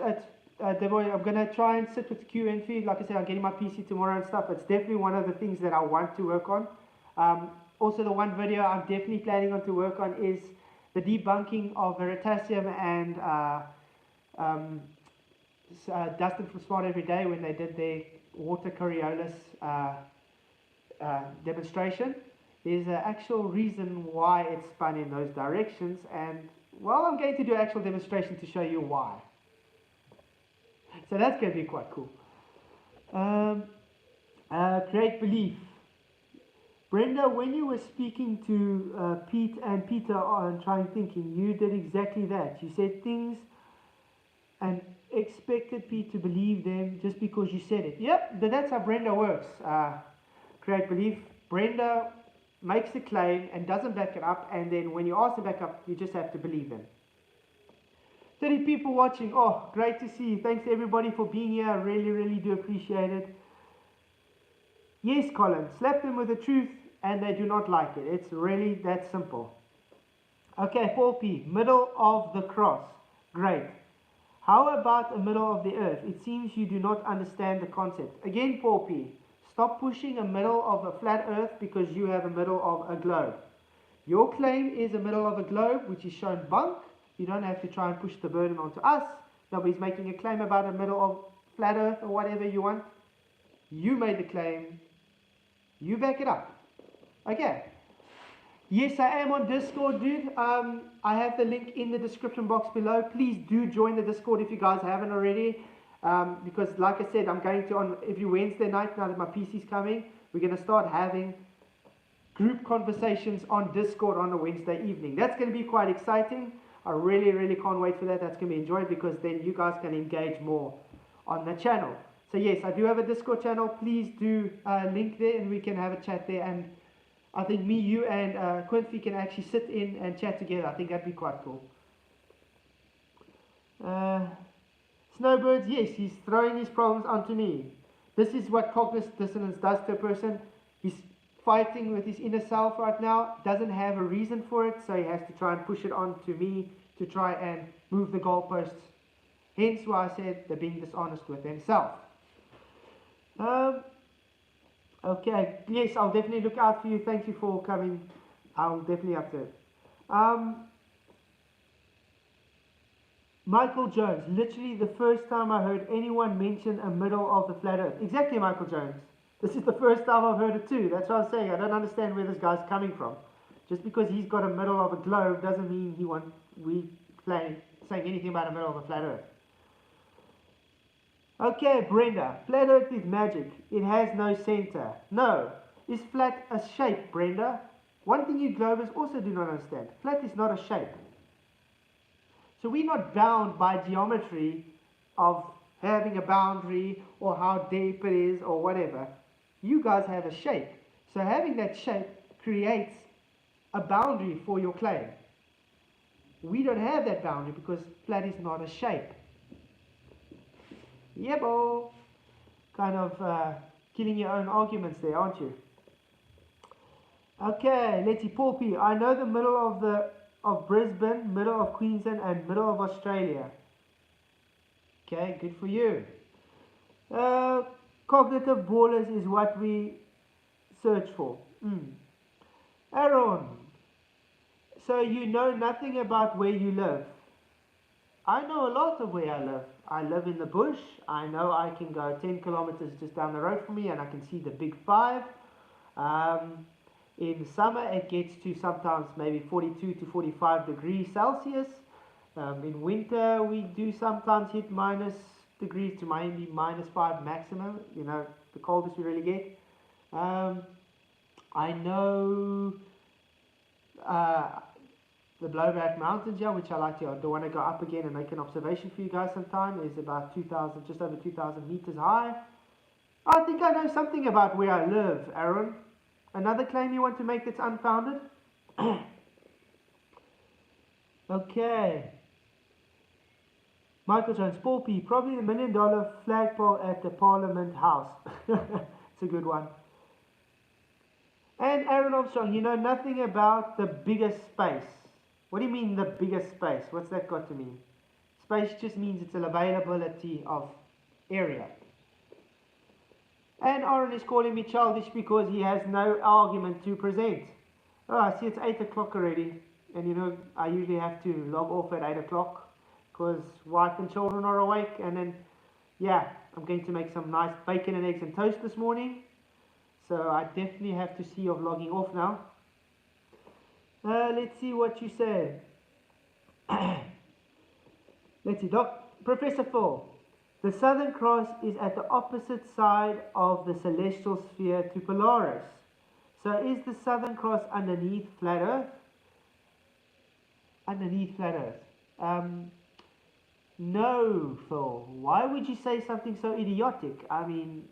Deborah, I'm going to try and sit with Q and feed. Like I said, I'm getting my PC tomorrow and stuff. It's definitely one of the things that I want to work on. Also, the one video I'm definitely planning on to work on is the debunking of Veritasium and Dustin from Smart Every Day when they did their water Coriolis demonstration. There's an actual reason why it's spun in those directions, and well, I'm going to do an actual demonstration to show you why. So that's going to be quite cool. Great belief. Brenda, when you were speaking to Pete and Peter on Trying Thinking, you did exactly that. You said things and expected Pete to believe them just because you said it. Yep, that's how Brenda works. Great belief. Brenda makes a claim and doesn't back it up, and then when you ask to back up, you just have to believe them. 30 people watching. Oh, great to see you. Thanks everybody for being here. I really, really do appreciate it. Yes, Colin, slap them with the truth and they do not like it. It's really that simple. Okay, 4P, middle of the cross. Great. How about the middle of the earth? It seems you do not understand the concept. Again, 4P, stop pushing a middle of a flat earth because you have a middle of a globe. Your claim is a middle of a globe, which is shown bunk. You don't have to try and push the burden onto us. Nobody's making a claim about a middle of flat earth or whatever you want. You made the claim. You back it up. Okay. Yes, I am on Discord, dude. I have the link in the description box below. Please do join the Discord if you guys haven't already. Because like I said, I'm going to, on every Wednesday night, now that my PC's coming, we're going to start having group conversations on Discord on a Wednesday evening. That's going to be quite exciting. I really, really can't wait for that. That's going to be enjoyed because then you guys can engage more on the channel. So yes, I do have a Discord channel. Please do link there and we can have a chat there. And I think me, you and Quincy can actually sit in and chat together. I think that'd be quite cool. Uh, Snowbirds, yes, he's throwing his problems onto me. This is what cognitive dissonance does to a person. He's fighting with his inner self right now, doesn't have a reason for it, so he has to try and push it onto me to try and move the goalposts. Hence why I said they're being dishonest with themselves. Okay, yes, I'll definitely look out for you. Thank you for coming. I'll definitely have to. Michael Jones, literally the first time I heard anyone mention a middle of the flat earth. Exactly, Michael Jones. This is the first time I've heard it too. That's what I'm saying. I don't understand where this guy's coming from. Just because he's got a middle of a globe doesn't mean we saying anything about a middle of a flat earth. Okay, Brenda. Flat earth is magic. It has no center. No. Is flat a shape, Brenda? One thing you globers also do not understand. Flat is not a shape. So we're not bound by geometry of having a boundary or how deep it is or whatever. You guys have a shape. So having that shape creates a boundary for your claim. We don't have that boundary because flat is not a shape. Yebo. Kind of killing your own arguments there, aren't you? Okay, let's see. Paul P. I know the middle of Brisbane, middle of Queensland, and middle of Australia. Okay, good for you. Cognitive ballers is what we search for. Aaron, so you know nothing about where you live. I know a lot of where I live. I live in the bush. I know I can go 10 kilometers just down the road from me and I can see the big five. In summer it gets to sometimes maybe 42 to 45 degrees Celsius. In winter we do sometimes hit minus degrees to maybe -5 maximum, you know, the coldest we really get. I know the Blowback Mountains here, which I like to, I want to go up again and make an observation for you guys sometime, is about 2,000, just over 2,000 meters high. I think I know something about where I live, Aaron. Another claim you want to make that's unfounded? Okay. Michael Jones, Paul P. Probably the $1 million flagpole at the Parliament House. It's a good one. And Aaron Armstrong, you know nothing about the biggest space. What do you mean the biggest space? What's that got to mean? Space just means it's an availability of area. And Aaron is calling me childish because he has no argument to present. Oh, I see it's 8 o'clock already. And you know, I usually have to log off at 8 o'clock because wife and children are awake. And then, yeah, I'm going to make some nice bacon and eggs and toast this morning. So I definitely have to see of logging off now. Let's see what you say. Let's see, Professor Phil. The Southern Cross is at the opposite side of the celestial sphere to Polaris. So is the Southern Cross underneath flat Earth? Underneath flat Earth. No, Phil. Why would you say something so idiotic? I mean,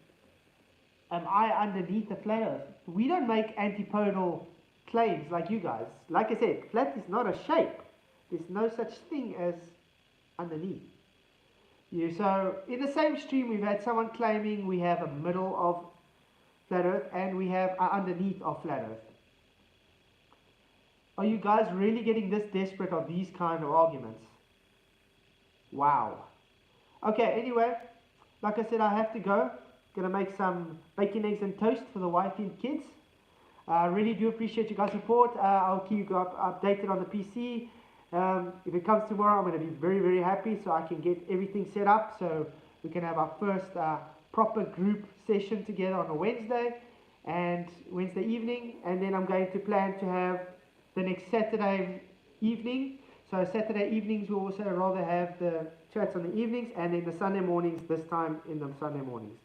am I underneath the flat Earth? We don't make antipodal claims like you guys. Like I said, flat is not a shape. There's no such thing as underneath. So in the same stream we've had someone claiming we have a middle of flat Earth and we have underneath of flat Earth. Are you guys really getting this desperate of these kind of arguments? Wow. Okay, anyway, like I said, I have to go. Gonna make some bacon, eggs and toast for the wife and kids. I really do appreciate you guys' support. I'll keep you updated on the PC. If it comes tomorrow, I'm going to be very, very happy so I can get everything set up so we can have our first proper group session together on a Wednesday evening, and then I'm going to plan to have the next Saturday evening. So Saturday evenings we'll also rather have the chats on the evenings, and then the Sunday mornings this time in the Sunday mornings.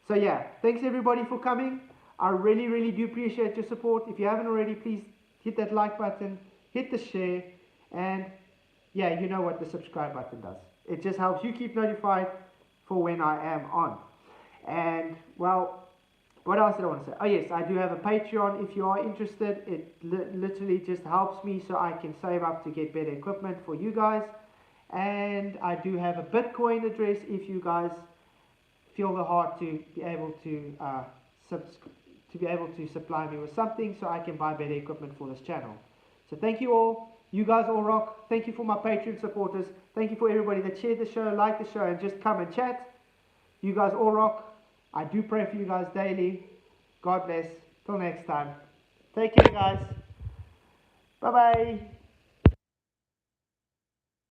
So yeah, thanks everybody for coming. I really, really do appreciate your support. If you haven't already, please hit that like button, hit the share, and yeah, you know what the subscribe button does. It just helps you keep notified for when I am on. And well, what else did I want to say? Oh yes, I do have a Patreon if you are interested. It literally just helps me so I can save up to get better equipment for you guys. and I do have a Bitcoin address if you guys feel the heart to be able to supply me with something so I can buy better equipment for this channel. So thank you all. You guys all rock. Thank you for my Patreon supporters. Thank you for everybody that shared the show, liked the show, and just come and chat. You guys all rock. I do pray for you guys daily. God bless. Till next time. Take care, guys. Bye-bye.